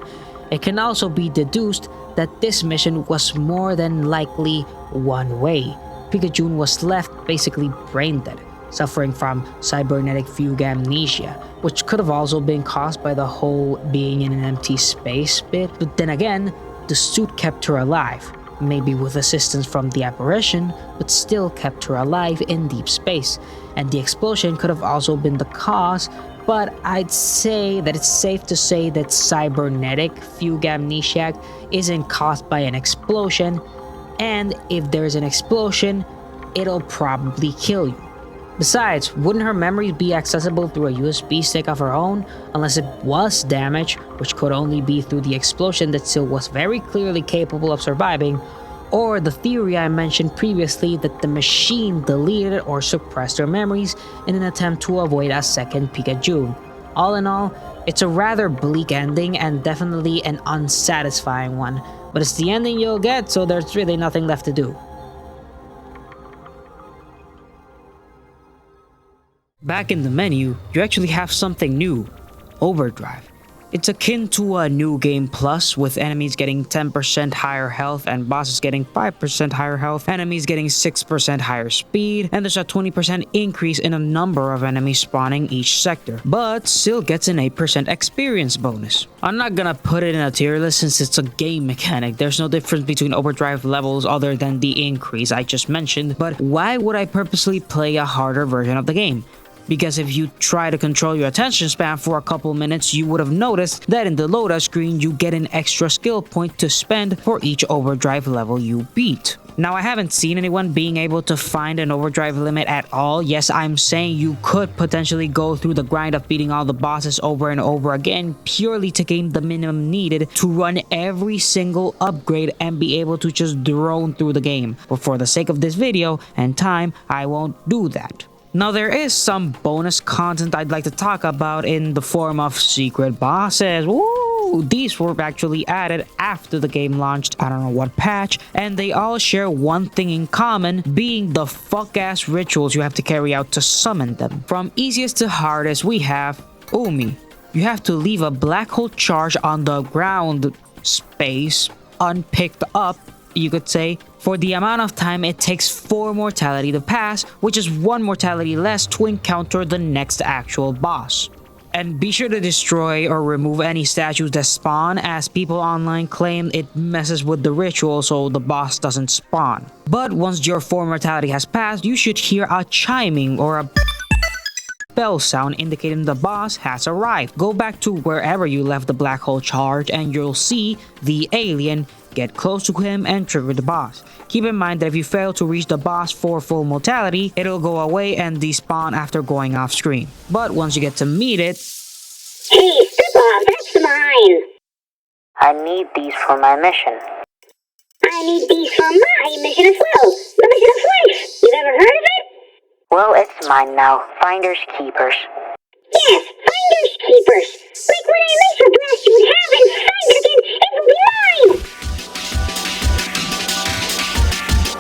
It can also be deduced that this mission was more than likely one way. Picayune was left basically brain dead, suffering from cybernetic fugue amnesia, which could have also been caused by the whole being in an empty space bit. But then again, the suit kept her alive. Maybe with assistance from the apparition, but still kept her alive in deep space. And the explosion could have also been the cause, but I'd say that it's safe to say that cybernetic fugue amnesia isn't caused by an explosion, and if there's an explosion, it'll probably kill you. Besides, wouldn't her memories be accessible through a USB stick of her own, unless it was damaged, which could only be through the explosion that Sil was very clearly capable of surviving, or the theory I mentioned previously that the machine deleted or suppressed her memories in an attempt to avoid a second Picayune. All in all, it's a rather bleak ending and definitely an unsatisfying one, but it's the ending you'll get, so there's really nothing left to do. Back in the menu, you actually have something new. Overdrive. It's akin to a New Game Plus, with enemies getting 10% higher health and bosses getting 5% higher health, enemies getting 6% higher speed, and there's a 20% increase in the number of enemies spawning each sector, but still gets an 8% experience bonus. I'm not gonna put it in a tier list since it's a game mechanic. There's no difference between Overdrive levels other than the increase I just mentioned, but why would I purposely play a harder version of the game? Because if you try to control your attention span for a couple minutes, you would have noticed that in the loadout screen you get an extra skill point to spend for each overdrive level you beat. Now, I haven't seen anyone being able to find an overdrive limit at all. Yes, I'm saying you could potentially go through the grind of beating all the bosses over and over again purely to gain the minimum needed to run every single upgrade and be able to just drone through the game. But for the sake of this video and time, I won't do that. Now, there is some bonus content I'd like to talk about in the form of secret bosses. Woo! These were actually added after the game launched, I don't know what patch, and they all share one thing in common, being the fuck-ass rituals you have to carry out to summon them. From easiest to hardest, we have Umi. You have to leave a black hole charge on the ground space unpicked up, you could say, for the amount of time it takes 4 mortality to pass, which is 1 mortality less to encounter the next actual boss. And be sure to destroy or remove any statues that spawn, as people online claim it messes with the ritual so the boss doesn't spawn. But once your 4 mortality has passed, you should hear a chiming or a bell sound indicating the boss has arrived. Go back to wherever you left the black hole charge and you'll see the alien. Get close to him and trigger the boss. Keep in mind that if you fail to reach the boss for full mortality, it'll go away and despawn after going off screen. But once you get to meet it... Hey, step off, that's mine! I need these for my mission. I need these for my mission as well! The mission of life! You've ever heard of it? Well, it's mine now. Finders keepers. Yes, finders keepers! Like when I laser blast you in half and find it again, it will be mine!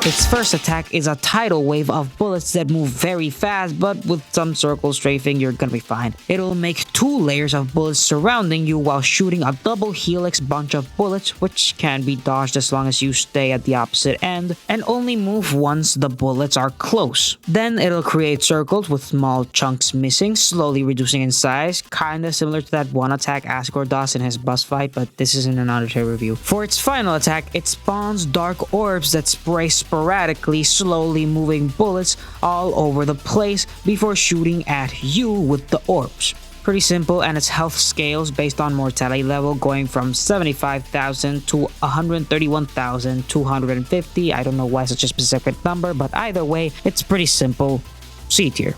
Its first attack is a tidal wave of bullets that move very fast, but with some circle strafing, you're gonna be fine. It'll make 2 layers of bullets surrounding you while shooting a double helix bunch of bullets, which can be dodged as long as you stay at the opposite end, and only move once the bullets are close. Then it'll create circles with small chunks missing, slowly reducing in size, kinda similar to that one attack Asgore does in his boss fight, but this isn't an Undertale review. For its final attack, it spawns dark orbs that spray sporadically, slowly moving bullets all over the place before shooting at you with the orbs. Pretty simple, and its health scales based on mortality level, going from 75,000 to 131,250. I don't know why such a specific number, but either way, it's pretty simple. C tier.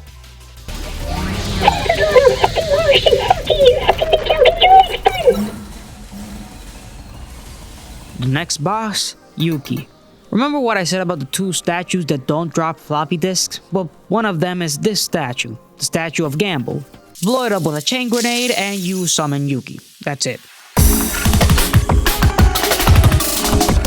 The next boss, Yuki. Remember what I said about the 2 statues that don't drop floppy disks? Well, one of them is this statue, the statue of Gamble. Blow it up with a chain grenade and you summon Yuki. That's it.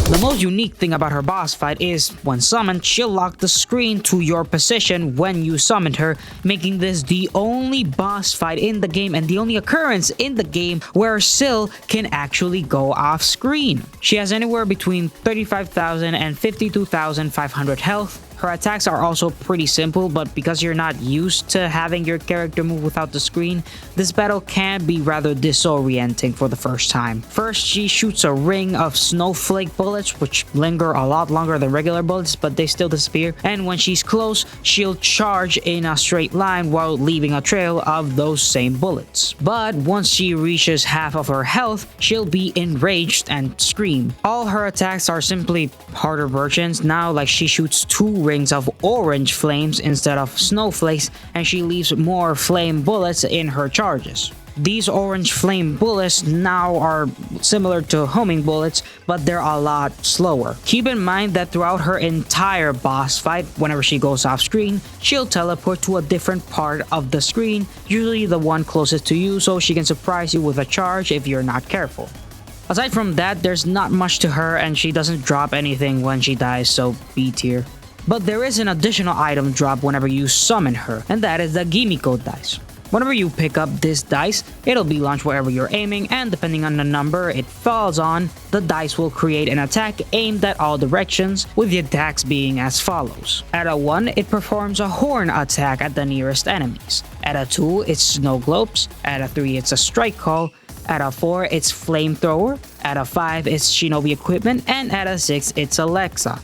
The most unique thing about her boss fight is, when summoned, she'll lock the screen to your position when you summoned her, making this the only boss fight in the game and the only occurrence in the game where Syl can actually go off screen. She has anywhere between 35,000 and 52,500 health. Her attacks are also pretty simple, but because you're not used to having your character move without the screen, this battle can be rather disorienting for the first time. First, she shoots a ring of snowflake bullets, which linger a lot longer than regular bullets, but they still disappear. And when she's close, she'll charge in a straight line while leaving a trail of those same bullets. But once she reaches half of her health, she'll be enraged and scream. All her attacks are simply harder versions now, like she shoots 2 rings of orange flames instead of snowflakes, and she leaves more flame bullets in her charges. These orange flame bullets now are similar to homing bullets, but they're a lot slower. Keep in mind that throughout her entire boss fight, whenever she goes off screen, she'll teleport to a different part of the screen, usually the one closest to you, so she can surprise you with a charge if you're not careful. Aside from that, there's not much to her, and she doesn't drop anything when she dies, so B tier. But there is an additional item drop whenever you summon her, and that is the Gimiko dice. Whenever you pick up this dice, it'll be launched wherever you're aiming, and depending on the number it falls on, the dice will create an attack aimed at all directions, with the attacks being as follows. At a 1, it performs a horn attack at the nearest enemies. At a 2, it's snow globes. At a 3, it's a strike call. At a 4, it's flamethrower. At a 5, it's shinobi equipment. And at a 6, it's Alexa.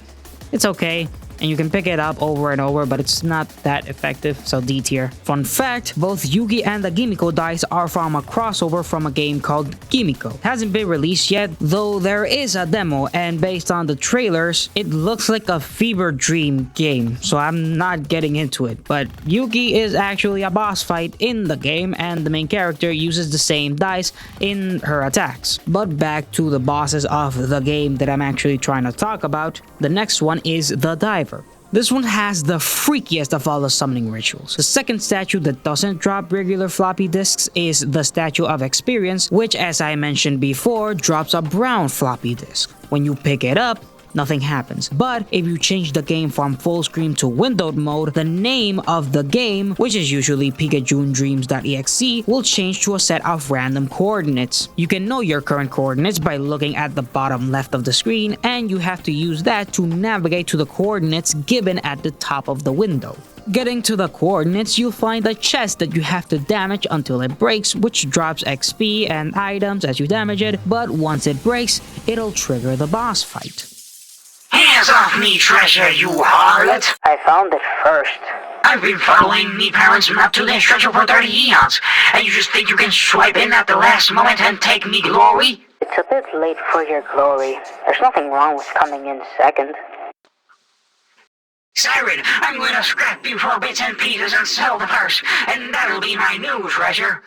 It's okay, and you can pick it up over and over, but it's not that effective, so D tier. Fun fact, both Yugi and the Gimiko dice are from a crossover from a game called Gimiko. It hasn't been released yet, though there is a demo, and based on the trailers, it looks like a fever dream game, so I'm not getting into it. But Yugi is actually a boss fight in the game, and the main character uses the same dice in her attacks. But back to the bosses of the game that I'm actually trying to talk about, the next one is the Diver. This one has the freakiest of all the summoning rituals. The second statue that doesn't drop regular floppy disks is the Statue of Experience, which, as I mentioned before, drops a brown floppy disk. When you pick it up, nothing happens. But if you change the game from full screen to windowed mode, the name of the game, which is usually Picayune Dreams.exe, will change to a set of random coordinates. You can know your current coordinates by looking at the bottom left of the screen, and you have to use that to navigate to the coordinates given at the top of the window. Getting to the coordinates, you'll find a chest that you have to damage until it breaks, which drops XP and items as you damage it, but once it breaks, it'll trigger the boss fight. Hands off me, treasure, you harlot! I found it first. I've been following me parents' map to this treasure for 30 eons, and you just think you can swipe in at the last moment and take me glory? It's a bit late for your glory. There's nothing wrong with coming in second. Siren, I'm going to scrap you for bits and pieces and sell the purse, and that'll be my new treasure.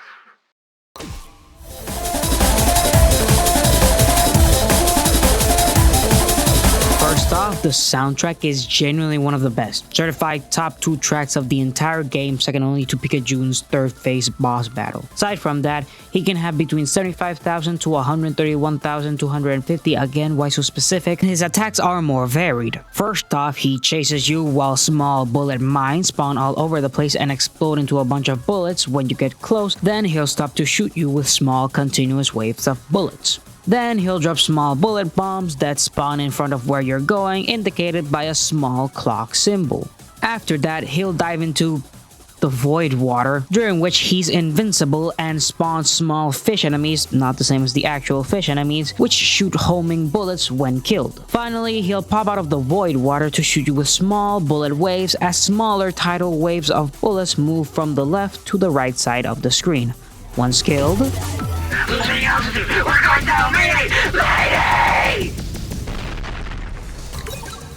First off, the soundtrack is genuinely one of the best. Certified top 2 tracks of the entire game, second only to Pikachu's third phase boss battle. Aside from that, he can have between 75,000 to 131,250, again why so specific. His attacks are more varied. First off, he chases you while small bullet mines spawn all over the place and explode into a bunch of bullets when you get close. Then he'll stop to shoot you with small continuous waves of bullets. Then he'll drop small bullet bombs that spawn in front of where you're going, indicated by a small clock symbol. After that, he'll dive into the void water, during which he's invincible and spawns small fish enemies, not the same as the actual fish enemies, which shoot homing bullets when killed. Finally, he'll pop out of the void water to shoot you with small bullet waves as smaller tidal waves of bullets move from the left to the right side of the screen. Once killed, Losing altitude! We're going down! Mayday! Mayday!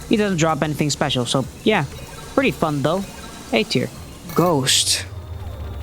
he doesn't drop anything special, so yeah, pretty fun though. A tier. Ghost.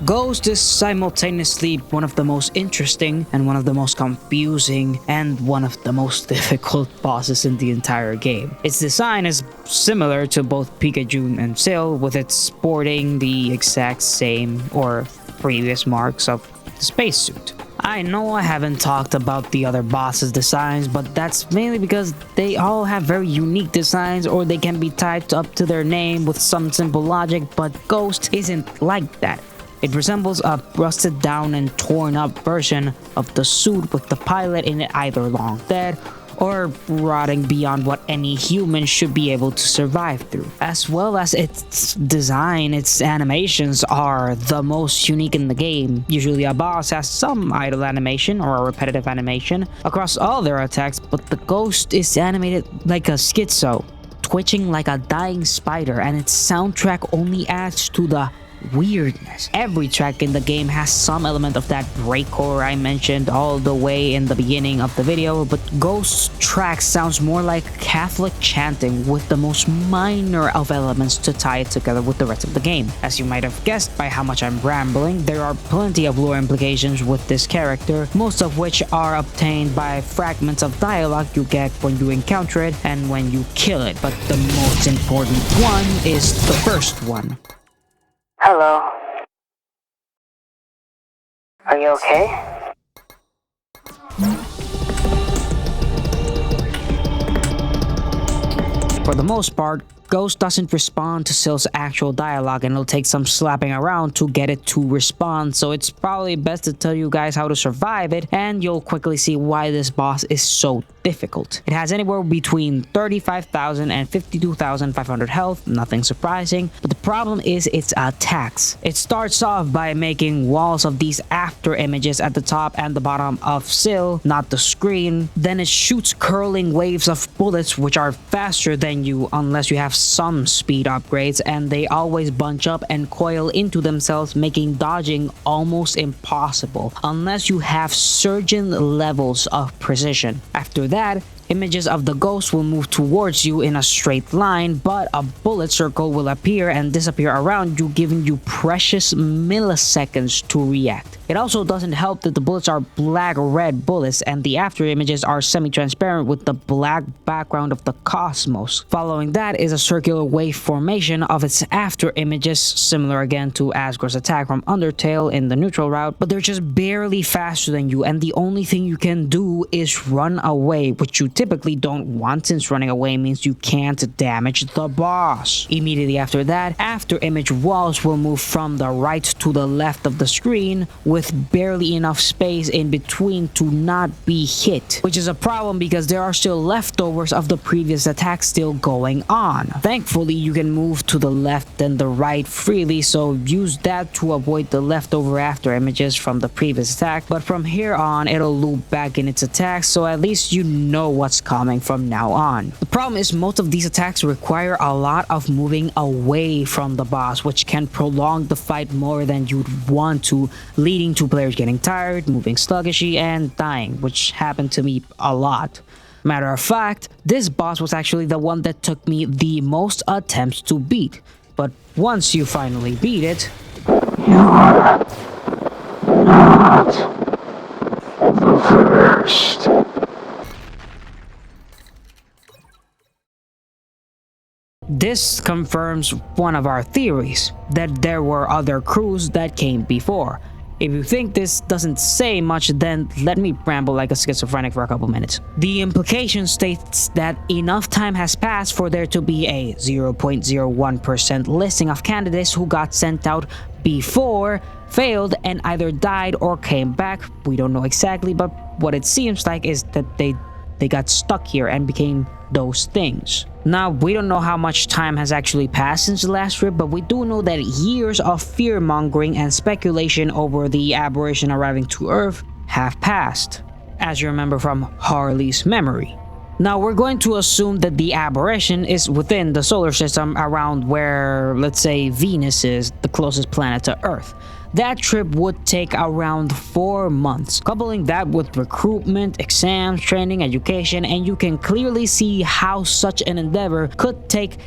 Ghost is simultaneously one of the most interesting and one of the most confusing and one of the most difficult bosses in the entire game. Its design is similar to both Pikachu and Sil, with it sporting the exact same or previous marks of the spacesuit. I know I haven't talked about the other bosses' designs, but that's mainly because they all have very unique designs, or they can be typed up to their name with some simple logic, but Ghost isn't like that. It resembles a rusted down and torn up version of the suit, with the pilot in it either long dead or rotting beyond what any human should be able to survive through. As well as its design, its animations are the most unique in the game. Usually a boss has some idle animation or a repetitive animation across all their attacks, but the Ghost is animated like a schizo, twitching like a dying spider, and its soundtrack only adds to the weirdness. Every track in the game has some element of that breakcore I mentioned all the way in the beginning of the video, but Ghost's track sounds more like Catholic chanting with the most minor of elements to tie it together with the rest of the game. As you might have guessed by how much I'm rambling, there are plenty of lore implications with this character, most of which are obtained by fragments of dialogue you get when you encounter it and when you kill it, but the most important one is the first one. Hello. Are you okay? For the most part, Ghost doesn't respond to Sill's actual dialogue, and it'll take some slapping around to get it to respond, so it's probably best to tell you guys how to survive it, and you'll quickly see why this boss is so difficult. It has anywhere between 35,000 and 52,500 health, nothing surprising, but the problem is its attacks. It starts off by making walls of these after images at the top and the bottom of Sill, not the screen. Then it shoots curling waves of bullets which are faster than you unless you have some speed upgrades, and they always bunch up and coil into themselves, making dodging almost impossible unless you have surgeon levels of precision. After that, images of the ghost will move towards you in a straight line, but a bullet circle will appear and disappear around you, giving you precious milliseconds to react. It also doesn't help that the bullets are black-red bullets and the after images are semi-transparent with the black background of the cosmos. Following that is a circular wave formation of its after images, similar again to Asgore's attack from Undertale in the neutral route, but they're just barely faster than you, and the only thing you can do is run away, which you typically don't want since running away means you can't damage the boss. Immediately after that, after image walls will move from the right to the left of the screen with barely enough space in between to not be hit, which is a problem because there are still leftovers of the previous attack still going on. Thankfully, you can move to the left and the right freely, so use that to avoid the leftover after images from the previous attack, but from here on it'll loop back in its attacks, so at least you know what's coming from now on. The problem is most of these attacks require a lot of moving away from the boss, which can prolong the fight more than you'd want to, leading to players getting tired, moving sluggishly, and dying, which happened to me a lot. Matter of fact, this boss was actually the one that took me the most attempts to beat, but once you finally beat it, You are not the first. this confirms one of our theories, that there were other crews that came before. If you think this doesn't say much, then let me ramble like a schizophrenic for a couple minutes. The implication states that enough time has passed for there to be a 0.01% listing of candidates who got sent out before, failed, and either died or came back. We don't know exactly, but what it seems like is that they got stuck here and became those things. Now, we don't know how much time has actually passed since the last trip, but we do know that years of fear-mongering and speculation over the aberration arriving to Earth have passed, as you remember from Harley's memory. Now, we're going to assume that the aberration is within the solar system around where, let's say, Venus is, the closest planet to Earth. That trip would take around 4 months. Coupling that with recruitment, exams, training, education, and you can clearly see how such an endeavor could take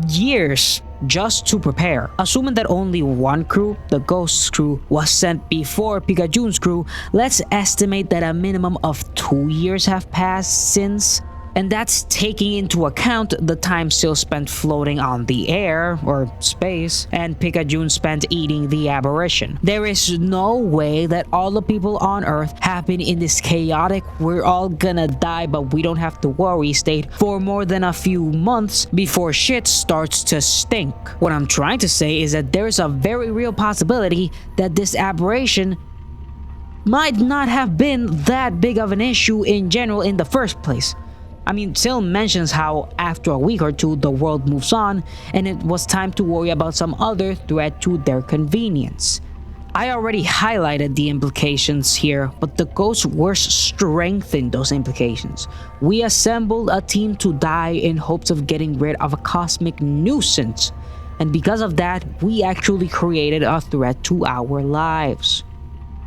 years just to prepare. Assuming that only one crew, the Ghost's crew, was sent before Picayune's crew, let's estimate that a minimum of 2 years have passed since. And that's taking into account the time Sill spent floating on the air, or space, and Picayune spent eating the aberration. There is no way that all the people on Earth have been in this chaotic, we're all gonna die but we don't have to worry state for more than a few months before shit starts to stink. What I'm trying to say is that there's a very real possibility that this aberration might not have been that big of an issue in general in the first place. I mean, Sill mentions how after a week or two the world moves on and it was time to worry about some other threat to their convenience. I already highlighted the implications here, but the Ghost Wars strengthened those implications. We assembled a team to die in hopes of getting rid of a cosmic nuisance, and because of that, we actually created a threat to our lives.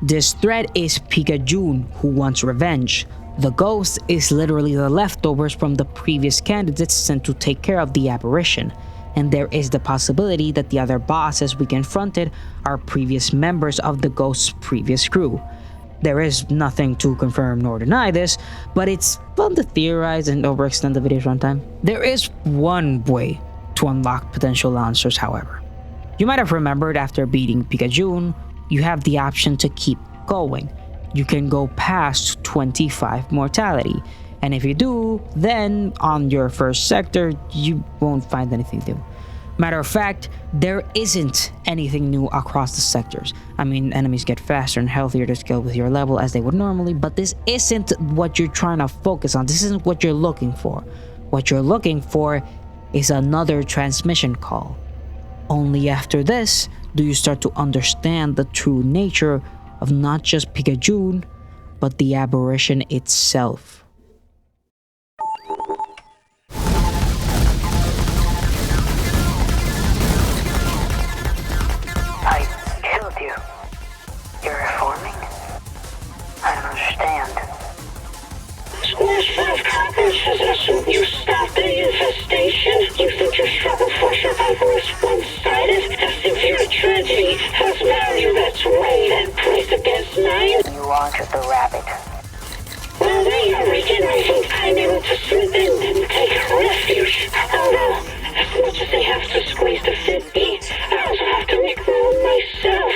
This threat is Picayune, who wants revenge. The Ghost is literally the leftovers from the previous candidates sent to take care of the aberration, and there is the possibility that the other bosses we confronted are previous members of the Ghost's previous crew. There is nothing to confirm nor deny this, but it's fun to theorize and overextend the video's runtime. There is one way to unlock potential answers, however. You might have remembered after beating Picayune, you have the option to keep going. You can go past 25 mortality. And if you do, then on your first sector, you won't find anything new. Matter of fact, there isn't anything new across the sectors. I mean, enemies get faster and healthier to scale with your level as they would normally, but this isn't what you're trying to focus on. This isn't what you're looking for. What you're looking for is another transmission call. Only after this do you start to understand the true nature of not just Picayune, but the aberration itself. I killed you. You're reforming? I don't understand. Squash 5 coppers has assumed you stopped the infestation. You think your struggle for survival is one-sided? As if your tragedy has value that's weighed and priced against mine? You wanted the rabbit. While they are regenerating, I'm able to slip in and take refuge. Although, as much as they have to squeeze to fit me, I also have to make room myself.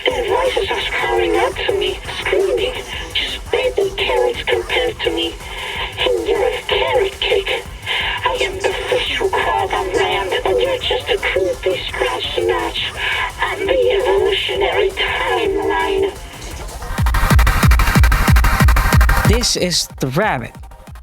And voices are calling out to me, screaming, just baby carrots compared to me. And you're a carrot cake. I am the fish who crawled on land, and you're just a crudely scratched notch on the evolutionary timeline. This is the rabbit,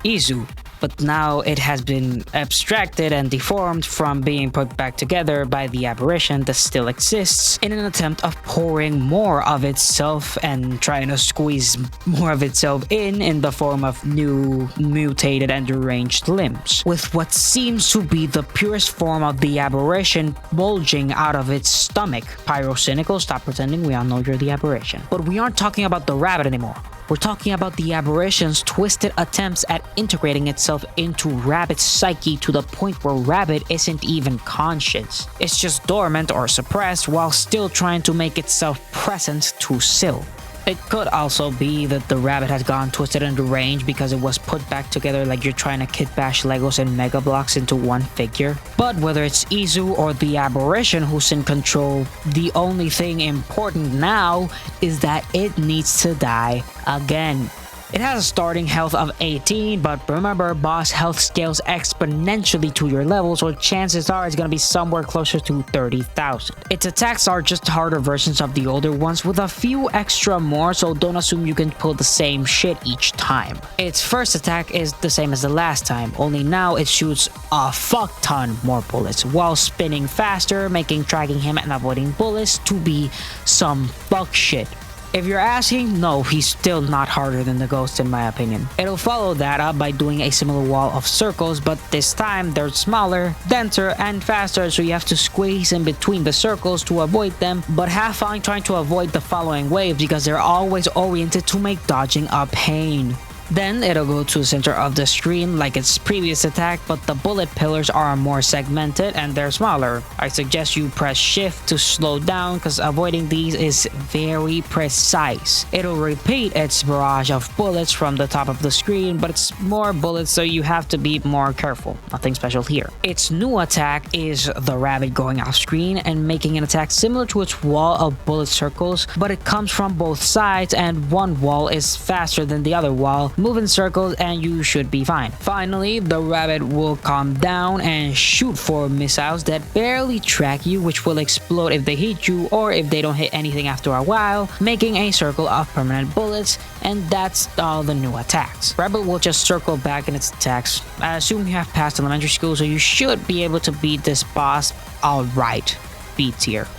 Izu, but now it has been abstracted and deformed from being put back together by the aberration that still exists in an attempt of pouring more of itself and trying to squeeze more of itself in the form of new, mutated and deranged limbs, with what seems to be the purest form of the aberration bulging out of its stomach. Pyrocynical, stop pretending we all know you're the aberration. But we aren't talking about the rabbit anymore. We're talking about the aberration's twisted attempts at integrating itself into Rabbit's psyche to the point where Rabbit isn't even conscious. It's just dormant or suppressed while still trying to make itself present to Syl. It could also be that the rabbit has gone twisted and deranged because it was put back together like you're trying to kit bash Legos and Mega Blocks into one figure. But whether it's Izu or the aberration who's in control, the only thing important now is that it needs to die again. It has a starting health of 18, but remember, boss health scales exponentially to your level, so chances are it's gonna be somewhere closer to 30,000. Its attacks are just harder versions of the older ones with a few extra more, so don't assume you can pull the same shit each time. Its first attack is the same as the last time, only now it shoots a fuck ton more bullets, while spinning faster, making tracking him and avoiding bullets to be some fuck shit. If you're asking, no, he's still not harder than the ghost in my opinion. It'll follow that up by doing a similar wall of circles, but this time they're smaller, denser, and faster, so you have to squeeze in between the circles to avoid them, but have fun trying to avoid the following waves because they're always oriented to make dodging a pain. Then it'll go to the center of the screen like its previous attack, but the bullet pillars are more segmented and they're smaller. I suggest you press shift to slow down because avoiding these is very precise. It'll repeat its barrage of bullets from the top of the screen, but it's more bullets so you have to be more careful. Nothing special here. Its new attack is the rabbit going off screen and making an attack similar to its wall of bullet circles, but it comes from both sides and one wall is faster than the other wall. Move in circles and you should be fine. Finally, the rabbit will calm down and shoot 4 missiles that barely track you, which will explode if they hit you or if they don't hit anything after a while, making a circle of permanent bullets, and that's all the new attacks. Rabbit will just circle back in its attacks. I assume you have passed elementary school, so you should be able to beat this boss alright. B tier.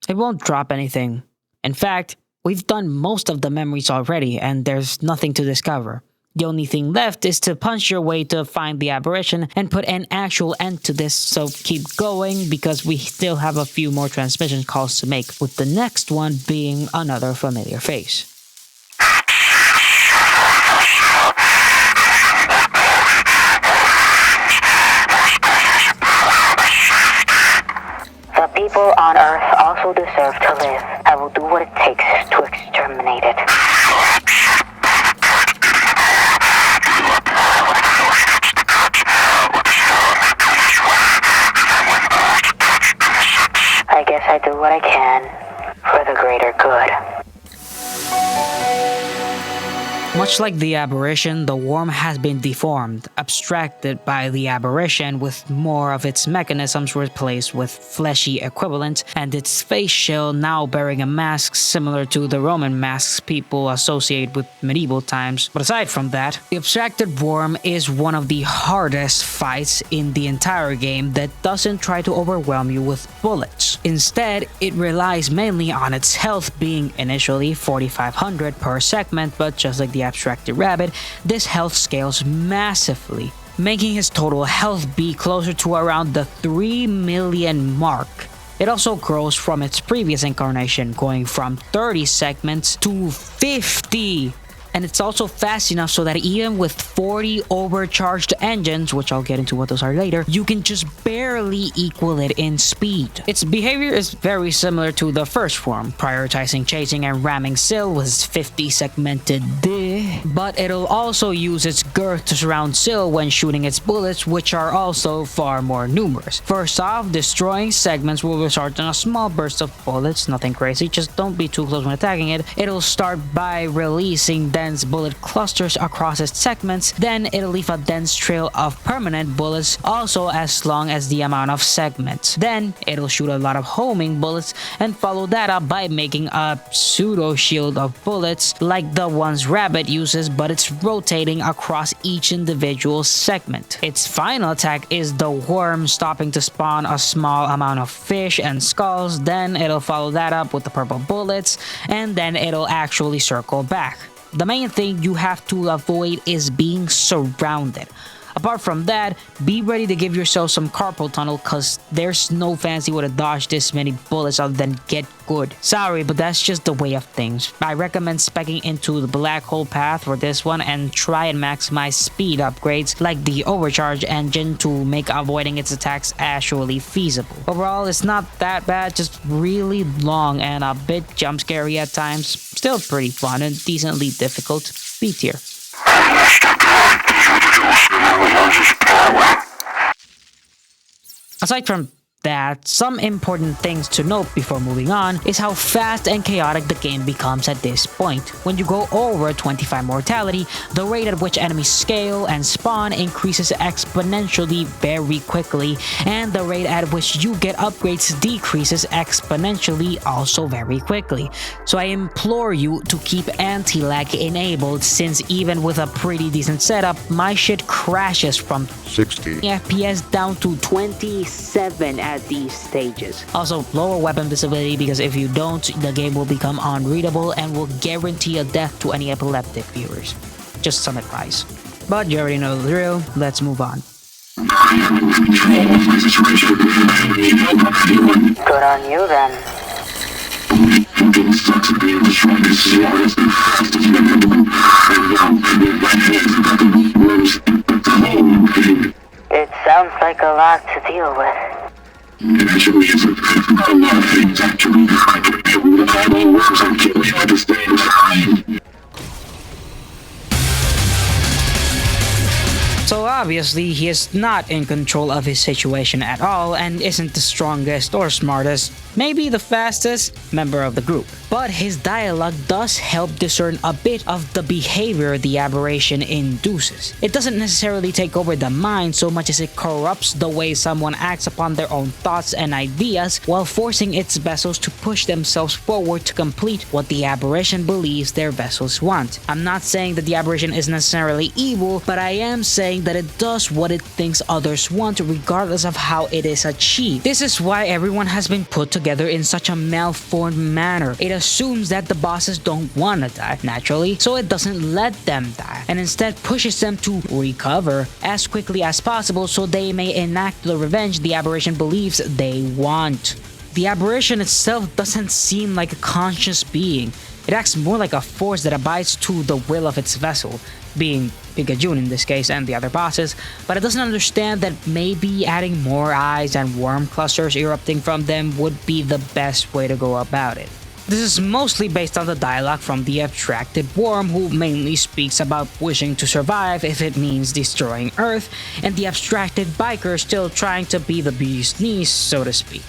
It won't drop anything. In fact, we've done most of the memories already and there's nothing to discover. The only thing left is to punch your way to find the aberration and put an actual end to this, so keep going because we still have a few more transmission calls to make, with the next one being another familiar face. The people on Earth also deserve to live. I will do what it takes to exterminate it. I do what I can for the greater good. Much like the aberration, the worm has been deformed, abstracted by the aberration with more of its mechanisms replaced with fleshy equivalent, and its face shell now bearing a mask similar to the Roman masks people associate with medieval times. But aside from that, the abstracted worm is one of the hardest fights in the entire game that doesn't try to overwhelm you with bullets. Instead, it relies mainly on its health being initially 4,500 per segment, but just like the abstracted rabbit, this health scales massively, making his total health be closer to around the 3 million mark. It also grows from its previous incarnation, going from 30 segments to 50. And it's also fast enough so that even with 40 overcharged engines, which I'll get into what those are later, you can just barely equal it in speed. Its behavior is very similar to the first form, prioritizing chasing and ramming Syl with its 50 segmented but it'll also use its girth to surround Syl when shooting its bullets, which are also far more numerous. First off, destroying segments will result in a small burst of bullets, nothing crazy, just don't be too close when attacking it. It'll start by releasing dense bullet clusters across its segments, then it'll leave a dense trail of permanent bullets, also as long as the amount of segments. Then it'll shoot a lot of homing bullets and follow that up by making a pseudo shield of bullets like the ones Rabbit uses, but it's rotating across each individual segment. Its final attack is the worm stopping to spawn a small amount of fish and skulls, then it'll follow that up with the purple bullets, and then it'll actually circle back. The main thing you have to avoid is being surrounded. Apart from that, be ready to give yourself some carpal tunnel, cause there's no fancy way to dodge this many bullets other than get good. Sorry, but that's just the way of things. I recommend speccing into the black hole path for this one and try and maximize speed upgrades like the overcharge engine to make avoiding its attacks actually feasible. Overall, it's not that bad, just really long and a bit jump scary at times. Still pretty fun and decently difficult. B tier. Aside from that, some important things to note before moving on is how fast and chaotic the game becomes at this point. When you go over 25 mortality, the rate at which enemies scale and spawn increases exponentially very quickly, and the rate at which you get upgrades decreases exponentially also very quickly. So I implore you to keep anti-lag enabled, since even with a pretty decent setup, my shit crashes from 60 FPS down to 27 at these stages. Also, lower weapon visibility, because if you don't, the game will become unreadable and will guarantee a death to any epileptic viewers. Just some advice. But you already know the drill, let's move on. Good on you then. It sounds like a lot to deal with. So obviously he is not in control of his situation at all and isn't the strongest or smartest, maybe the fastest member of the group. But his dialogue does help discern a bit of the behavior the aberration induces. It doesn't necessarily take over the mind so much as it corrupts the way someone acts upon their own thoughts and ideas, while forcing its vessels to push themselves forward to complete what the aberration believes their vessels want. I'm not saying that the aberration is necessarily evil, but I am saying that it does what it thinks others want regardless of how it is achieved. This is why everyone has been put together in such a malformed manner. It assumes that the bosses don't want to die naturally, so it doesn't let them die, and instead pushes them to recover as quickly as possible so they may enact the revenge the aberration believes they want. The aberration itself doesn't seem like a conscious being. It acts more like a force that abides to the will of its vessel, being Picayune in this case and the other bosses, but it doesn't understand that maybe adding more eyes and worm clusters erupting from them would be the best way to go about it. This is mostly based on the dialogue from the abstracted worm, who mainly speaks about wishing to survive if it means destroying Earth, and the abstracted biker still trying to be the bee's knees, so to speak.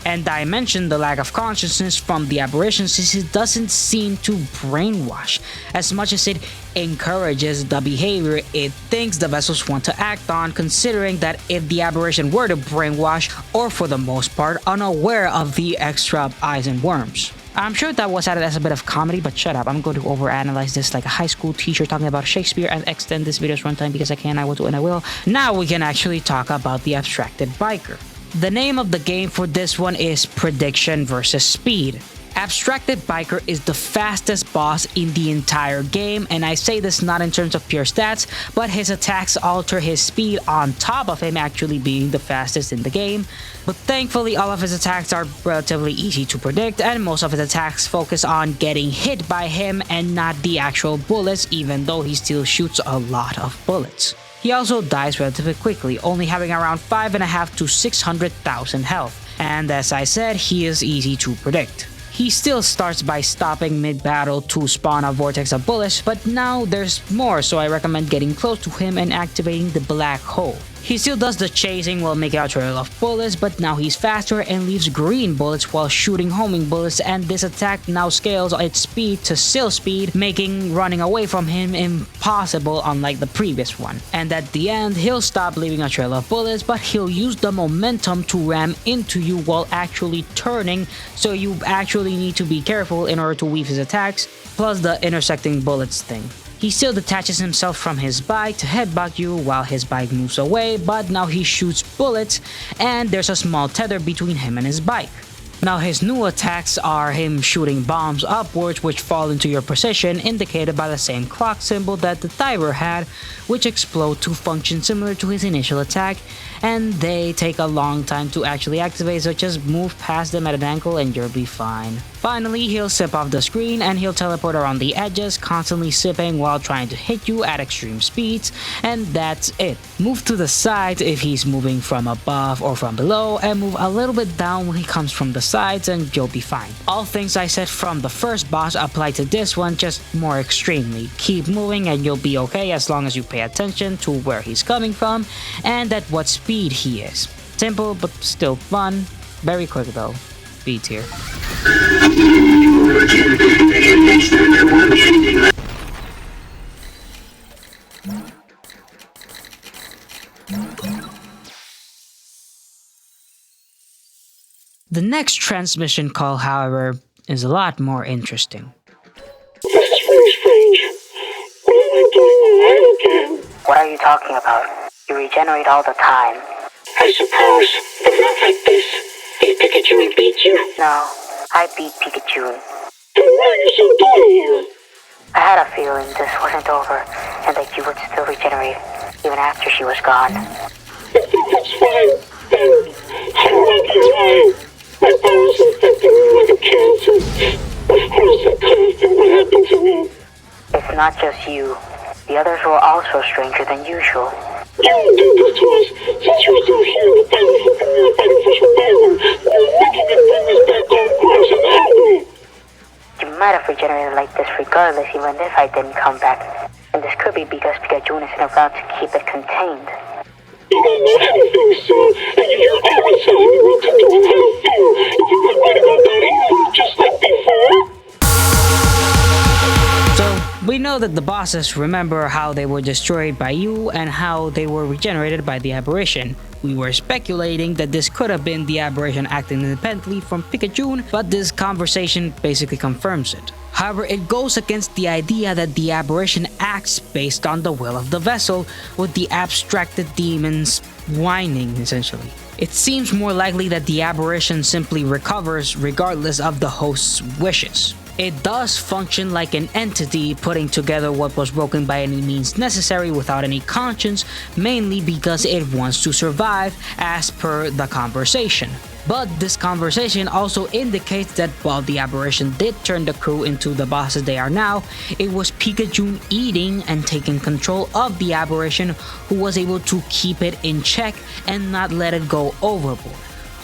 And I mentioned the lack of consciousness from the aberration since it doesn't seem to brainwash. As much as it encourages the behavior it thinks the vessels want to act on, considering that if the aberration were to brainwash, or for the most part unaware of the extra eyes and worms. I'm sure that was added as a bit of comedy, but shut up, I'm going to overanalyze this like a high school teacher talking about Shakespeare and extend this video's runtime because I can, I will do, and I will. Now we can actually talk about the abstracted biker. The name of the game for this one is Prediction versus Speed. Abstracted Biker is the fastest boss in the entire game, and I say this not in terms of pure stats, but his attacks alter his speed on top of him actually being the fastest in the game. But thankfully all of his attacks are relatively easy to predict, and most of his attacks focus on getting hit by him and not the actual bullets, even though he still shoots a lot of bullets. He also dies relatively quickly, only having around 5.5 to 600,000 health, and as I said, he is easy to predict. He still starts by stopping mid-battle to spawn a vortex of bullets, but now there's more, so I recommend getting close to him and activating the black hole. He still does the chasing while making a trail of bullets, but now he's faster and leaves green bullets while shooting homing bullets, and this attack now scales its speed to Syl speed, making running away from him impossible unlike the previous one. And at the end, he'll stop leaving a trail of bullets, but he'll use the momentum to ram into you while actually turning, so you actually need to be careful in order to weave his attacks, plus the intersecting bullets thing. He still detaches himself from his bike to headbutt you while his bike moves away, but now he shoots bullets and there's a small tether between him and his bike. Now his new attacks are him shooting bombs upwards which fall into your position, indicated by the same clock symbol that the timer had, which explode to function similar to his initial attack, and they take a long time to actually activate, so just move past them at an angle and you'll be fine. Finally, he'll zip off the screen and he'll teleport around the edges, constantly zipping while trying to hit you at extreme speeds, and that's it. Move to the sides if he's moving from above or from below, and move a little bit down when he comes from the sides and you'll be fine. All things I said from the first boss apply to this one, just more extremely. Keep moving and you'll be okay as long as you pay attention to where he's coming from and at what speed he is. Simple but still fun. Very quick though. B tier. The next transmission call, however, is a lot more interesting. This is really strange. What am I doing alive again? What are you talking about? You regenerate all the time. I suppose, but not like this. Did Picayune beat you? No, I beat Picayune. Then why are you so dumb here? I had a feeling this wasn't over and that you would still regenerate even after she was gone. I think that's fine. Then, how do I be alive? My bones infected me like a cancer. Of course that could have been what happened to me. It's not just you. The others were also stranger than usual. You did this to us. Since you're still here, the fighting for me are fighting for survival. You're making it bring us back all gross and ugly. You might have regenerated like this regardless even if I didn't come back. And this could be because Picayune isn't around to keep it contained. You don't know anything, son, and you're always telling me what to do and how to feel. If you were right about that evil just like before. So, we know that the bosses remember how they were destroyed by you and how they were regenerated by the aberration. We were speculating that this could have been the aberration acting independently from Picayune, but this conversation basically confirms it. However, it goes against the idea that the aberration acts based on the will of the vessel, with the abstracted demons whining, essentially. It seems more likely that the aberration simply recovers regardless of the host's wishes. It does function like an entity putting together what was broken by any means necessary without any conscience, mainly because it wants to survive, as per the conversation. But this conversation also indicates that while the aberration did turn the crew into the bosses they are now, it was Picayune eating and taking control of the aberration who was able to keep it in check and not let it go overboard.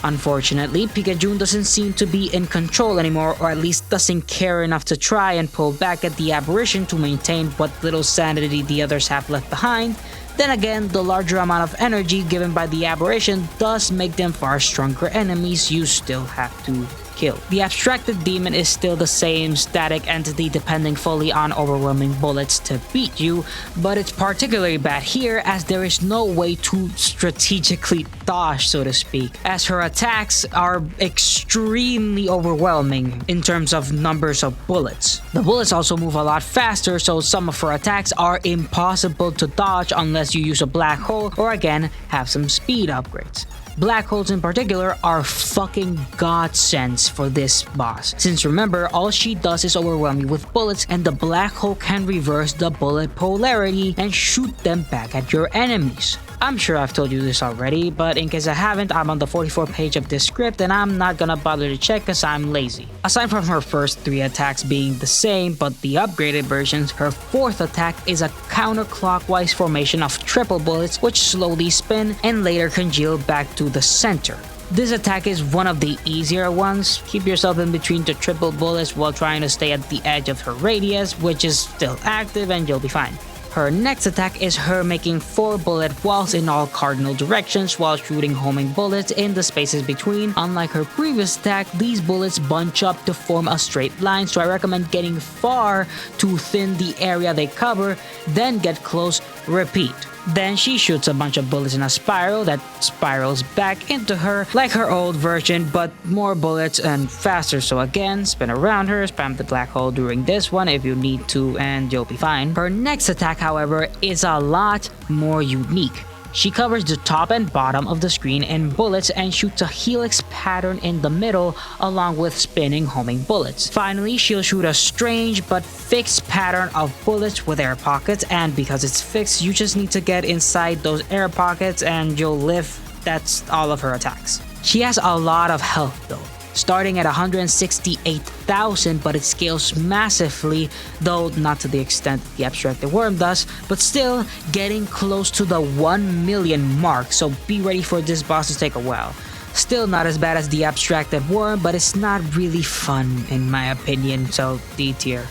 Unfortunately, Picayune doesn't seem to be in control anymore, or at least doesn't care enough to try and pull back at the aberration to maintain what little sanity the others have left behind, Then again, the larger amount of energy given by the aberration does make them far stronger enemies you still have to kill. The abstracted demon is still the same static entity depending fully on overwhelming bullets to beat you, but it's particularly bad here as there is no way to strategically dodge, so to speak, as her attacks are extremely overwhelming in terms of numbers of bullets. The bullets also move a lot faster, so some of her attacks are impossible to dodge unless you use a black hole or again have some speed upgrades. Black holes in particular are fucking godsends for this boss, since remember, all she does is overwhelm you with bullets and the black hole can reverse the bullet polarity and shoot them back at your enemies. I'm sure I've told you this already, but in case I haven't, I'm on the 44th page of this script and I'm not gonna bother to check cause I'm lazy. Aside from her first 3 attacks being the same but the upgraded versions, her 4th attack is a counterclockwise formation of triple bullets which slowly spin and later congeal back to the center. This attack is one of the easier ones. Keep yourself in between the triple bullets while trying to stay at the edge of her radius, which is still active, and you'll be fine. Her next attack is her making 4 bullet walls in all cardinal directions while shooting homing bullets in the spaces between. Unlike her previous attack, these bullets bunch up to form a straight line, so I recommend getting far to thin the area they cover, then get close, repeat. Then she shoots a bunch of bullets in a spiral that spirals back into her like her old version, but more bullets and faster. So again, spin around her, spam the black hole during this one if you need to, and you'll be fine. Her next attack, however, is a lot more unique. She covers the top and bottom of the screen in bullets and shoots a helix pattern in the middle along with spinning homing bullets. Finally, she'll shoot a strange but fixed pattern of bullets with air pockets, and because it's fixed, you just need to get inside those air pockets and you'll live. That's all of her attacks. She has a lot of health though, starting at 168,000, but it scales massively, though not to the extent that the abstracted worm does, but still getting close to the 1 million mark, so be ready for this boss to take a while. Still not as bad as the abstracted worm, but it's not really fun in my opinion, so D tier.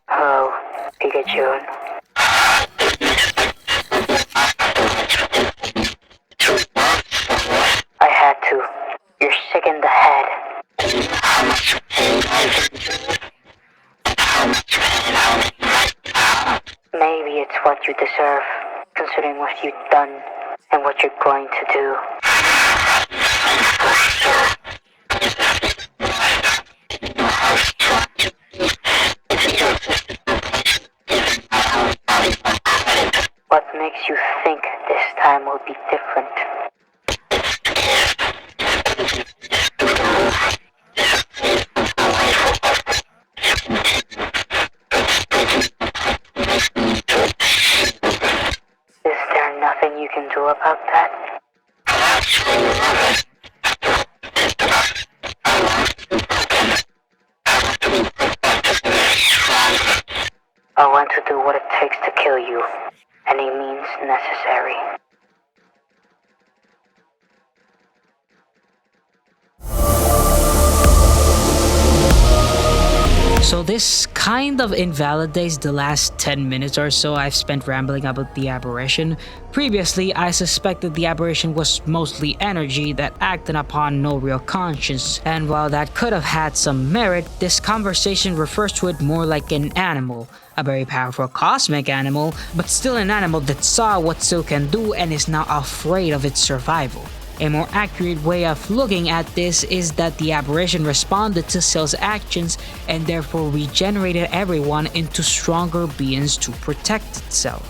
Hello, Picayune. I had to. You're sick in the head. Maybe it's what you deserve, considering what you've done and what you're going to do. What makes you think this time will be different? Is there nothing you can do about that? I want to do what it takes to kill you. Any means necessary. So this kind of invalidates the last 10 minutes or so I've spent rambling about the aberration. Previously, I suspected the aberration was mostly energy that acted upon no real conscience, and while that could have had some merit, this conversation refers to it more like an animal. A very powerful cosmic animal, but still an animal that saw what Sil can do and is now afraid of its survival. A more accurate way of looking at this is that the aberration responded to Sil's actions and therefore regenerated everyone into stronger beings to protect itself.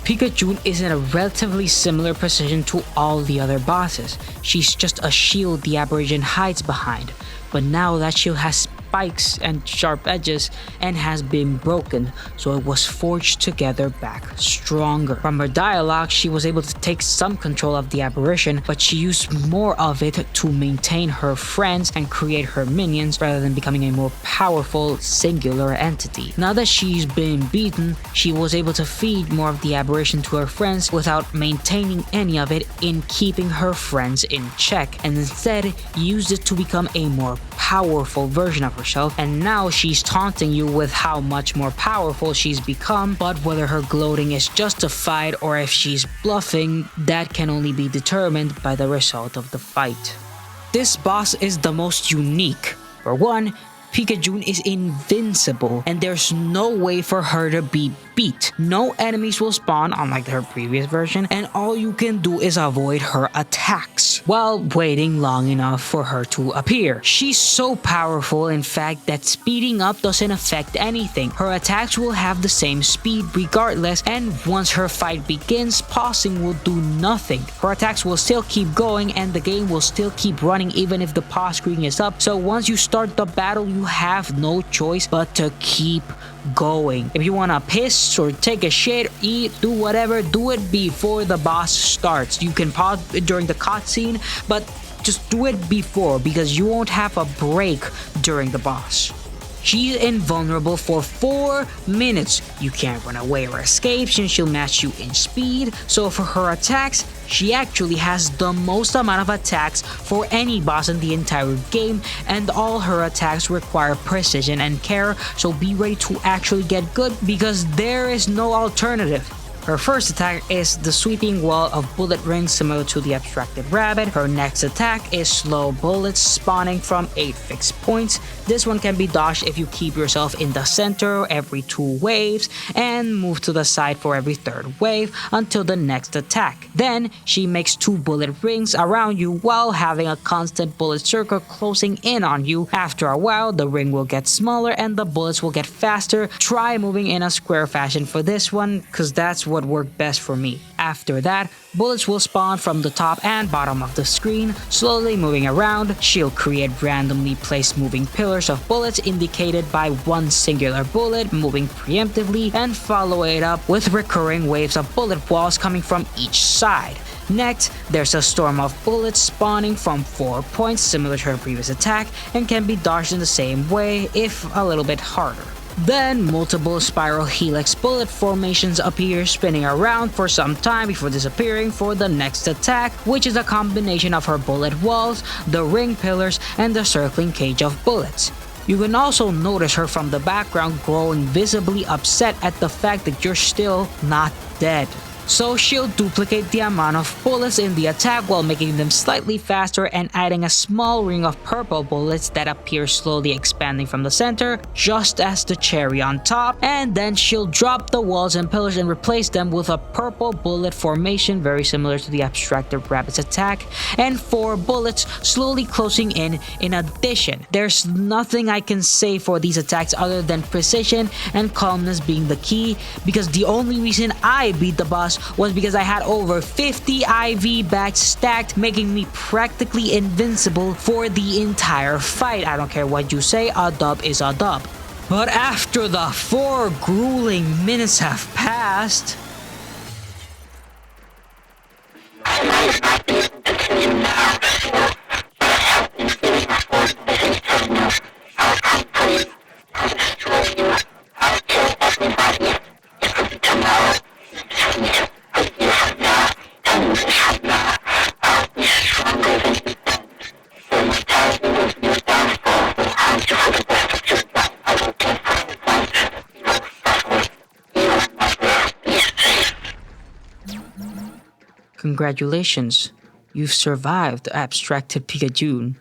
Picayune is in a relatively similar position to all the other bosses. She's just a shield the aberration hides behind, but now that shield has spikes and sharp edges and has been broken, so it was forged together back stronger. From her dialogue, she was able to take some control of the aberration, but she used more of it to maintain her friends and create her minions rather than becoming a more powerful singular entity. Now that she's been beaten, she was able to feed more of the aberration to her friends without maintaining any of it in keeping her friends in check, and instead used it to become a more powerful version of herself. And now she's taunting you with how much more powerful she's become, but whether her gloating is justified or if she's bluffing, that can only be determined by the result of the fight. This boss is the most unique. For one, Picayune is invincible, and there's no way for her to be beat. No enemies will spawn, unlike her previous version, and all you can do is avoid her attacks while waiting long enough for her to appear. She's so powerful, in fact, that speeding up doesn't affect anything. Her attacks will have the same speed regardless, and once her fight begins, pausing will do nothing. Her attacks will still keep going, and the game will still keep running even if the pause screen is up. So once you start the battle, you have no choice but to keep going. If you want to piss or take a shit, eat, do whatever, do it before the boss starts. You can pause during the cutscene, but just do it before, because you won't have a break during the boss. She's invulnerable for 4 minutes. You can't run away or escape since she'll match you in speed. So for her attacks, she actually has the most amount of attacks for any boss in the entire game, and all her attacks require precision and care, so be ready to actually get good because there is no alternative. Her first attack is the sweeping wall of bullet rings similar to the abstracted rabbit. Her next attack is slow bullets spawning from 8 fixed points. This one can be dodged if you keep yourself in the center every 2 waves and move to the side for every 3rd wave until the next attack. Then she makes 2 bullet rings around you while having a constant bullet circle closing in on you. After a while, the ring will get smaller and the bullets will get faster. Try moving in a square fashion for this one, cause that's what worked best for me. After that, bullets will spawn from the top and bottom of the screen, slowly moving around. She'll create randomly placed moving pillars of bullets indicated by one singular bullet moving preemptively, and follow it up with recurring waves of bullet walls coming from each side. Next, there's a storm of bullets spawning from 4 points similar to her previous attack and can be dodged in the same way, if a little bit harder. Then multiple spiral helix bullet formations appear, spinning around for some time before disappearing for the next attack, which is a combination of her bullet walls, the ring pillars, and the circling cage of bullets. You can also notice her from the background growing visibly upset at the fact that you're still not dead. So she'll duplicate the amount of bullets in the attack while making them slightly faster and adding a small ring of purple bullets that appear slowly expanding from the center, just as the cherry on top, and then she'll drop the walls and pillars and replace them with a purple bullet formation very similar to the abstracted rabbit's attack, and 4 bullets slowly closing in. In addition, there's nothing I can say for these attacks other than precision and calmness being the key, because the only reason I beat the boss was because I had over 50 IV bags stacked, making me practically invincible for the entire fight. I don't care what you say, a dub is a dub. But after the 4 grueling minutes have passed, congratulations, you've survived the abstracted Picayune.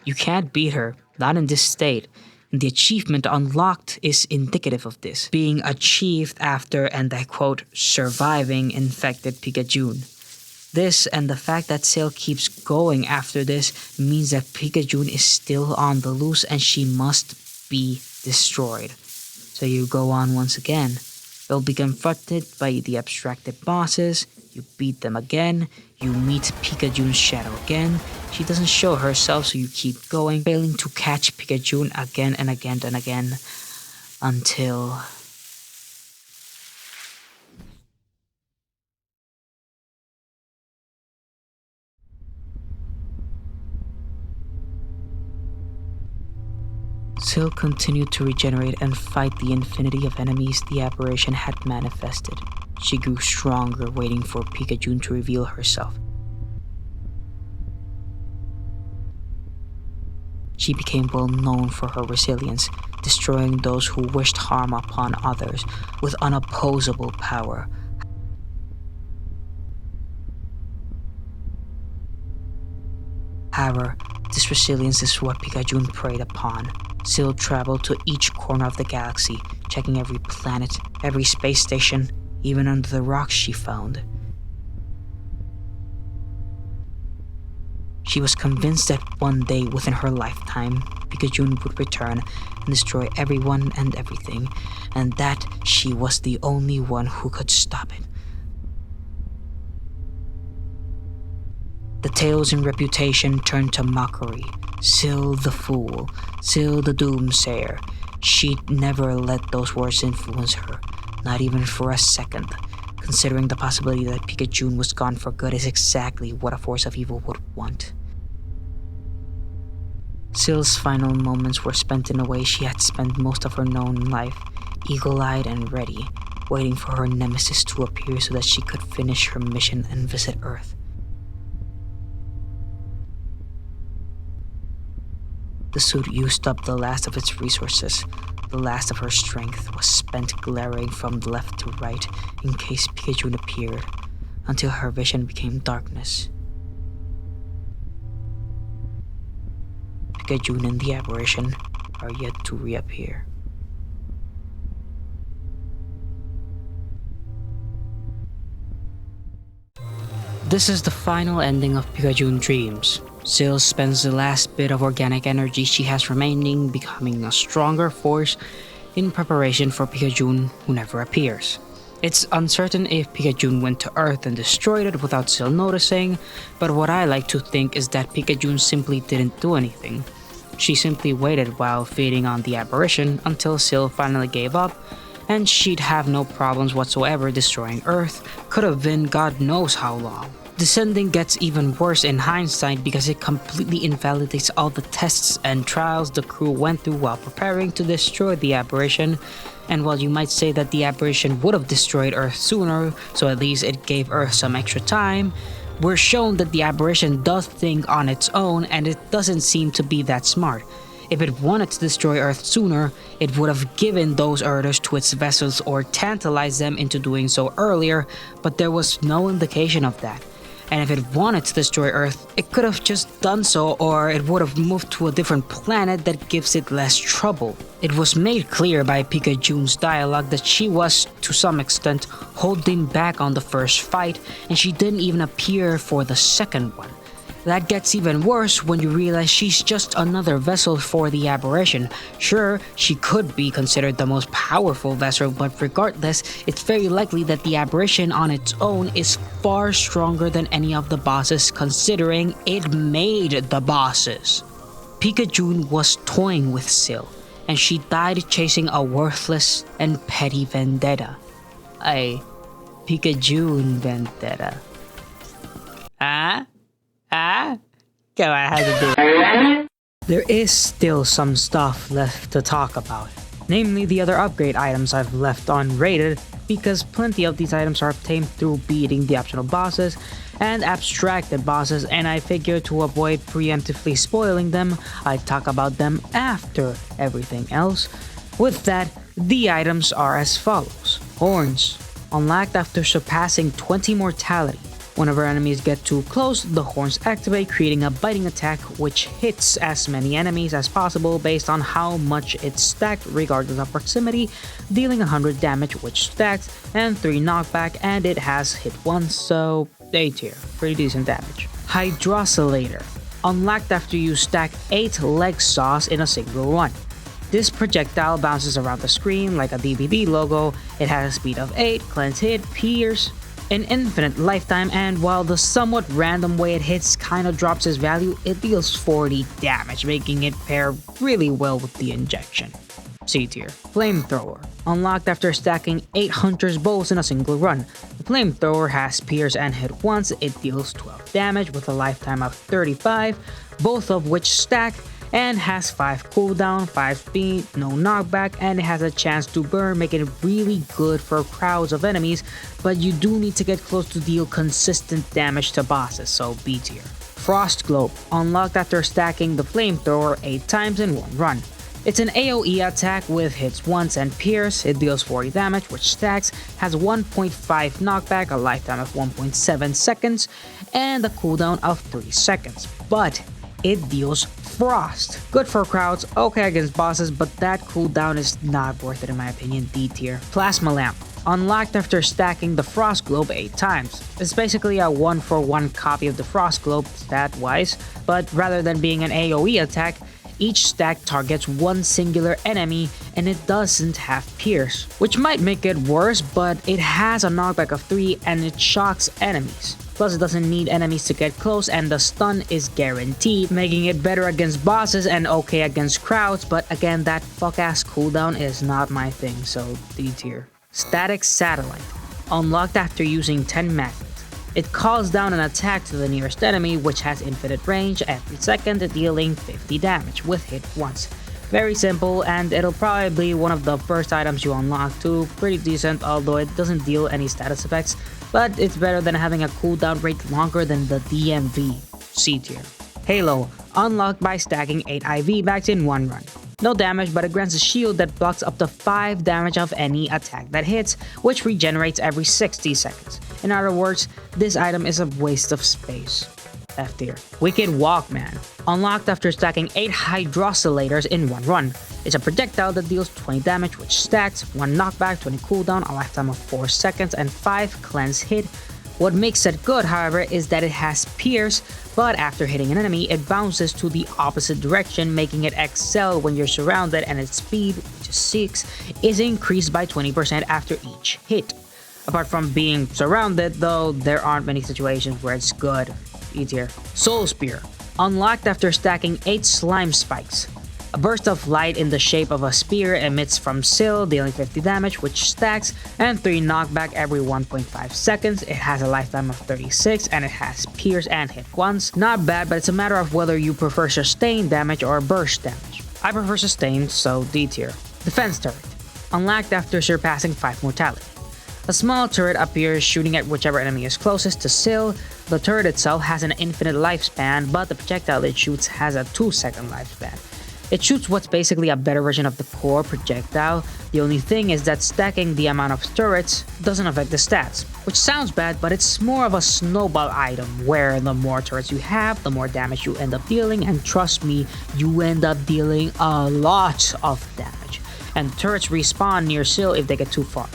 You can't beat her, not in this state, and the achievement unlocked is indicative of this, being achieved after, and I quote, surviving infected Picayune. This and the fact that Sale keeps going after this means that Picayune is still on the loose and she must be destroyed. So you go on once again. You'll be confronted by the abstracted bosses, you beat them again, you meet Picayune's shadow again. She doesn't show herself, so you keep going, failing to catch Picayune again and again and again until Syl continued to regenerate and fight the infinity of enemies the aberration had manifested. She grew stronger, waiting for Picayune to reveal herself. She became well known for her resilience, destroying those who wished harm upon others with unopposable power. However, this resilience is what Picayune preyed upon. Syl traveled to each corner of the galaxy, checking every planet, every space station, even under the rocks she found. She was convinced that one day within her lifetime, Picayune would return and destroy everyone and everything, and that she was the only one who could stop it. The tales and reputation turned to mockery. Syl the fool, Syl the doomsayer. She'd never let those words influence her, not even for a second. Considering the possibility that Picayune was gone for good is exactly what a force of evil would want. Syl's final moments were spent in a way she had spent most of her known life, eagle-eyed and ready, waiting for her nemesis to appear so that she could finish her mission and visit Earth. The suit used up the last of its resources. The last of her strength was spent glaring from left to right in case Picayune appeared, until her vision became darkness. Picayune and the aberration are yet to reappear. This is the final ending of Picayune Dreams. Syl spends the last bit of organic energy she has remaining becoming a stronger force in preparation for Picayune who never appears. It's uncertain if Picayune went to Earth and destroyed it without Syl noticing, but what I like to think is that Picayune simply didn't do anything. She simply waited while feeding on the aberration until Syl finally gave up, and she'd have no problems whatsoever destroying Earth. Could have been God knows how long. Descending gets even worse in hindsight because it completely invalidates all the tests and trials the crew went through while preparing to destroy the aberration. And while you might say that the aberration would have destroyed Earth sooner, so at least it gave Earth some extra time, we're shown that the aberration does think on its own and it doesn't seem to be that smart. If it wanted to destroy Earth sooner, it would have given those orders to its vessels or tantalized them into doing so earlier, but there was no indication of that. And if it wanted to destroy Earth, it could have just done so, or it would have moved to a different planet that gives it less trouble. It was made clear by Picayune's dialogue that she was, to some extent, holding back on the first fight, and she didn't even appear for the second one. That gets even worse when you realize she's just another vessel for the aberration. Sure, she could be considered the most powerful vessel, but regardless, it's very likely that the aberration on its own is far stronger than any of the bosses, considering it made the bosses. Picayune was toying with Syl, and she died chasing a worthless and petty vendetta. A Picayune vendetta. Go ahead. There is still some stuff left to talk about, namely the other upgrade items I've left unrated because plenty of these items are obtained through beating the optional bosses and abstracted bosses, and I figure to avoid preemptively spoiling them, I talk about them after everything else. With that, the items are as follows. Horns. Unlocked after surpassing 20 mortality. Whenever enemies get too close, the horns activate, creating a biting attack which hits as many enemies as possible based on how much it's stacked regardless of proximity, dealing 100 damage which stacks, and 3 knockback, and it has hit once, so A tier, pretty decent damage. Hydrocylator. Unlocked after you stack 8 leg saws in a single run. This projectile bounces around the screen like a DVD logo, it has a speed of 8, cleanse hit, pierce, an infinite lifetime, and while the somewhat random way it hits kinda drops its value, it deals 40 damage, making it pair really well with the injection. C tier. Flamethrower. Unlocked after stacking 8 Hunter's Bows in a single run. The Flamethrower has pierce and hit once, it deals 12 damage with a lifetime of 35, both of which stack, and has 5 cooldown, 5 speed, no knockback, and it has a chance to burn, making it really good for crowds of enemies, but you do need to get close to deal consistent damage to bosses, so B tier. Frost Globe, unlocked after stacking the flamethrower 8 times in one run. It's an AoE attack with hits once and pierce, it deals 40 damage which stacks, has 1.5 knockback, a lifetime of 1.7 seconds, and a cooldown of 3 seconds, but it deals frost. Good for crowds, okay against bosses, but that cooldown is not worth it in my opinion, D tier. Plasma Lamp, unlocked after stacking the Frost Globe 8 times. It's basically a 1-for-1 copy of the Frost Globe stat-wise, but rather than being an AoE attack, each stack targets one singular enemy and it doesn't have pierce, which might make it worse, but it has a knockback of 3 and it shocks enemies. Plus it doesn't need enemies to get close and the stun is guaranteed, making it better against bosses and okay against crowds, but again that fuck-ass cooldown is not my thing, so D tier. Static Satellite, unlocked after using 10 magnets. It calls down an attack to the nearest enemy which has infinite range every second, dealing 50 damage with hit once. Very simple, and it'll probably be one of the first items you unlock too. Pretty decent, although it doesn't deal any status effects, but it's better than having a cooldown rate longer than the DMV. C tier. Halo, unlocked by stacking 8 IV bags in one run. No damage, but it grants a shield that blocks up to 5 damage of any attack that hits, which regenerates every 60 seconds. In other words, this item is a waste of space. F tier. Wicked Walkman, unlocked after stacking 8 hydrocylators in one run. It's a projectile that deals 20 damage which stacks, 1 knockback, 20 cooldown, a lifetime of 4 seconds, and 5 cleanse hit. What makes it good, however, is that it has pierce, but after hitting an enemy, it bounces to the opposite direction, making it excel when you're surrounded, and its speed, which is 6, is increased by 20% after each hit. Apart from being surrounded, though, there aren't many situations where it's good. E tier. Soul Spear, unlocked after stacking 8 slime spikes. A burst of light in the shape of a spear emits from Syl, dealing 50 damage, which stacks, and 3 knockback every 1.5 seconds. It has a lifetime of 36, and it has pierce and hit once. Not bad, but it's a matter of whether you prefer sustained damage or burst damage. I prefer sustained, so D tier. Defense Turret, unlocked after surpassing 5 mortality. A small turret appears shooting at whichever enemy is closest to Syl. The turret itself has an infinite lifespan, but the projectile it shoots has a 2-second lifespan. It shoots what's basically a better version of the core projectile. The only thing is that stacking the amount of turrets doesn't affect the stats, which sounds bad, but it's more of a snowball item where the more turrets you have, the more damage you end up dealing, and trust me, you end up dealing a lot of damage. And turrets respawn near Syl if they get too far.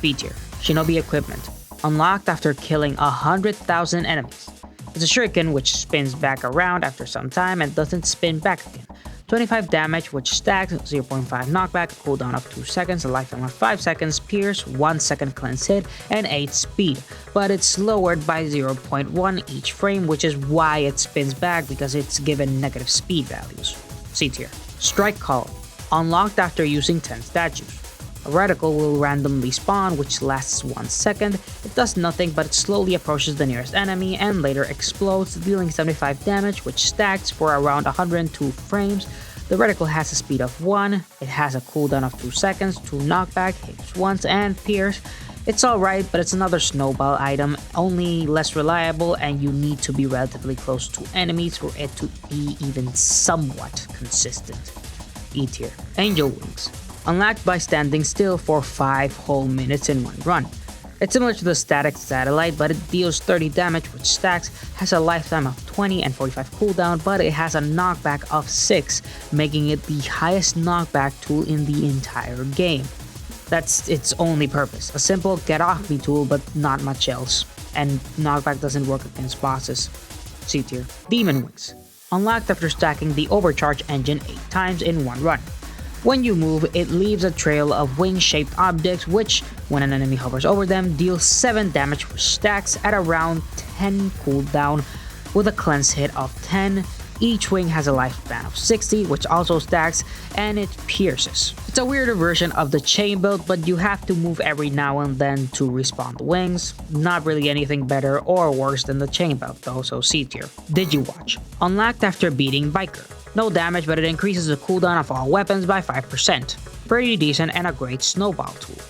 B tier. Shinobi Equipment, unlocked after killing 100,000 enemies. It's a shuriken which spins back around after some time and doesn't spin back again. 25 damage which stacks, 0.5 knockback, cooldown of 2 seconds, a lifetime of 5 seconds, pierce, 1 second cleanse hit, and 8 speed. But it's lowered by 0.1 each frame, which is why it spins back, because it's given negative speed values. C tier. Strike Call, unlocked after using 10 statues. A reticle will randomly spawn, which lasts 1 second. It does nothing, but it slowly approaches the nearest enemy and later explodes, dealing 75 damage, which stacks for around 102 frames. The reticle has a speed of 1, it has a cooldown of 2 seconds, 2 knockback, hits once, and pierce. It's alright, but it's another snowball item, only less reliable, and you need to be relatively close to enemies for it to be even somewhat consistent. E tier. Angel Wings, unlocked by standing still for 5 whole minutes in one run. It's similar to the Static Satellite, but it deals 30 damage which stacks, has a lifetime of 20 and 45 cooldown, but it has a knockback of 6, making it the highest knockback tool in the entire game. That's its only purpose, a simple get off me tool but not much else, and knockback doesn't work against bosses. C tier. Demon Wings, unlocked after stacking the Overcharge engine 8 times in one run. When you move, it leaves a trail of wing-shaped objects which, when an enemy hovers over them, deals 7 damage which stacks at around 10 cooldown with a cleanse hit of 10. Each wing has a lifespan of 60, which also stacks, and it pierces. It's a weirder version of the chain build, but you have to move every now and then to respawn the wings. Not really anything better or worse than the chain build though, so C tier. Digitwatch. Unlocked after beating Biker. No damage, but it increases the cooldown of all weapons by 5%. Pretty decent and a great snowball tool.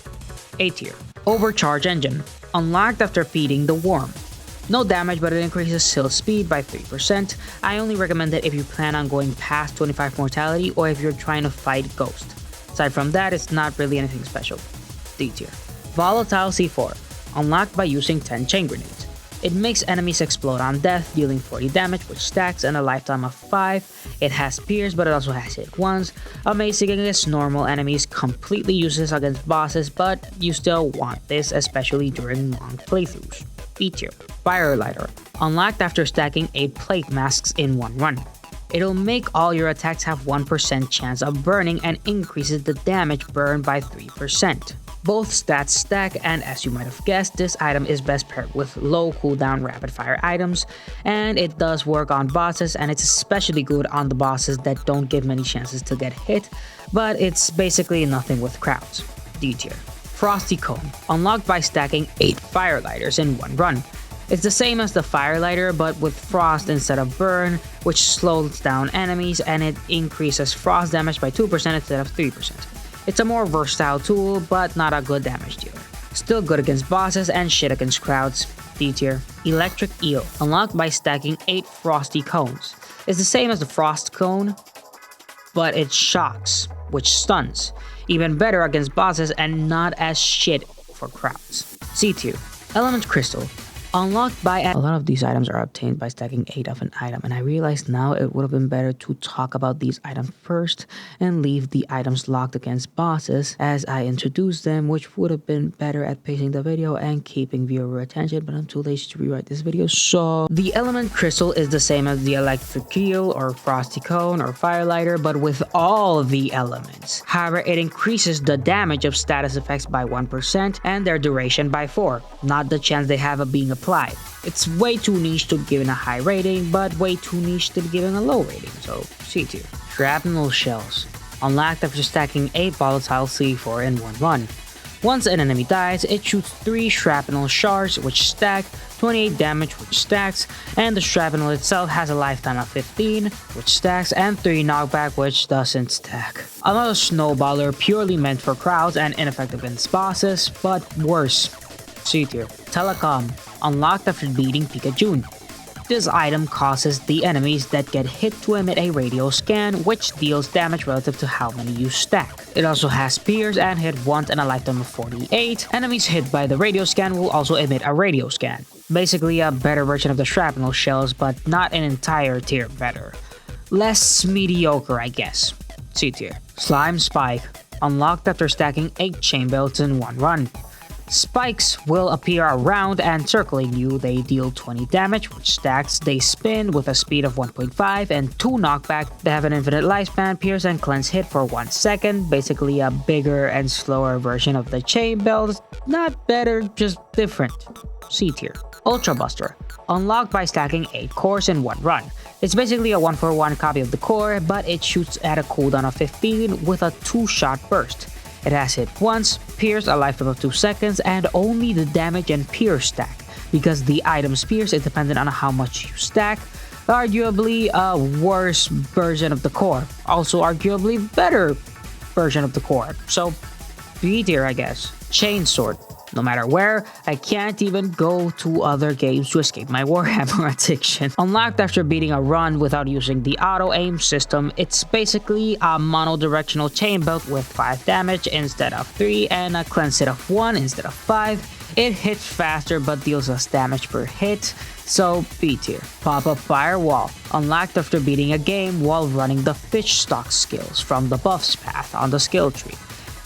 A tier. Overcharge Engine. Unlocked after feeding the Worm. No damage, but it increases Seal speed by 3%. I only recommend it if you plan on going past 25 mortality or if you're trying to fight Ghost. Aside from that, it's not really anything special. D tier. Volatile C4. Unlocked by using 10 chain grenades. It makes enemies explode on death, dealing 40 damage, which stacks and a lifetime of 5. It has Pierce, but it also has Hit Once. Amazing against normal enemies, completely useless against bosses, but you still want this, especially during long playthroughs. E tier. Firelighter. Unlocked after stacking 8 plate masks in one run. It'll make all your attacks have 1% chance of burning and increases the damage burned by 3%. Both stats stack, and as you might have guessed, this item is best paired with low cooldown rapid fire items, and it does work on bosses, and it's especially good on the bosses that don't give many chances to get hit, but it's basically nothing with crowds. D tier. Frosty Cone. Unlocked by stacking 8 Firelighters in one run. It's the same as the Firelighter, but with Frost instead of Burn, which slows down enemies, and it increases Frost damage by 2% instead of 3%. It's a more versatile tool, but not a good damage dealer. Still good against bosses and shit against crowds. D tier. Electric Eel. Unlocked by stacking 8 Frosty Cones. It's the same as the Frost Cone, but it shocks, which stuns. Even better against bosses and not as shit for crowds. C tier. Element Crystal. Unlocked by a lot of these items are obtained by stacking 8 of an item, and I realize now it would have been better to talk about these items first and leave the items locked against bosses as I introduce them, which would have been better at pacing the video and keeping viewer attention, but I'm too lazy to rewrite this video. So the Element Crystal is the same as the Electric Eel or Frosty Cone or Firelighter, but with all the elements. However, it increases the damage of status effects by 1% and their duration by 4, not the chance they have of being applied. It's way too niche to be given a high rating, but way too niche to be given a low rating, so C tier. Shrapnel Shells. Unlocked after stacking 8 volatile C4 in one run. Once an enemy dies, it shoots 3 shrapnel shards, which stack, 28 damage, which stacks, and the shrapnel itself has a lifetime of 15, which stacks, and 3 knockback, which doesn't stack. Another snowballer purely meant for crowds and ineffective against bosses, but worse. C tier. Telecom. Unlocked after beating Picayune. This item causes the enemies that get hit to emit a radio scan, which deals damage relative to how many you stack. It also has Pierce and Hit Once and a lifetime of 48. Enemies hit by the radio scan will also emit a radio scan. Basically a better version of the shrapnel shells, but not an entire tier better. Less mediocre, I guess. C tier. Slime Spike. Unlocked after stacking 8 chain belts in one run. Spikes will appear around and circling you. They deal 20 damage, which stacks. They spin with a speed of 1.5 and 2 knockback. They have an infinite lifespan, pierce, and cleanse hit for 1 second. Basically a bigger and slower version of the chain belt. Not better, just different. C tier. Ultra Buster. Unlocked by stacking 8 cores in one run. It's basically a 1-for-1 copy of the core, but it shoots at a cooldown of 15 with a 2-shot burst. It has Hit Once, Pierce, a lifetime of 2 seconds, and only the damage and Pierce stack, because the item's Pierce is dependent on how much you stack. Arguably a worse version of the core, also arguably better version of the core, so B tier I guess. Chainsword. No matter where, I can't even go to other games to escape my Warhammer addiction. Unlocked after beating a run without using the auto-aim system, it's basically a mono-directional chain belt with 5 damage instead of 3 and a cleanse hit of 1 instead of 5. It hits faster but deals less damage per hit, so B tier. Pop-up Firewall. Unlocked after beating a game while running the fish stock skills from the buffs path on the skill tree.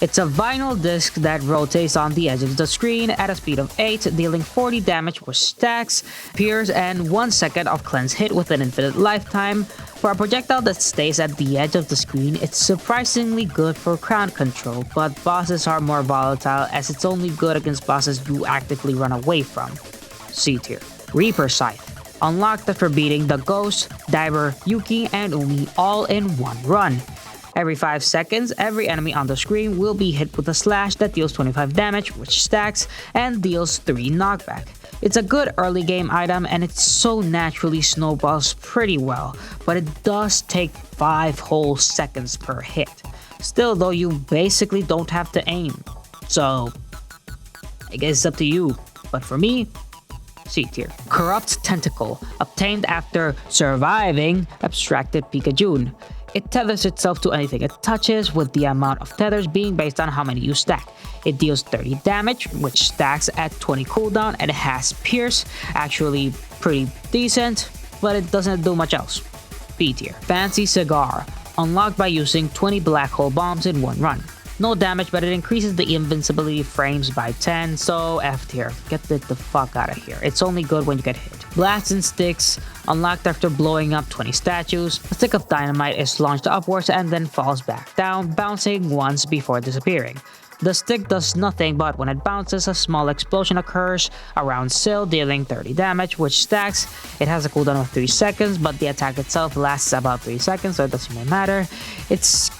It's a vinyl disc that rotates on the edge of the screen at a speed of 8, dealing 40 damage with stacks, pierce, and 1 second of cleanse hit with an infinite lifetime. For a projectile that stays at the edge of the screen, it's surprisingly good for crowd control, but bosses are more volatile as it's only good against bosses you actively run away from. C tier. Reaper Scythe. unlocked after beating the Ghost, Diver, Yuki, and Umi all in one run. Every 5 seconds, every enemy on the screen will be hit with a slash that deals 25 damage, which stacks, and deals 3 knockback. It's a good early game item and it so naturally snowballs pretty well, but it does take 5 whole seconds per hit. Still though, you basically don't have to aim. So, I guess it's up to you, but for me, C tier. Corrupt Tentacle, obtained after surviving Abstracted Picayune. It tethers itself to anything it touches, with the amount of tethers being based on how many you stack. It deals 30 damage, which stacks at 20 cooldown, and it has Pierce, actually pretty decent, but it doesn't do much else. B tier. Fancy Cigar, unlocked by using 20 black hole bombs in one run. No damage, but it increases the invincibility frames by 10, so F tier. Get it the fuck out of here. It's only good when you get hit. Blasts and Sticks, unlocked after blowing up 20 statues. A stick of dynamite is launched upwards and then falls back down, bouncing once before disappearing. The stick does nothing, but when it bounces, a small explosion occurs around Syl, dealing 30 damage, which stacks. It has a cooldown of 3 seconds, but the attack itself lasts about 3 seconds, so it doesn't even matter. It's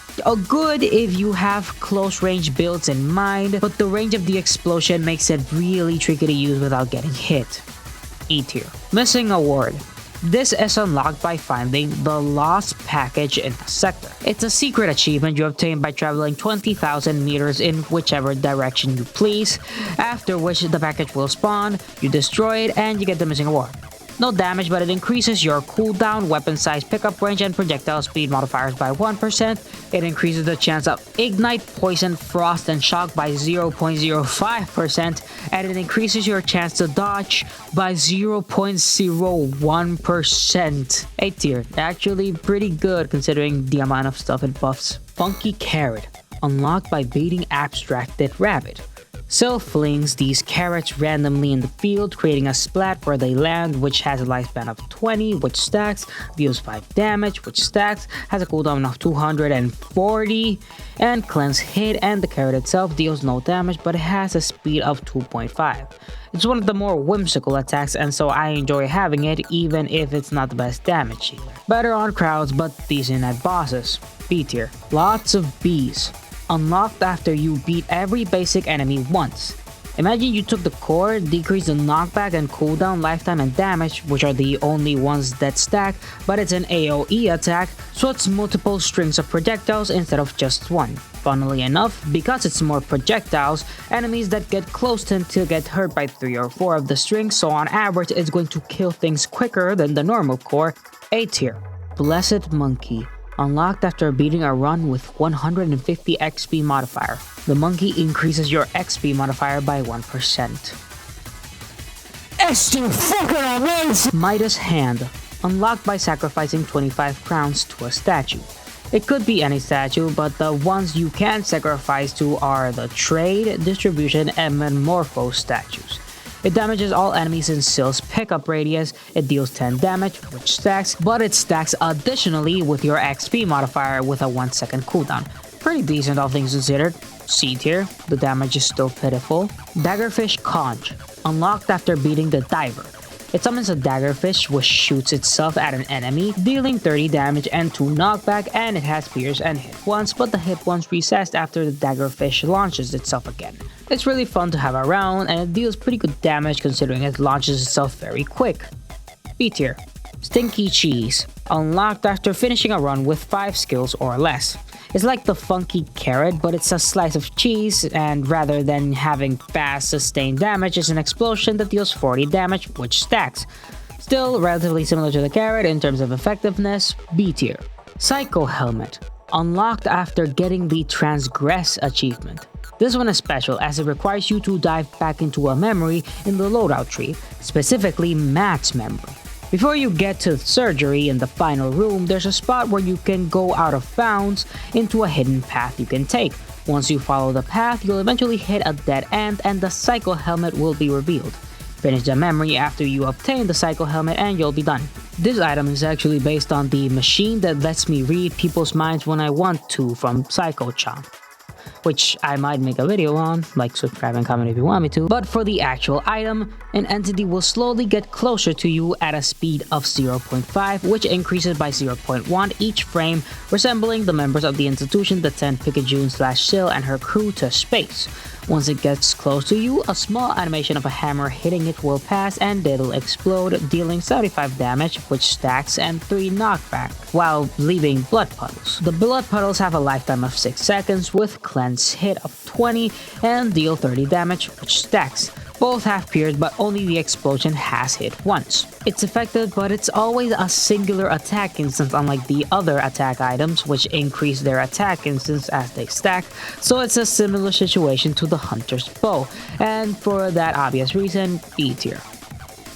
good if you have close range builds in mind, but the range of the explosion makes it really tricky to use without getting hit. E tier. Missing Award. This is unlocked by finding the lost package in a sector. It's a secret achievement you obtain by traveling 20,000 meters in whichever direction you please, after which the package will spawn, you destroy it, and you get the missing award. No damage, but it increases your cooldown, weapon size, pickup range, and projectile speed modifiers by 1%. It increases the chance of Ignite, Poison, Frost, and Shock by 0.05%, and it increases your chance to dodge by 0.01%. A tier, actually pretty good considering the amount of stuff it buffs. Funky Carrot, unlocked by beating Abstracted Rabbit. Syl flings these carrots randomly in the field, creating a splat where they land, which has a lifespan of 20, which stacks, deals 5 damage, which stacks, has a cooldown of 240, and cleanse hit, and the carrot itself deals no damage, but it has a speed of 2.5. It's one of the more whimsical attacks, and so I enjoy having it, even if it's not the best damage dealer. Better on crowds, but decent at bosses. B tier. Lots of bees. Unlocked after you beat every basic enemy once. Imagine you took the core, decreased the knockback and cooldown, lifetime, and damage, which are the only ones that stack, but it's an AoE attack, so it's multiple strings of projectiles instead of just one. Funnily enough, because it's more projectiles, enemies that get close tend to get hurt by 3 or 4 of the strings, so on average it's going to kill things quicker than the normal core. A tier. Blessed Monkey. Unlocked after beating a run with 150 XP modifier. The monkey increases your XP modifier by 1%. Midas Hand. Unlocked by sacrificing 25 crowns to a statue. It could be any statue, but the ones you can sacrifice to are the Trade, Distribution, and Metamorphose statues. It damages all enemies in Syl's pickup radius, it deals 10 damage, which stacks, but it stacks additionally with your XP modifier with a 1 second cooldown. Pretty decent all things considered. C tier, the damage is still pitiful. Daggerfish Conch, unlocked after beating the Diver. It summons a daggerfish which shoots itself at an enemy, dealing 30 damage and 2 knockback, and it has pierce and hit once, but the hit once resets after the daggerfish launches itself again. It's really fun to have around, and it deals pretty good damage considering it launches itself very quick. B tier. Stinky Cheese, unlocked after finishing a run with 5 skills or less. It's like the Funky Carrot, but it's a slice of cheese, and rather than having fast sustained damage, it's an explosion that deals 40 damage, which stacks. Still relatively similar to the carrot in terms of effectiveness. B tier. Psycho Helmet, unlocked after getting the Transgress achievement. This one is special as it requires you to dive back into a memory in the loadout tree, specifically Matt's memory. Before you get to surgery in the final room, there's a spot where you can go out of bounds into a hidden path you can take. Once you follow the path, you'll eventually hit a dead end and the Psycho Helmet will be revealed. Finish the memory after you obtain the Psycho Helmet and you'll be done. This item is actually based on the machine that lets me read people's minds when I want to from Psycho Chomp. which I might make a video on, like subscribe and comment if you want me to. But for the actual item, an entity will slowly get closer to you at a speed of 0.5, which increases by 0.1 each frame, resembling the members of the institution that sent Picayune/Sil and her crew to space. Once it gets close to you, a small animation of a hammer hitting it will pass and it'll explode, dealing 75 damage, which stacks, and 3 knockback, while leaving blood puddles. The blood puddles have a lifetime of 6 seconds with cleanse hit of 20 and deal 30 damage, which stacks. Both have pierced, but only the explosion has hit once. It's effective, but it's always a singular attack instance, unlike the other attack items, which increase their attack instance as they stack, so it's a similar situation to the Hunter's Bow, and for that obvious reason, B tier.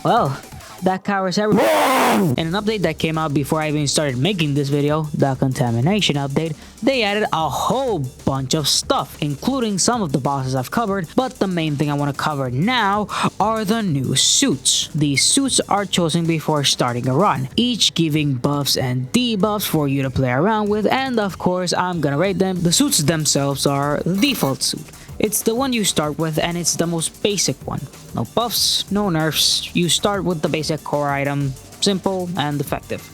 Well, that covers everything. In an update that came out before I even started making this video, the contamination update, they added a whole bunch of stuff, including some of the bosses I've covered, but the main thing I want to cover now are the new suits. These suits are chosen before starting a run, each giving buffs and debuffs for you to play around with, and of course I'm gonna rate them. The suits themselves are the default suit. It's the one you start with, and it's the most basic one. No buffs, no nerfs, you start with the basic core item, simple and effective.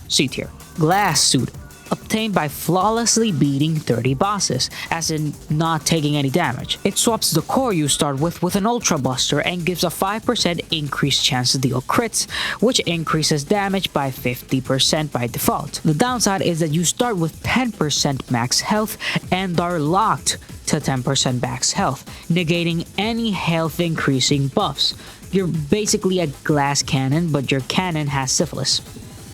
C tier. Glass suit. Obtained by flawlessly beating 30 bosses, as in not taking any damage. It swaps the core you start with an Ultra Buster and gives a 5% increased chance to deal crits, which increases damage by 50% by default. The downside is that you start with 10% max health and are locked to 10% max health, negating any health increasing buffs. You're basically a glass cannon, but your cannon has syphilis.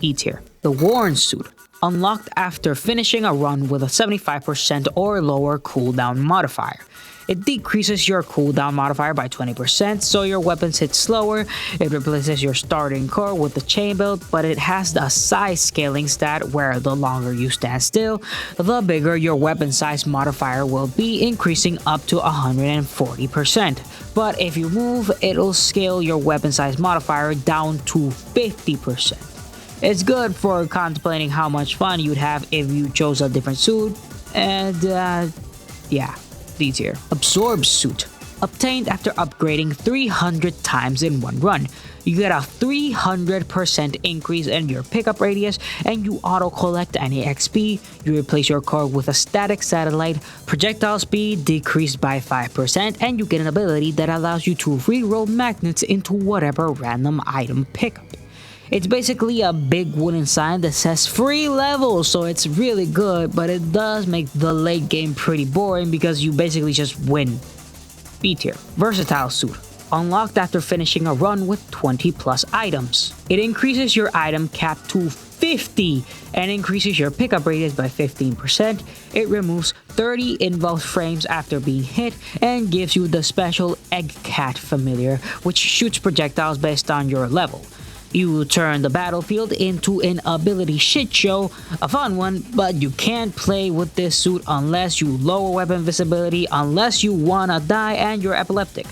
E tier. The Worn suit. Unlocked after finishing a run with a 75% or lower cooldown modifier. It decreases your cooldown modifier by 20%, so your weapons hit slower. It replaces your starting core with the chain build, but it has the size scaling stat where the longer you stand still, the bigger your weapon size modifier will be, increasing up to 140%. But if you move, it'll scale your weapon size modifier down to 50%. It's good for contemplating how much fun you'd have if you chose a different suit, and yeah, D tier. Absorb suit. Obtained after upgrading 300 times in one run. You get a 300% increase in your pickup radius, and you auto-collect any XP. You replace your core with a static satellite, projectile speed decreased by 5%, and you get an ability that allows you to reroll magnets into whatever random item pickup. It's basically a big wooden sign that says free levels, so it's really good, but it does make the late game pretty boring because you basically just win. B tier. Versatile suit. Unlocked after finishing a run with 20 plus items. It increases your item cap to 50 and increases your pickup radius by 15%. It removes 30 involved frames after being hit and gives you the special Egg Cat familiar, which shoots projectiles based on your level. You will turn the battlefield into an ability shit show, a fun one, but you can't play with this suit unless you lower weapon visibility, unless you wanna die and you're epileptic.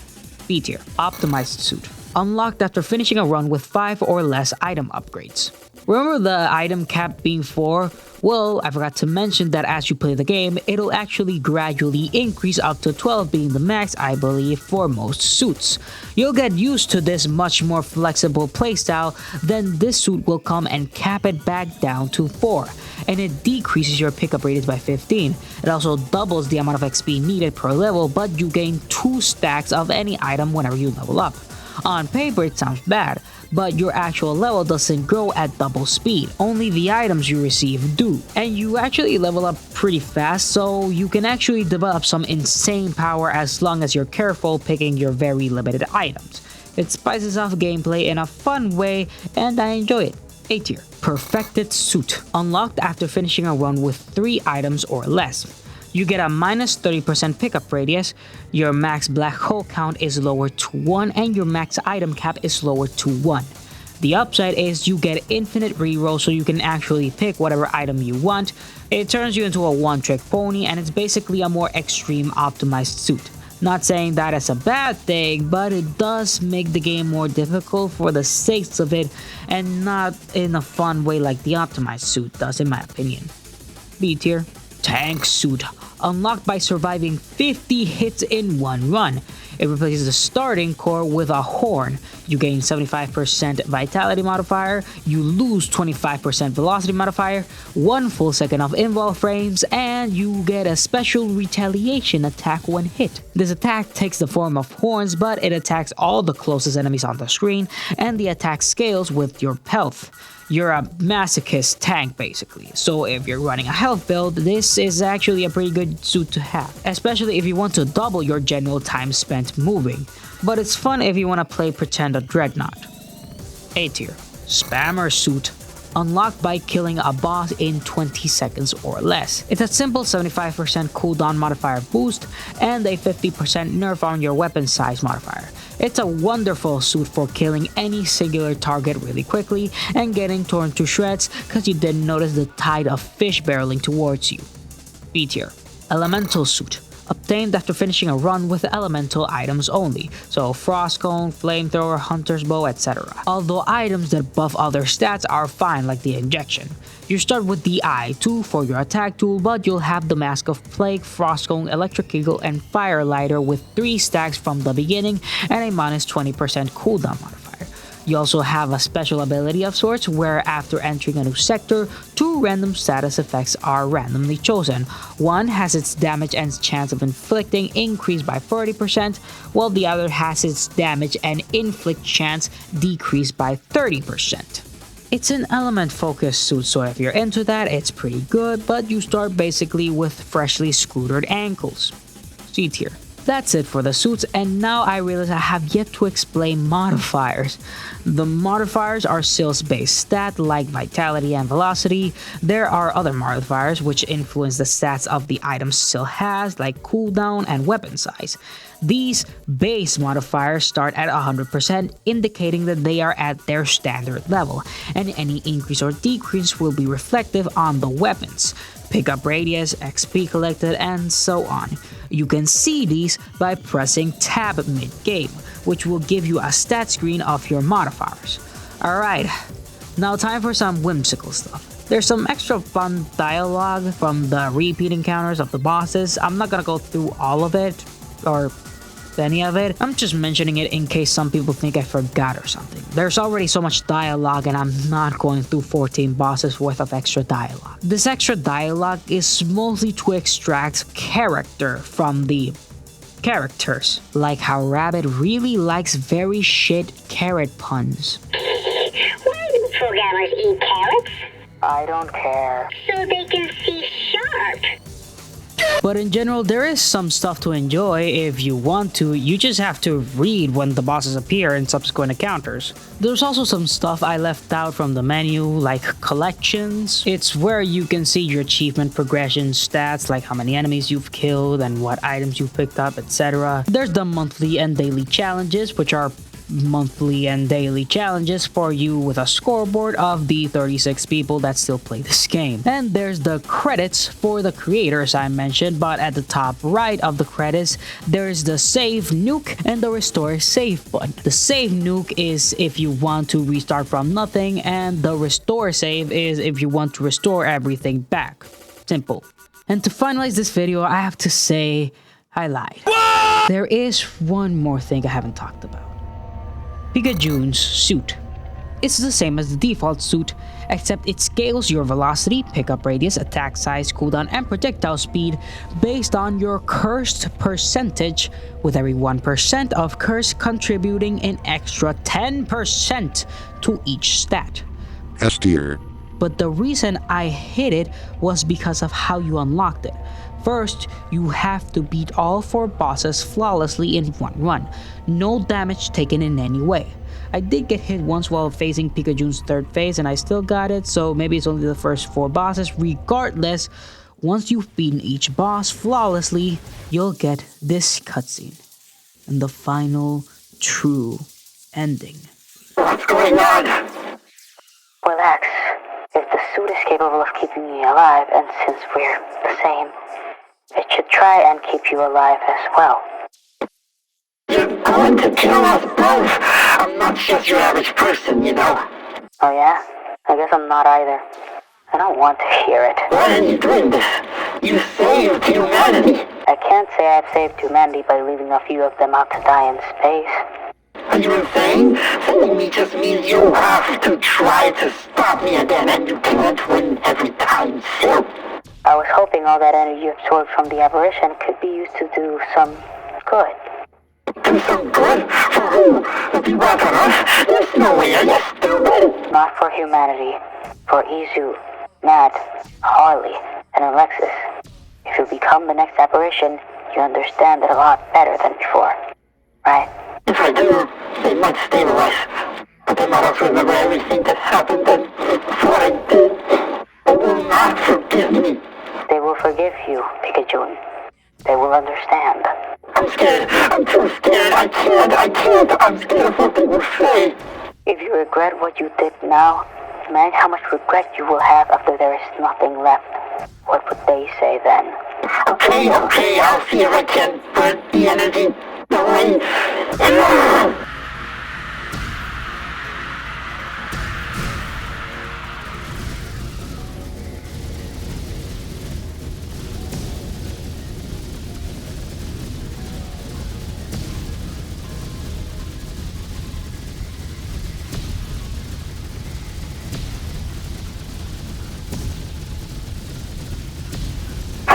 B tier. Optimized suit. Unlocked after finishing a run with 5 or less item upgrades. Remember the item cap being 4? Well, I forgot to mention that as you play the game, it'll actually gradually increase up to 12 being the max, I believe, for most suits. You'll get used to this much more flexible playstyle, then this suit will come and cap it back down to 4, and it decreases your pickup radius by 15. It also doubles the amount of XP needed per level, but you gain 2 stacks of any item whenever you level up. On paper it sounds bad, but your actual level doesn't grow at double speed, only the items you receive do. And you actually level up pretty fast, so you can actually develop some insane power as long as you're careful picking your very limited items. It spices up gameplay in a fun way, and I enjoy it. A tier. Perfected suit. Unlocked after finishing a run with 3 items or less. You get a minus 30% pickup radius, your max black hole count is lowered to 1, and your max item cap is lowered to 1. The upside is you get infinite reroll, so you can actually pick whatever item you want. It turns you into a one-trick pony, and it's basically a more extreme optimized suit. Not saying that it's a bad thing, but it does make the game more difficult for the sakes of it, and not in a fun way like the optimized suit does, in my opinion. B tier. Tank Suit, unlocked by surviving 50 hits in one run. It replaces the starting core with a horn. You gain 75% vitality modifier, you lose 25% velocity modifier, 1 full second of invul frames, and you get a special retaliation attack when hit. This attack takes the form of horns, but it attacks all the closest enemies on the screen, and the attack scales with your health. You're a masochist tank basically, so if you're running a health build, this is actually a pretty good suit to have, especially if you want to double your general time spent moving. But it's fun if you want to play Pretend a Dreadnought. A tier, Spammer Suit, unlocked by killing a boss in 20 seconds or less. It's a simple 75% cooldown modifier boost and a 50% nerf on your weapon size modifier. It's a wonderful suit for killing any singular target really quickly and getting torn to shreds because you didn't notice the tide of fish barreling towards you. B tier, Elemental Suit, obtained after finishing a run with elemental items only, so Frost Cone, Flamethrower, Hunter's Bow, etc. Although items that buff other stats are fine, like the Injection. You start with the Eye 2 for your attack tool, but you'll have the Mask of Plague, Frost Cone, Electric Eagle, and Fire Lighter with 3 stacks from the beginning and a minus 20% cooldown modifier. You also have a special ability of sorts where after entering a new sector, 2 random status effects are randomly chosen. One has its damage and chance of inflicting increased by 30%, while the other has its damage and inflict chance decreased by 30%. It's an element focused suit, so if you're into that, it's pretty good, but you start basically with freshly scootered ankles. C tier. That's it for the suits, and now I realize I have yet to explain modifiers. The modifiers are skills-based stat like vitality and velocity. There are other modifiers which influence the stats of the item Sil has, like cooldown and weapon size. These base modifiers start at 100%, indicating that they are at their standard level, and any increase or decrease will be reflective on the weapons, pickup radius, XP collected, and so on. You can see these by pressing tab mid-game, which will give you a stat screen of your modifiers. Alright, now time for some whimsical stuff. There's some extra fun dialogue from the repeat encounters of the bosses. I'm not gonna go through all of it, or any of it. I'm just mentioning it in case some people think I forgot or something. There's already so much dialogue and I'm not going through 14 bosses worth of extra dialogue. This extra dialogue is mostly to extract character from the characters, like how Rabbit really likes very shit carrot puns. Why do programmers eat carrots? I don't care. So they can see sharp. But in general, there is some stuff to enjoy if you want to. You just have to read when the bosses appear in subsequent encounters. There's also some stuff I left out from the menu, like collections. It's where you can see your achievement progression stats, like how many enemies you've killed and what items you've picked up, etc. There's the monthly and daily challenges, which are monthly and daily challenges for you with a scoreboard of the 36 people that still play this game. And there's the credits for the creators I mentioned, but at the top right of the credits, there's the save nuke and the restore save button. The save nuke is if you want to restart from nothing, and the restore save is if you want to restore everything back. Simple. And to finalize this video, I have to say, I lied. What? There is one more thing I haven't talked about. Picayune's suit. It's the same as the default suit, except it scales your velocity, pickup radius, attack size, cooldown, and projectile speed based on your cursed percentage, with every 1% of curse contributing an extra 10% to each stat. S tier. But the reason I hit it was because of how you unlocked it. First, you have to beat all 4 bosses flawlessly in one run. No damage taken in any way. I did get hit once while facing Picayune's 3rd phase and I still got it, so maybe it's only the first 4 bosses. Regardless, once you've beaten each boss flawlessly, you'll get this cutscene. And the final, true ending. What's going on? Relax. If the suit is capable of keeping me alive, and since we're the same, it should try and keep you alive as well. You're going to kill us both. I'm not just your average person, you know. Oh yeah? I guess I'm not either. I don't want to hear it. Why are you doing this? You saved humanity. I can't say I've saved humanity by leaving a few of them out to die in space. Are you insane? Saving me just means you have to try to stop me again, and you can't win every time, so... I was hoping all that energy absorbed from the apparition could be used to do some good. Do some good? For who? If you want on us, there's no way, are you stupid? Not for humanity. For Izu, Nat, Harley, and Alexis. If you become the next apparition, you understand it a lot better than before. Right? If I do, they might stabilize. But they might also remember everything that happened and what I did. They will not forgive me. They will forgive you, Picayune. They will understand. I'm scared. I'm too scared. I can't. I'm scared of what they will say. If you regret what you did now, imagine how much regret you will have after there is nothing left. What would they say then? Okay, I'll see if I can burn the energy away.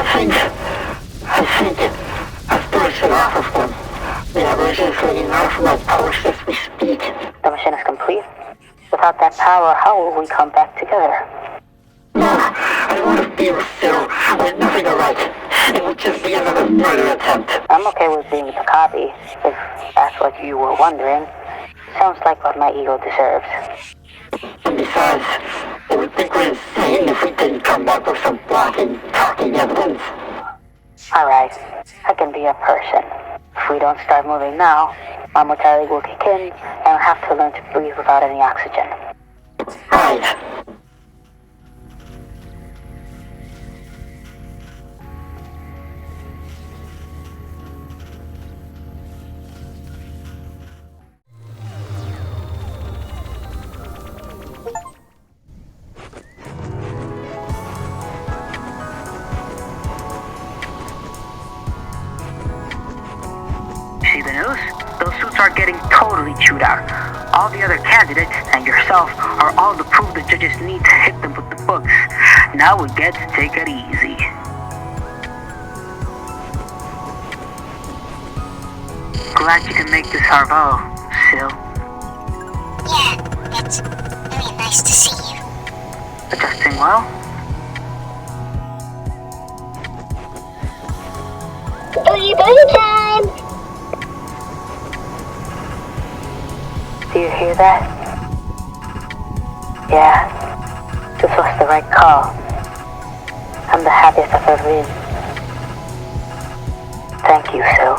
I think I've broken off of them. The aberration is leading out from my post as we speak. The mission is complete. Without that power, how will we come back together? No, I don't want to be with Phil with nothing to write. It would just be another murder attempt. I'm okay with being the copy, if that's what you were wondering. Sounds like what my ego deserves. And besides, they would think we're insane if we didn't come back with some blocking, talking evidence. Alright, I can be a person. If we don't start moving now, my mortality will kick in, and I'll have to learn to breathe without any oxygen. Right. See the news? Those suits are getting totally chewed out. All the other candidates and yourself are all the proof the judges need to hit them with the books. Now we get to take it easy. Glad you can make this our vow, Sil. Yeah, it's very nice to see you. Adjusting well? Boogie time! Do you hear that? Yeah, this was the right call. I'm the happiest I've ever been. Thank you, Sil.